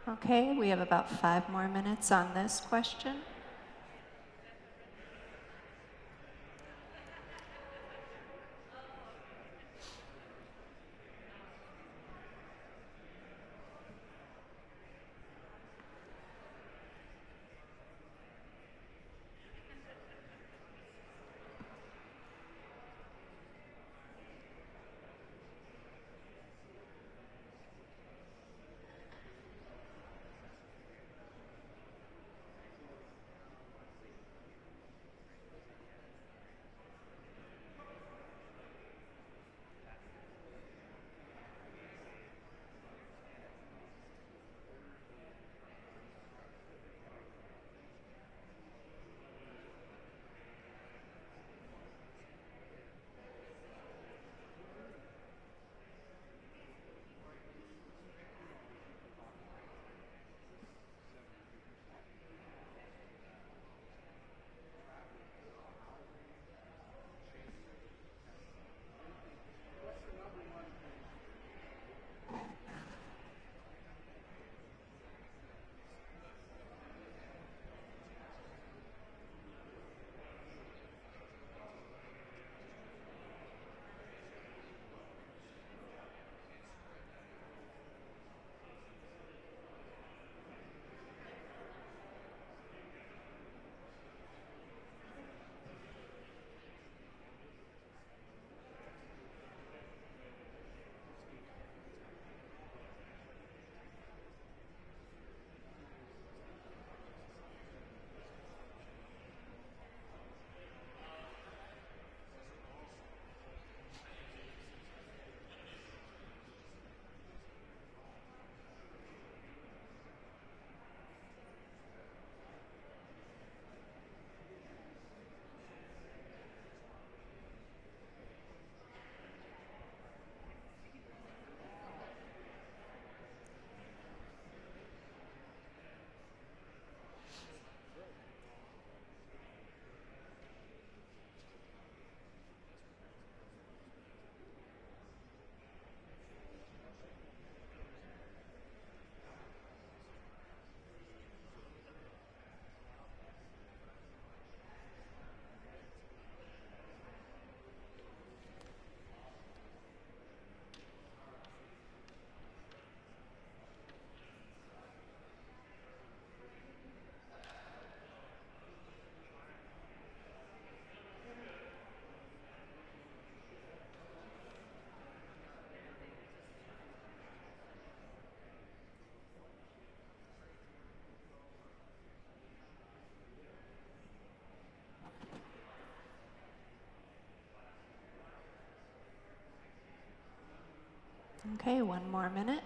Okay, we have about 5 more minutes on this question. Okay, 1 more minute.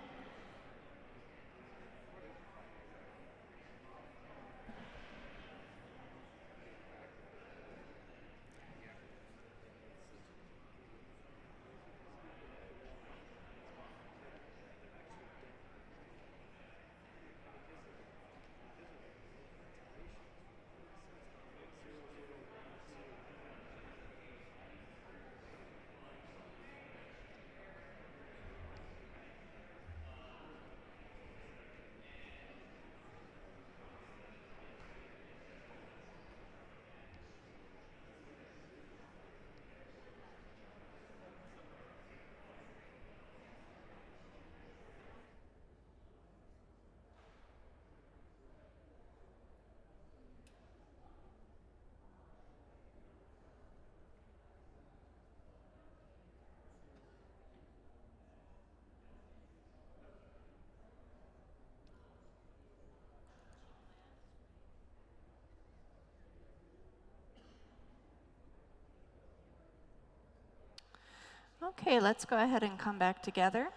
Okay, let's go ahead and come back together.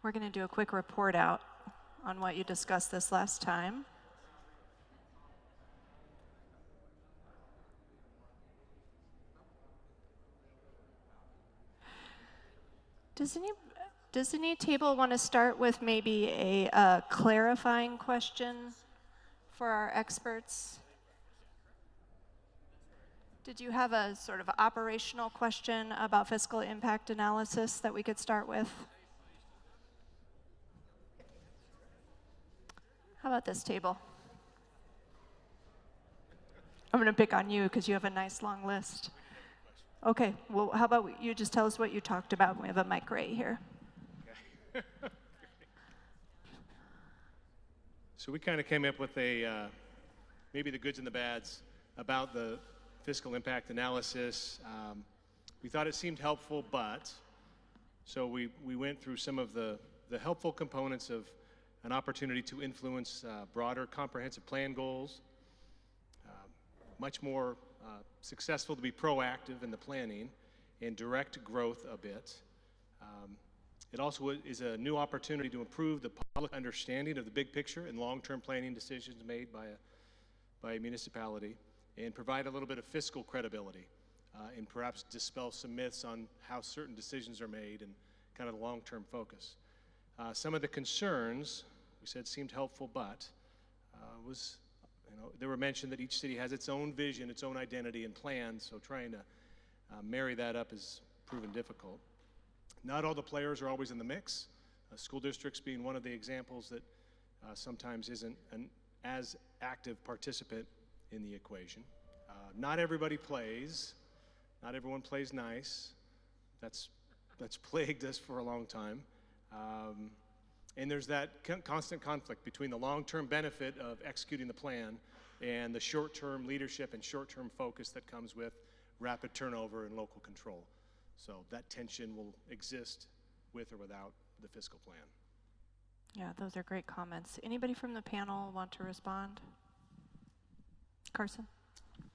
We're going to do a quick report out on what you discussed this last time. Does any table want to start with maybe a clarifying question for our experts? Did you have a sort of operational question about fiscal impact analysis that we could start with? How about this table? I'm going to pick on you because you have a nice long list. Okay, well, how about you just tell us what you talked about? We have a mic right here. Okay. So we kind of came up with a, maybe the goods and the bads about the fiscal impact analysis. We thought it seemed helpful, so we went through some of the helpful components of an opportunity to influence broader comprehensive plan goals, much more successful to be proactive in the planning and direct growth a bit. It also is a new opportunity to improve the public understanding of the big picture and long-term planning decisions made by a municipality, and provide a little bit of fiscal credibility, and perhaps dispel some myths on how certain decisions are made and kind of the long-term focus. Some of the concerns we said seemed helpful, but they were mentioned that each city has its own vision, its own identity and plans, so trying to marry that up has proven difficult. Not all the players are always in the mix, school districts being one of the examples that sometimes isn't an as active participant in the equation. Not everybody plays, not everyone plays nice. That's plagued us for a long time. And there's that constant conflict between the long-term benefit of executing the plan and the short-term leadership and short-term focus that comes with rapid turnover and local control. So that tension will exist with or without the fiscal plan. Yeah, those are great comments. Anybody from the panel want to respond? Carson?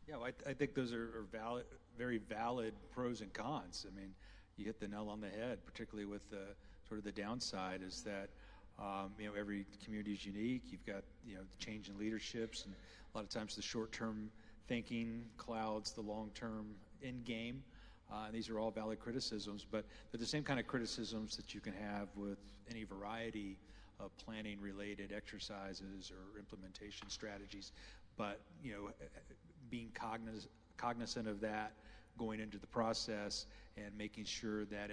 Yeah, well, I think those are valid, very valid pros and cons. I mean, you hit the nail on the head, particularly with the sort of the downside is that every community is unique. You've got the change in leaderships, and a lot of times the short-term thinking clouds the long-term end game. And these are all valid criticisms, but they're the same kind of criticisms that you can have with any variety of planning-related exercises or implementation strategies. But being cognizant of that going into the process and making sure that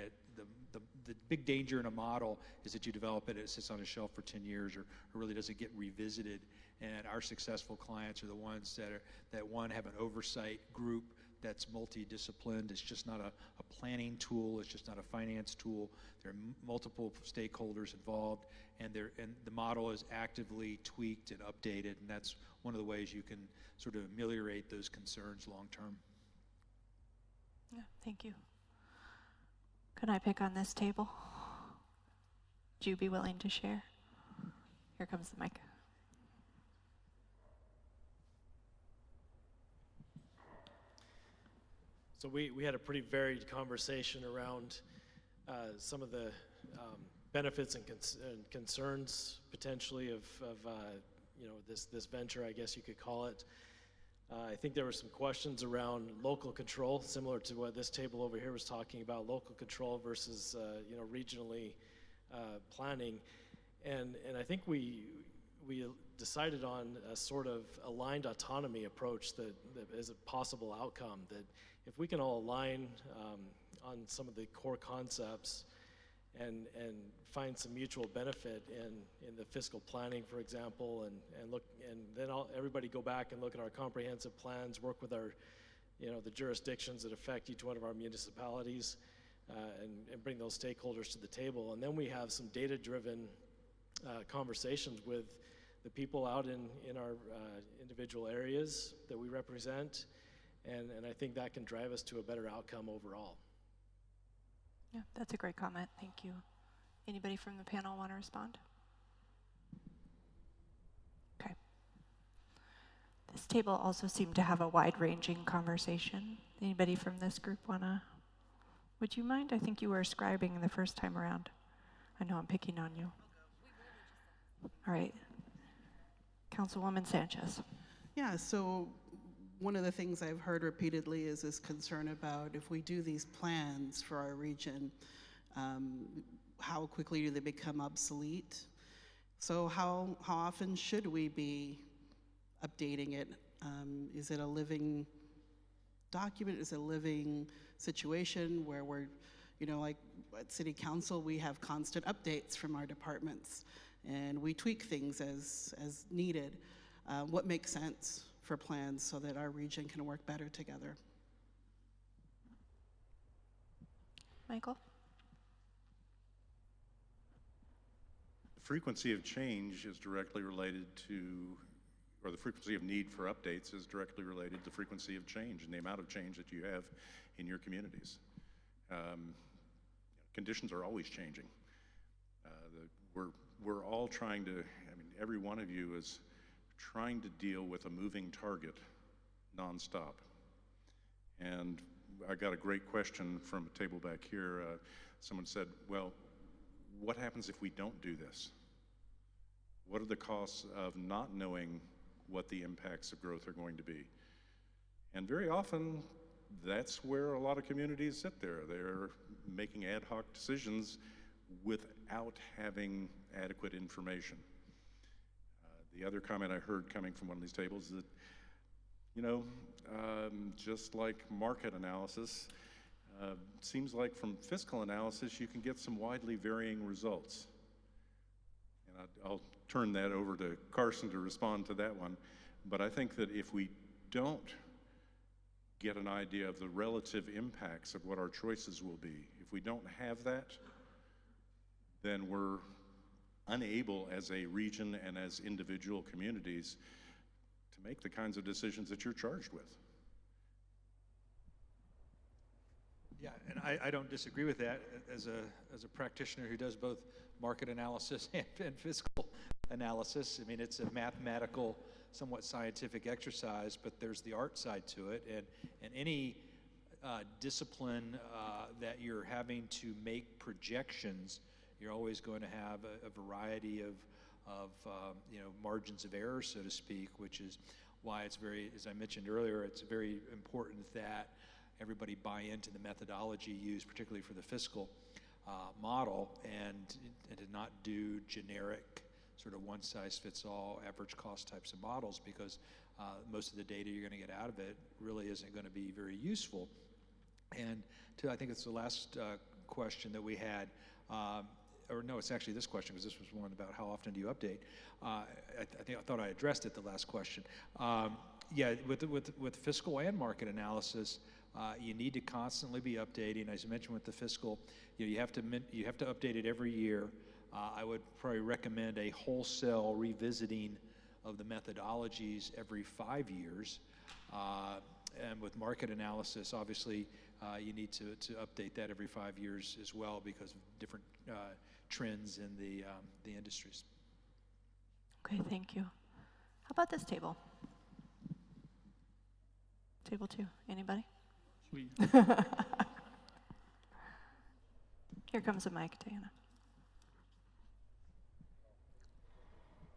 the big danger in a model is that you develop it, it sits on a shelf for 10 years or really doesn't get revisited. And our successful clients are the ones that one, have an oversight group that's multidisciplined. It's just not a planning tool. It's just not a finance tool. There are multiple stakeholders involved, and the model is actively tweaked and updated, and that's one of the ways you can sort of ameliorate those concerns long term. Yeah, thank you. Can I pick on this table? Would you be willing to share? Here comes the mic. So we had a pretty varied conversation around some of the benefits and concerns potentially of this venture, I guess you could call it. I think there were some questions around local control, similar to what this table over here was talking about, local control versus regionally planning, and I think we decided on a sort of aligned autonomy approach that is a possible outcome. That if we can all align on some of the core concepts and find some mutual benefit in the fiscal planning, for example, and then everybody go back and look at our comprehensive plans, work with our, the jurisdictions that affect each one of our municipalities, and bring those stakeholders to the table. And then we have some data-driven conversations with the people out in our individual areas that we represent, and I think that can drive us to a better outcome overall. Yeah, that's a great comment. Thank you. Anybody from the panel want to respond? Okay. This table also seemed to have a wide-ranging conversation. Anybody from this group would you mind? I think you were scribing the first time around. I know I'm picking on you. All right. Councilwoman Sanchez. Yeah, so one of the things I've heard repeatedly is this concern about if we do these plans for our region, how quickly do they become obsolete? So how often should we be updating it? Is it a living document, is a living situation where we're, you know, like at City Council, we have constant updates from our departments, and we tweak things as needed. What makes sense for plans so that our region can work better together. Michael? The frequency of change is directly related to, or the frequency of need for updates is directly related to the frequency of change and the amount of change that you have in your communities. Conditions are always changing. We're all trying to, I mean, every one of you is trying to deal with a moving target nonstop. And I got a great question from a table back here. Someone said, well, what happens if we don't do this? What are the costs of not knowing what the impacts of growth are going to be? And very often, that's where a lot of communities sit there. They're making ad hoc decisions without having adequate information. The other comment I heard coming from one of these tables is that, you know, just like market analysis, seems like from fiscal analysis you can get some widely varying results. And I'll turn that over to Carson to respond to that one. But I think that if we don't get an idea of the relative impacts of what our choices will be, if we don't have that, then we're unable as a region and as individual communities to make the kinds of decisions that you're charged with. Yeah, and I don't disagree with that as a practitioner who does both market analysis and fiscal analysis. I mean, it's a mathematical, somewhat scientific exercise, but there's the art side to it, and any discipline that you're having to make projections, you're always going to have a variety of you know, margins of error, so to speak, which is why it's very, as I mentioned earlier, it's very important that everybody buy into the methodology used, particularly for the fiscal model, and to not do generic sort of one-size-fits-all average cost types of models, because most of the data you're going to get out of it really isn't going to be very useful. And I think it's the last question that we had, or no, it's actually this question, because this was one about how often do you update. I thought I addressed it the last question. Yeah, with fiscal and market analysis, you need to constantly be updating. As I mentioned with the fiscal, you know, you have to update it every year. I would probably recommend a wholesale revisiting of the methodologies every 5 years. And with market analysis, obviously, you need to update that every 5 years as well, because of different trends in the industries. Okay, thank you. How about this table? Table 2, anybody? Sweet. Here comes a mic, Diana.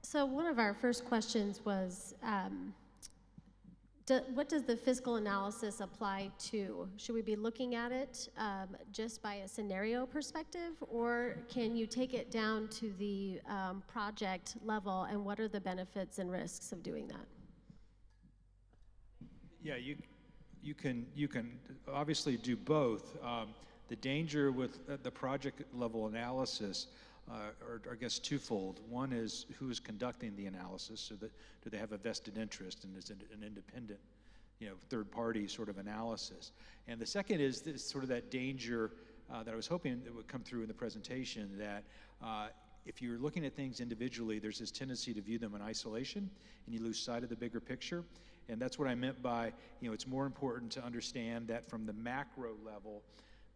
So one of our first questions was, what does the fiscal analysis apply to? Should we be looking at it just by a scenario perspective, or can you take it down to the project level, and what are the benefits and risks of doing that? Yeah, you can obviously do both. The danger with the project level analysis are, I guess, twofold. One is who is conducting the analysis, so that do they have a vested interest, and is it an independent, you know, third-party sort of analysis? And the second is this, sort of that danger that I was hoping that would come through in the presentation, that if you're looking at things individually, there's this tendency to view them in isolation, and you lose sight of the bigger picture. And that's what I meant by, you know, it's more important to understand that from the macro level,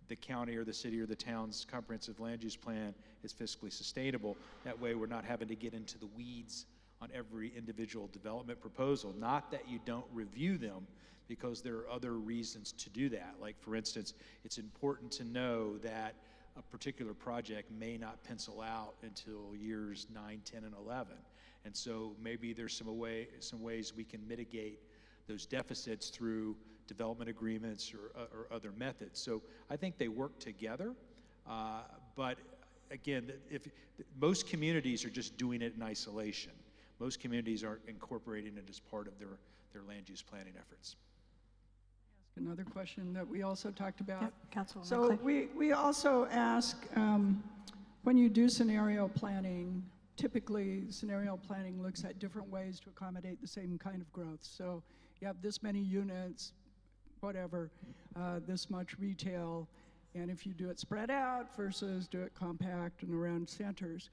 the county or the city or the town's comprehensive land use plan is fiscally sustainable. That way we're not having to get into the weeds on every individual development proposal. Not that you don't review them, because there are other reasons to do that. Like, for instance, it's important to know that a particular project may not pencil out until years 9, 10, and 11. And so maybe there's some ways we can mitigate those deficits through development agreements or other methods. So I think they work together. But again, most communities are just doing it in isolation. Most communities aren't incorporating it as part of their land use planning efforts. another question that we also talked about. Yep, Councilwoman So Clay. we also ask, when you do scenario planning, typically scenario planning looks at different ways to accommodate the same kind of growth. So you have this many units, whatever, this much retail, and if you do it spread out versus do it compact and around centers.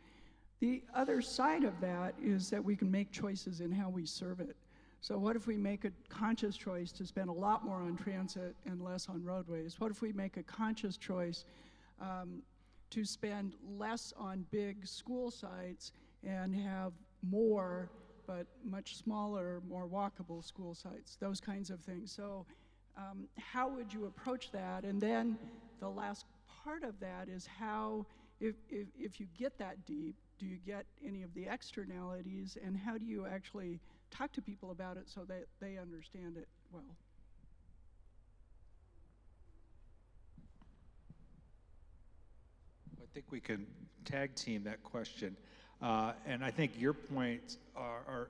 The other side of that is that we can make choices in how we serve it. So what if we make a conscious choice to spend a lot more on transit and less on roadways? What if we make a conscious choice to spend less on big school sites and have more, but much smaller, more walkable school sites, those kinds of things. So how would you approach that? And then the last part of that is how, if you get that deep, do you get any of the externalities, and how do you actually talk to people about it so that they understand it well? I think we can tag team that question. And I think your points are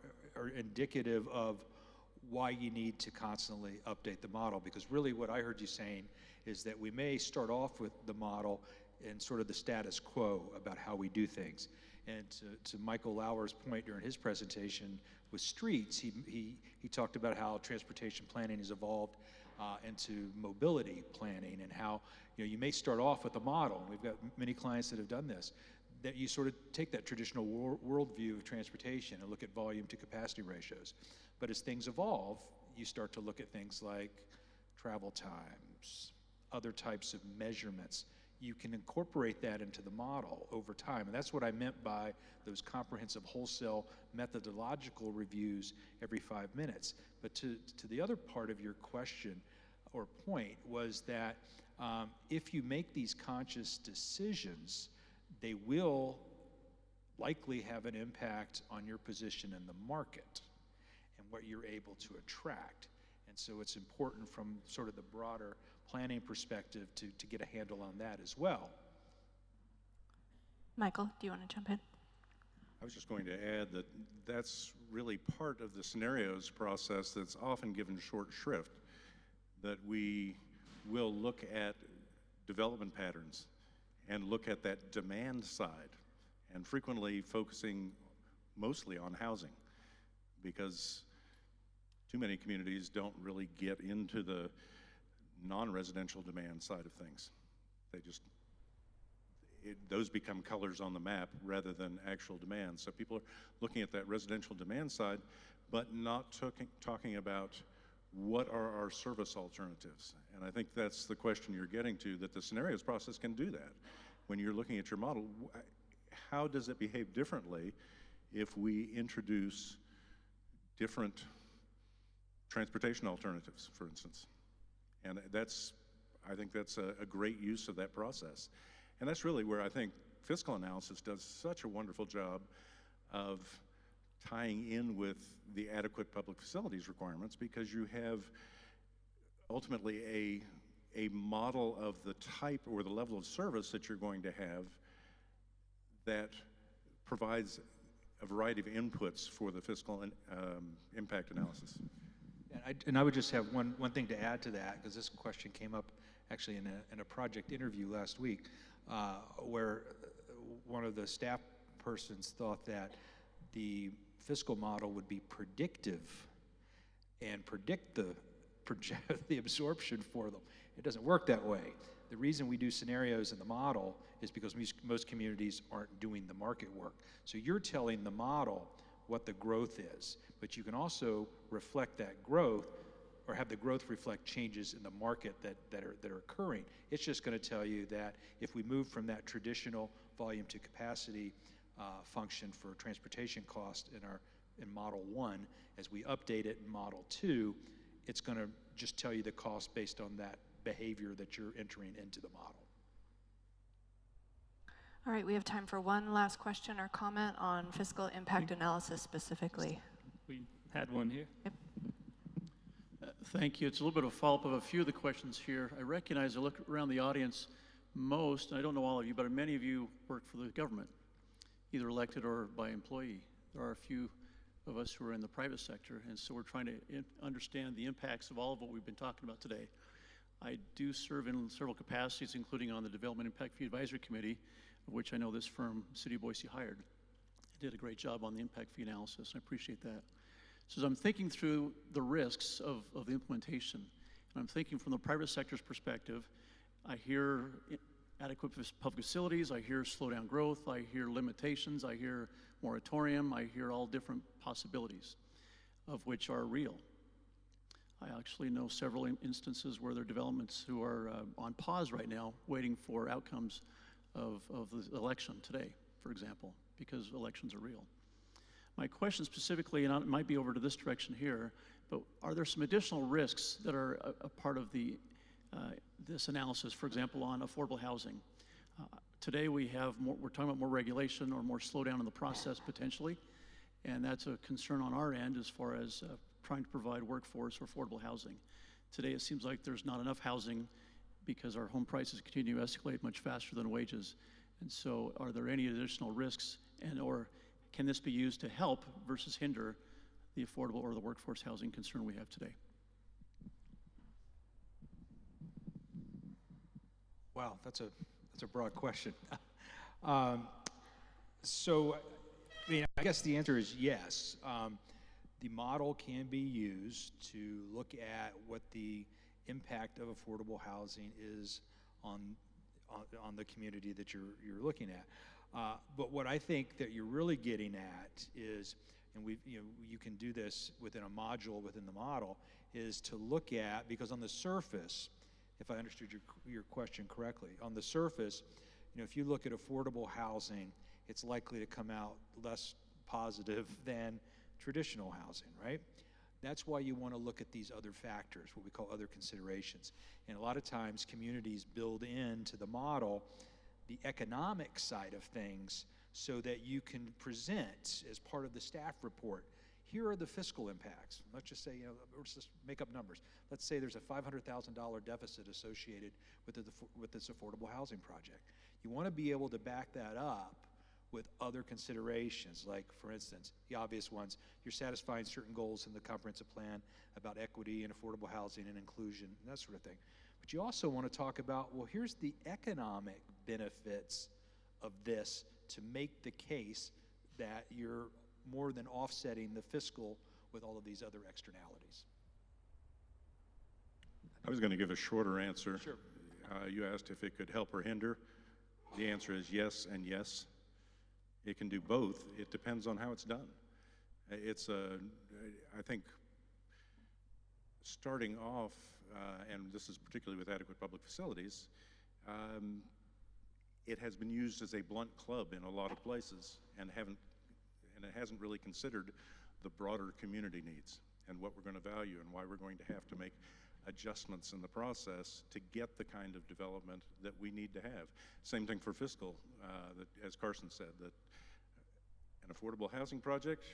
indicative of why you need to constantly update the model, because really what I heard you saying is that we may start off with the model and sort of the status quo about how we do things. And to Michael Lauer's point during his presentation with streets, he talked about how transportation planning has evolved into mobility planning, and how you may start off with a model. We've got many clients that have done this, that you sort of take that traditional worldview of transportation and look at volume to capacity ratios. But as things evolve, you start to look at things like travel times, other types of measurements. You can incorporate that into the model over time. And that's what I meant by those comprehensive wholesale methodological reviews every 5 minutes. But to the other part of your question or point was that if you make these conscious decisions, they will likely have an impact on your position in the market and what you're able to attract. And so it's important from sort of the broader planning perspective to get a handle on that as well. Michael, do you want to jump in? I was just going to add that that's really part of the scenarios process that's often given short shrift, that we will look at development patterns and look at that demand side, and frequently focusing mostly on housing, because too many communities don't really get into the non-residential demand side of things. They just, those become colors on the map rather than actual demand. So people are looking at that residential demand side, but not talking about what are our service alternatives. And I think that's the question you're getting to, that the scenarios process can do that. When you're looking at your model, how does it behave differently if we introduce different transportation alternatives, for instance? And I think that's a great use of that process. And that's really where I think fiscal analysis does such a wonderful job of tying in with the adequate public facilities requirements, because you have ultimately a model of the type or the level of service that you're going to have that provides a variety of inputs for the fiscal impact analysis. And I would just have one thing to add to that, because this question came up actually in a project interview last week, where one of the staff persons thought that the fiscal model would be predictive and predict the absorption for them. It doesn't work that way. The reason we do scenarios in the model is because most communities aren't doing the market work. So you're telling the model what the growth is, but you can also reflect that growth, or have the growth reflect changes in the market that are occurring. It's just going to tell you that if we move from that traditional volume to capacity function for transportation cost in Model 1, as we update it in Model 2, it's going to just tell you the cost based on that behavior that you're entering into the model. All right, we have time for one last question or comment on fiscal impact analysis specifically. We had one here. Yep. Thank you. It's a little bit of a follow-up of a few of the questions here. I recognize, I look around the audience, most, and I don't know all of you, but many of you work for the government, either elected or by employee. There are a few of us who are in the private sector, and so we're trying to understand the impacts of all of what we've been talking about today. I do serve in several capacities, including on the Development Impact Fee Advisory Committee, of which I know this firm, City of Boise, hired. They did a great job on the impact fee analysis. I appreciate that. So as I'm thinking through the risks of the implementation, and I'm thinking from the private sector's perspective, I hear adequate public facilities, I hear slow down growth, I hear limitations, I hear moratorium, I hear all different possibilities, of which are real. I actually know several instances where there are developments who are on pause right now, waiting for outcomes of the election today, for example, because elections are real. My question specifically, and it might be over to this direction here, but are there some additional risks that are a part of this analysis, for example, on affordable housing? Today we're talking about more regulation or more slowdown in the process potentially, and that's a concern on our end as far as trying to provide workforce for affordable housing. Today it seems like there's not enough housing because our home prices continue to escalate much faster than wages. And so are there any additional risks, and or can this be used to help versus hinder the affordable or the workforce housing concern we have today? Wow, that's a broad question. So, I mean, I guess the answer is yes. The model can be used to look at what the impact of affordable housing is on the community that you're looking at. But what I think that you're really getting at is, and you can do this within a module within the model, is to look at, because on the surface, if I understood your question correctly, on the surface, if you look at affordable housing, it's likely to come out less positive than traditional housing, right? That's why you want to look at these other factors, what we call other considerations. And a lot of times communities build into the model the economic side of things so that you can present as part of the staff report, here are the fiscal impacts. Let's just say, let's just make up numbers. Let's say there's a $500,000 deficit associated with this affordable housing project. You want to be able to back that up with other considerations, like, for instance, the obvious ones, you're satisfying certain goals in the comprehensive plan about equity and affordable housing and inclusion, and that sort of thing. But you also want to talk about, well, here's the economic benefits of this to make the case that you're more than offsetting the fiscal with all of these other externalities. I was going to give a shorter answer. Sure. You asked if it could help or hinder. The answer is yes and yes. It can do both. It depends on how it's done. I think starting off, and this is particularly with adequate public facilities, it has been used as a blunt club in a lot of places and it hasn't really considered the broader community needs and what we're going to value and why we're going to have to make adjustments in the process to get the kind of development that we need to have. Same thing for fiscal, as Carson said, that an affordable housing project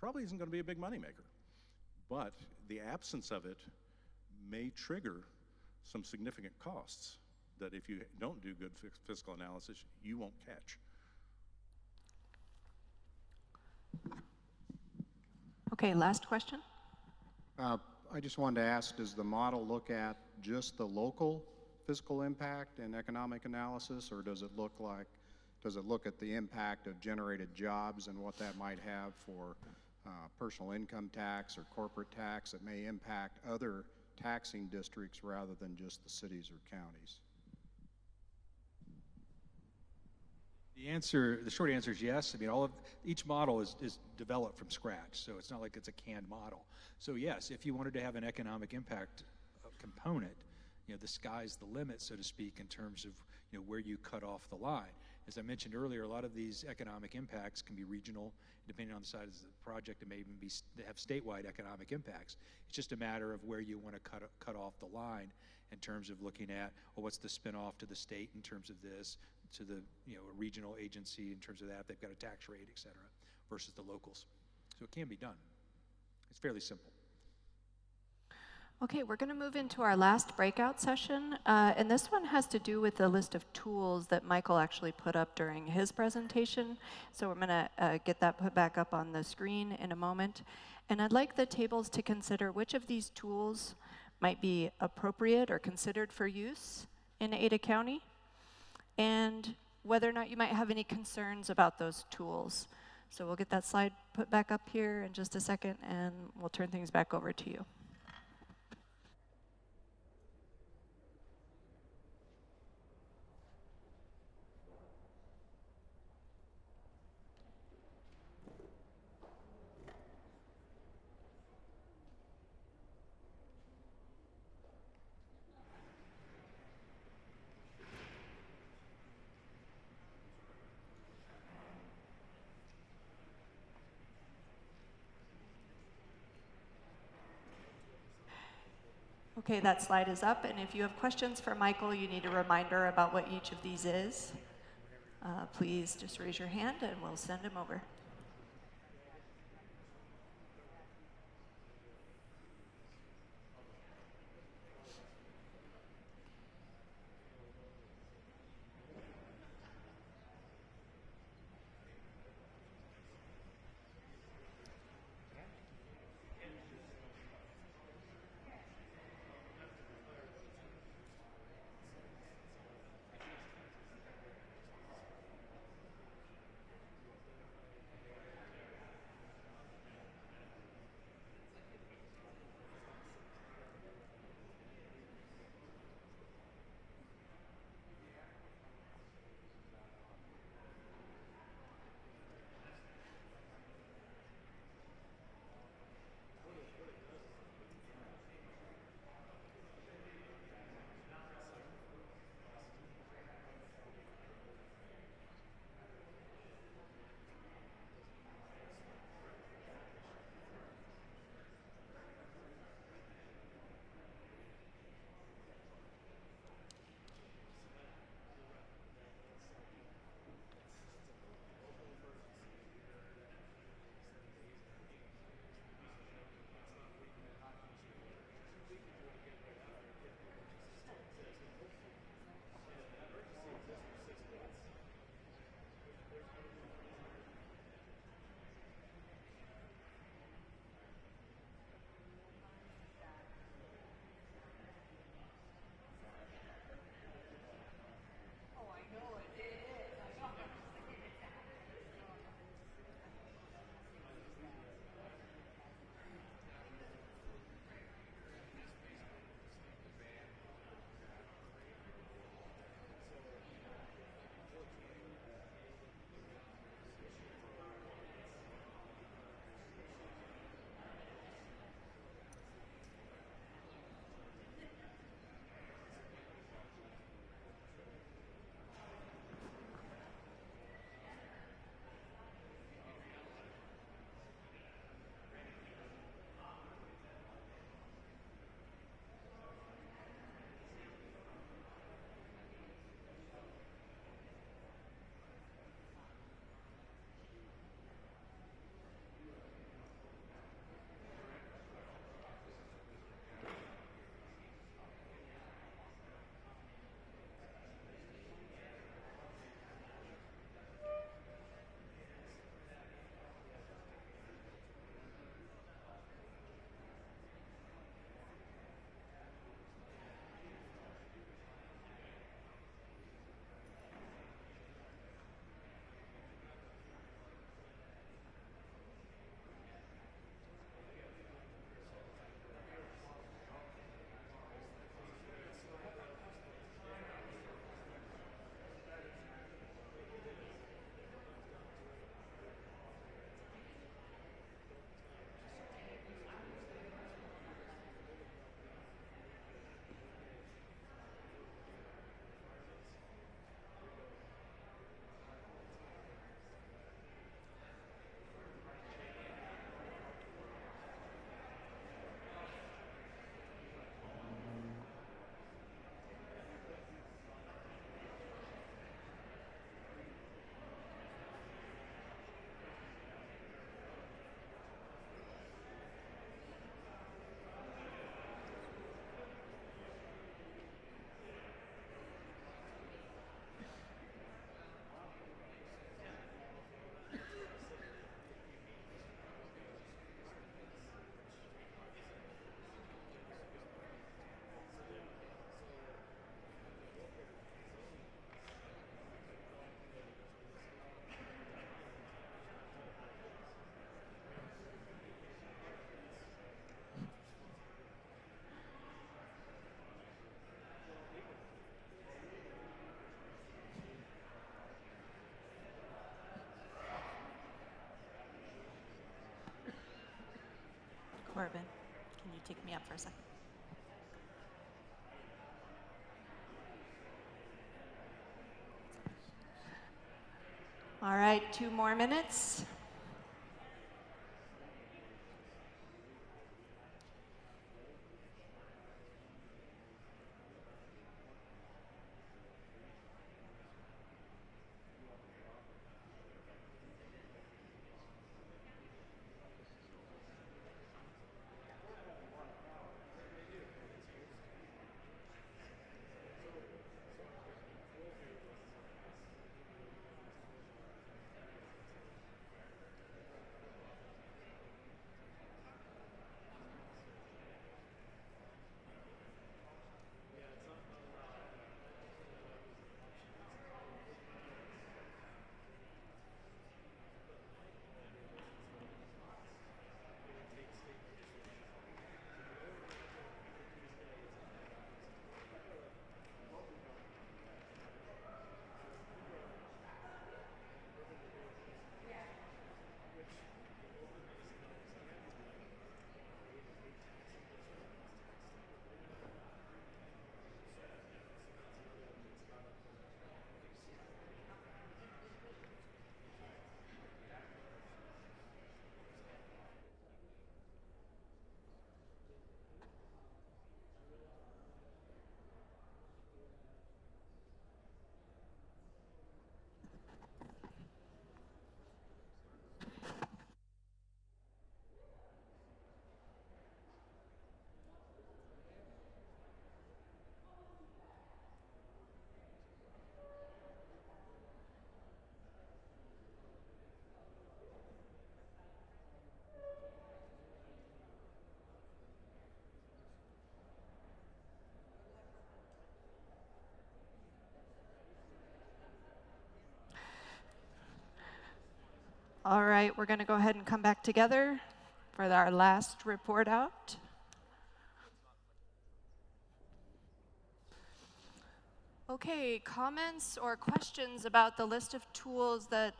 probably isn't going to be a big moneymaker, but the absence of it may trigger some significant costs that if you don't do good fiscal analysis, you won't catch. Okay, last question. I just wanted to ask, does the model look at just the local fiscal impact and economic analysis, or does it look at the impact of generated jobs and what that might have for personal income tax or corporate tax that may impact other taxing districts rather than just the cities or counties? The short answer is yes. I mean, each model is developed from scratch, so it's not like it's a canned model. So yes, if you wanted to have an economic impact component, the sky's the limit, so to speak, in terms of where you cut off the line. As I mentioned earlier, a lot of these economic impacts can be regional, depending on the size of the project. It may even have statewide economic impacts. It's just a matter of where you want to cut off the line in terms of looking at, well, what's the spin-off to the state in terms of this, to the a regional agency in terms of that, they've got a tax rate, et cetera, versus the locals. So it can be done. It's fairly simple. Okay, we're going to move into our last breakout session, and this one has to do with the list of tools that Michael actually put up during his presentation. So we're going to get that put back up on the screen in a moment. And I'd like the tables to consider which of these tools might be appropriate or considered for use in Ada County, and whether or not you might have any concerns about those tools. So we'll get that slide put back up here in just a second, and we'll turn things back over to you. Okay, that slide is up, and if you have questions for Michael, you need a reminder about what each of these is. Please just raise your hand and we'll send him over. Corbin, can you take me up for a second? All right, 2 more minutes. All right, we're going to go ahead and come back together for our last report out. Okay, comments or questions about the list of tools that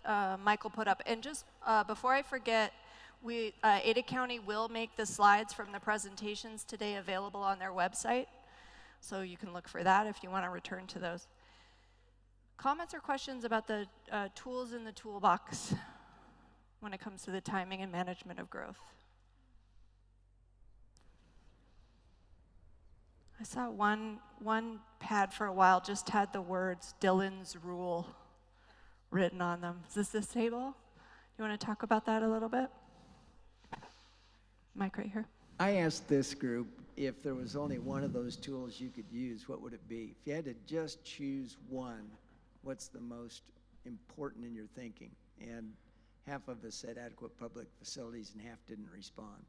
Michael put up? And just before I forget, Ada County will make the slides from the presentations today available on their website. So you can look for that if you want to return to those. Comments or questions about the tools in the toolbox when it comes to the timing and management of growth? I saw one pad for a while just had the words Dillon's Rule written on them. Is this table? You want to talk about that a little bit? Mike, right here. I asked this group if there was only one of those tools you could use, what would it be? If you had to just choose one, what's the most important in your thinking? And half of us said adequate public facilities and half didn't respond.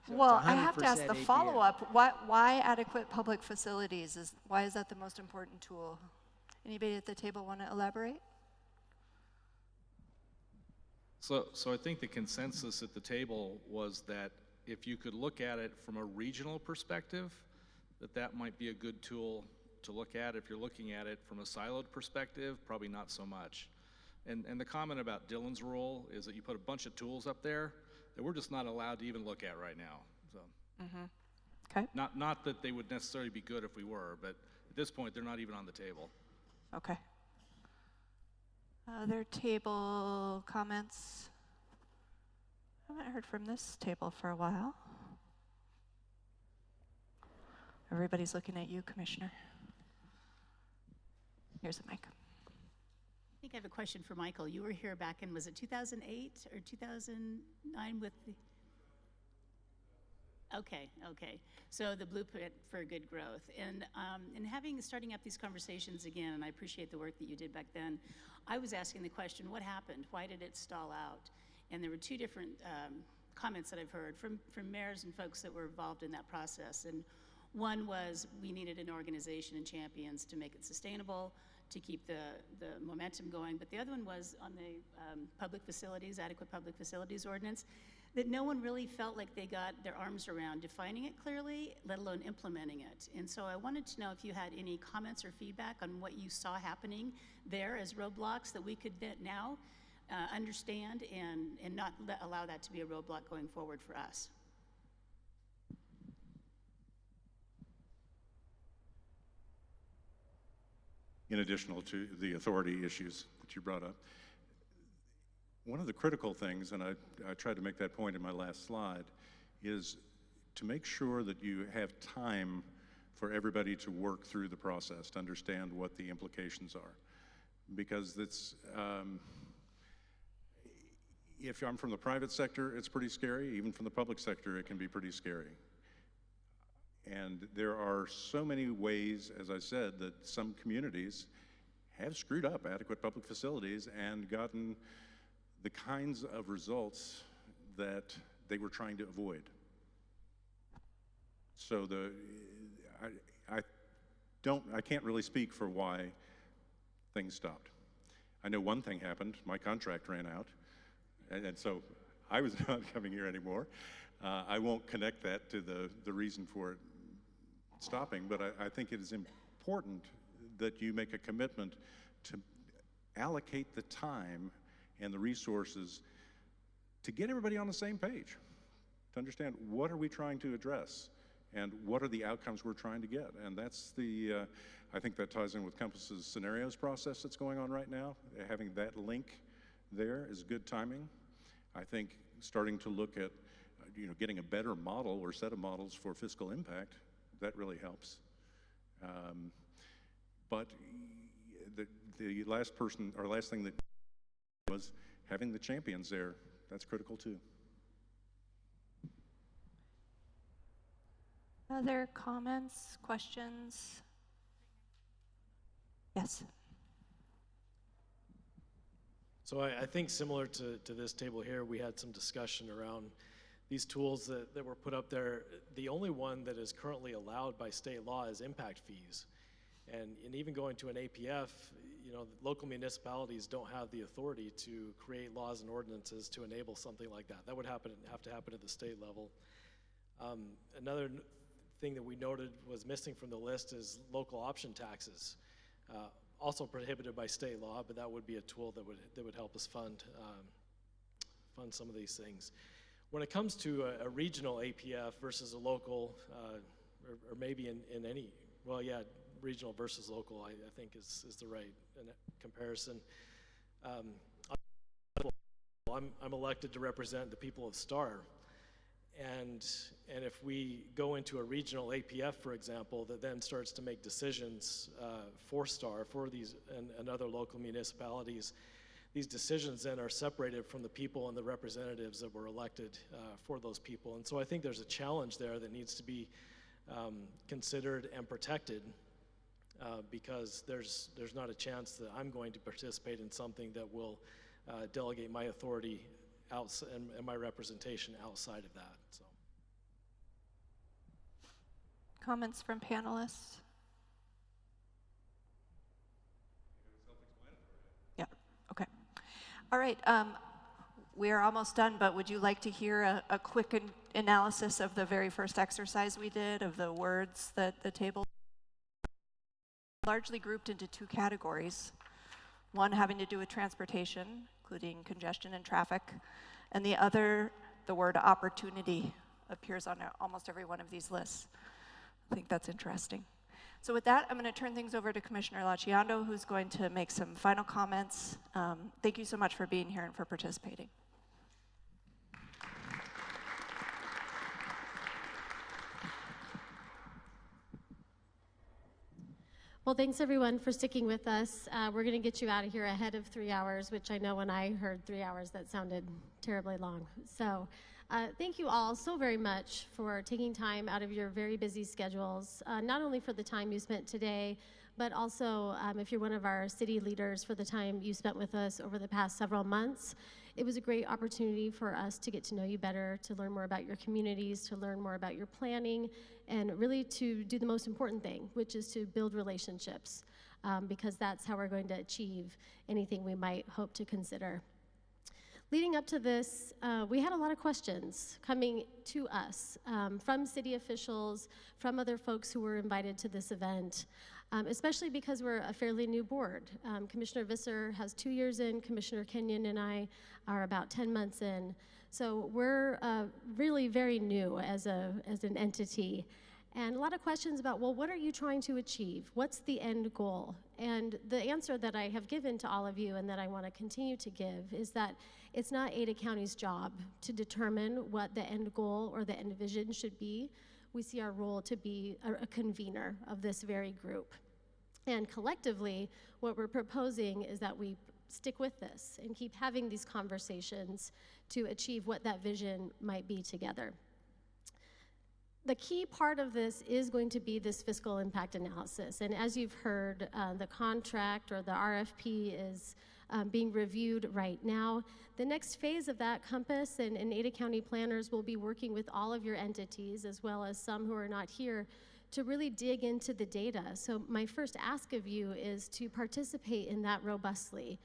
So well, I have to ask the follow-up. Why adequate public facilities? Why is that the most important tool? Anybody at the table want to elaborate? So I think the consensus at the table was that if you could look at it from a regional perspective, that might be a good tool to look at. If you're looking at it from a siloed perspective, probably not so much. And the comment about Dillon's Rule is that you put a bunch of tools up there that we're just not allowed to even look at right now. So, okay. Not that they would necessarily be good if we were, but at this point, they're not even on the table. Okay. Other table comments? I haven't heard from this table for a while. Everybody's looking at you, Commissioner. Here's the mic. I think I have a question for Michael. You were here back in, was it 2008 or 2009 with the... Okay. So the blueprint for good growth. And starting up these conversations again, and I appreciate the work that you did back then, I was asking the question, what happened? Why did it stall out? And there were two different comments that I've heard from mayors and folks that were involved in that process. And one was we needed an organization and champions to make it sustainable, to keep the momentum going. But the other one was on the public facilities, adequate public facilities ordinance, that no one really felt like they got their arms around defining it clearly, let alone implementing it. And so I wanted to know if you had any comments or feedback on what you saw happening there as roadblocks that we could now understand and not allow that to be a roadblock going forward for us. In addition to the authority issues that you brought up, one of the critical things, and I tried to make that point in my last slide, is to make sure that you have time for everybody to work through the process, to understand what the implications are. Because it's, if I'm from the private sector, it's pretty scary. Even from the public sector, it can be pretty scary. And there are so many ways, as I said, that some communities have screwed up adequate public facilities and gotten the kinds of results that they were trying to avoid. So I can't really speak for why things stopped. I know one thing happened, my contract ran out, and so I was not coming here anymore. I won't connect that to the reason for it stopping, but I think it is important that you make a commitment to allocate the time and the resources to get everybody on the same page, to understand what are we trying to address and what are the outcomes we're trying to get. And that's I think that ties in with Compass's scenarios process that's going on right now. Having that link there is good timing. I think starting to look at getting a better model or set of models for fiscal impact, that really helps. But the last thing that was having the champions there, that's critical too. Other comments, questions? Yes. So I think similar to this table here, we had some discussion around these tools that were put up there. The only one that is currently allowed by state law is impact fees. And even going to an APF, local municipalities don't have the authority to create laws and ordinances to enable something like that. That would have to happen at the state level. Another thing that we noted was missing from the list is local option taxes. Also prohibited by state law, but that would be a tool that would help us fund some of these things. When it comes to a regional APF versus a local, or maybe in any, regional versus local, I think is the right comparison. I'm elected to represent the people of Star, and if we go into a regional APF, for example, that then starts to make decisions for Star, for these and other local municipalities, these decisions then are separated from the people and the representatives that were elected for those people. And so I think there's a challenge there that needs to be considered and protected because there's not a chance that I'm going to participate in something that will delegate my authority and my representation outside of that. So. Comments from panelists? Yeah, okay. All right, we are almost done, but would you like to hear a quick analysis of the very first exercise we did, of the words that the table largely grouped into two categories? One having to do with transportation, including congestion and traffic, and the other, the word opportunity, appears on almost every one of these lists. I think that's interesting. So with that, I'm going to turn things over to Commissioner Laciando, who's going to make some final comments. Thank you so much for being here and for participating. Well, thanks everyone for sticking with us. We're going to get you out of here ahead of 3 hours, which I know when I heard 3 hours, that sounded terribly long. So thank you all so very much for taking time out of your very busy schedules, not only for the time you spent today, but also if you're one of our city leaders, for the time you spent with us over the past several months. It was a great opportunity for us to get to know you better, to learn more about your communities, to learn more about your planning, and really to do the most important thing, which is to build relationships, because that's how we're going to achieve anything we might hope to consider. Leading up to this, we had a lot of questions coming to us from city officials, from other folks who were invited to this event, especially because we're a fairly new board. Commissioner Visser has 2 years in, Commissioner Kenyon and I are about 10 months in. So we're really very new as an entity. And a lot of questions about, well, what are you trying to achieve? What's the end goal? And the answer that I have given to all of you and that I want to continue to give is that it's not Ada County's job to determine what the end goal or the end vision should be. We see our role to be a convener of this very group. And collectively, what we're proposing is that we stick with this and keep having these conversations to achieve what that vision might be together. The key part of this is going to be this fiscal impact analysis. And as you've heard, the contract or the RFP is being reviewed right now. The next phase of that, Compass and Ada County planners will be working with all of your entities, as well as some who are not here, to really dig into the data. So my first ask of you is to participate in that robustly.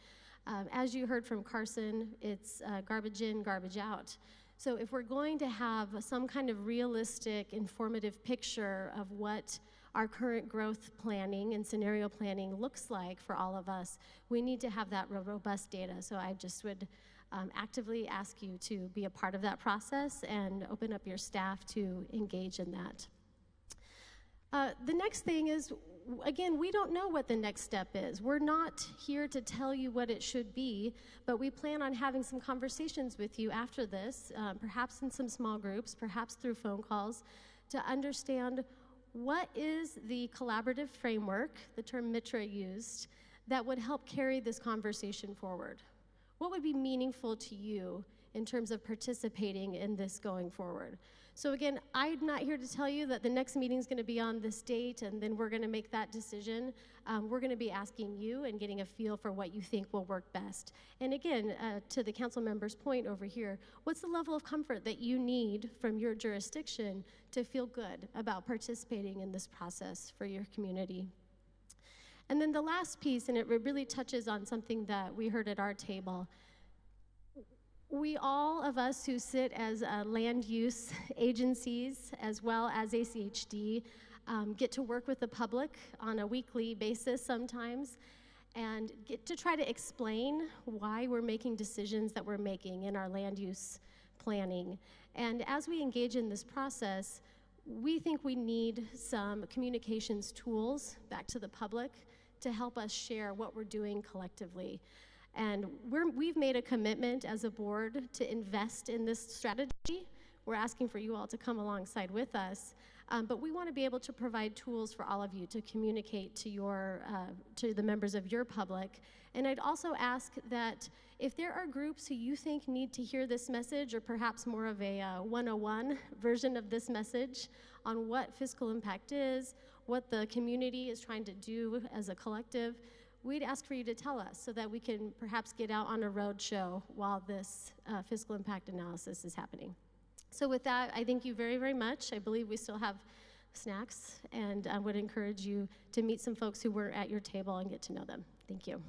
As you heard from Carson, it's garbage in, garbage out. So if we're going to have some kind of realistic, informative picture of what our current growth planning and scenario planning looks like for all of us, we need to have that robust data. So I just would actively ask you to be a part of that process and open up your staff to engage in that. The next thing is, again, we don't know what the next step is. We're not here to tell you what it should be, but we plan on having some conversations with you after this, perhaps in some small groups, perhaps through phone calls, to understand what is the collaborative framework, the term Mitra used, that would help carry this conversation forward. What would be meaningful to you in terms of participating in this going forward? So again, I'm not here to tell you that the next meeting is going to be on this date and then we're going to make that decision. We're going to be asking you and getting a feel for what you think will work best. And again, to the council member's point over here, what's the level of comfort that you need from your jurisdiction to feel good about participating in this process for your community? And then the last piece, and it really touches on something that we heard at our table. We all of us who sit as land use agencies as well as ACHD get to work with the public on a weekly basis sometimes and get to try to explain why we're making decisions that we're making in our land use planning. And as we engage in this process, we think we need some communications tools back to the public to help us share what we're doing collectively. And we've made a commitment as a board to invest in this strategy. We're asking for you all to come alongside with us. But we want to be able to provide tools for all of you to communicate to the members of your public. And I'd also ask that if there are groups who you think need to hear this message, or perhaps more of a 101 version of this message on what fiscal impact is, what the community is trying to do as a collective, we'd ask for you to tell us so that we can perhaps get out on a road show while this fiscal impact analysis is happening. So with that, I thank you very, very much. I believe we still have snacks, and I would encourage you to meet some folks who were at your table and get to know them. Thank you.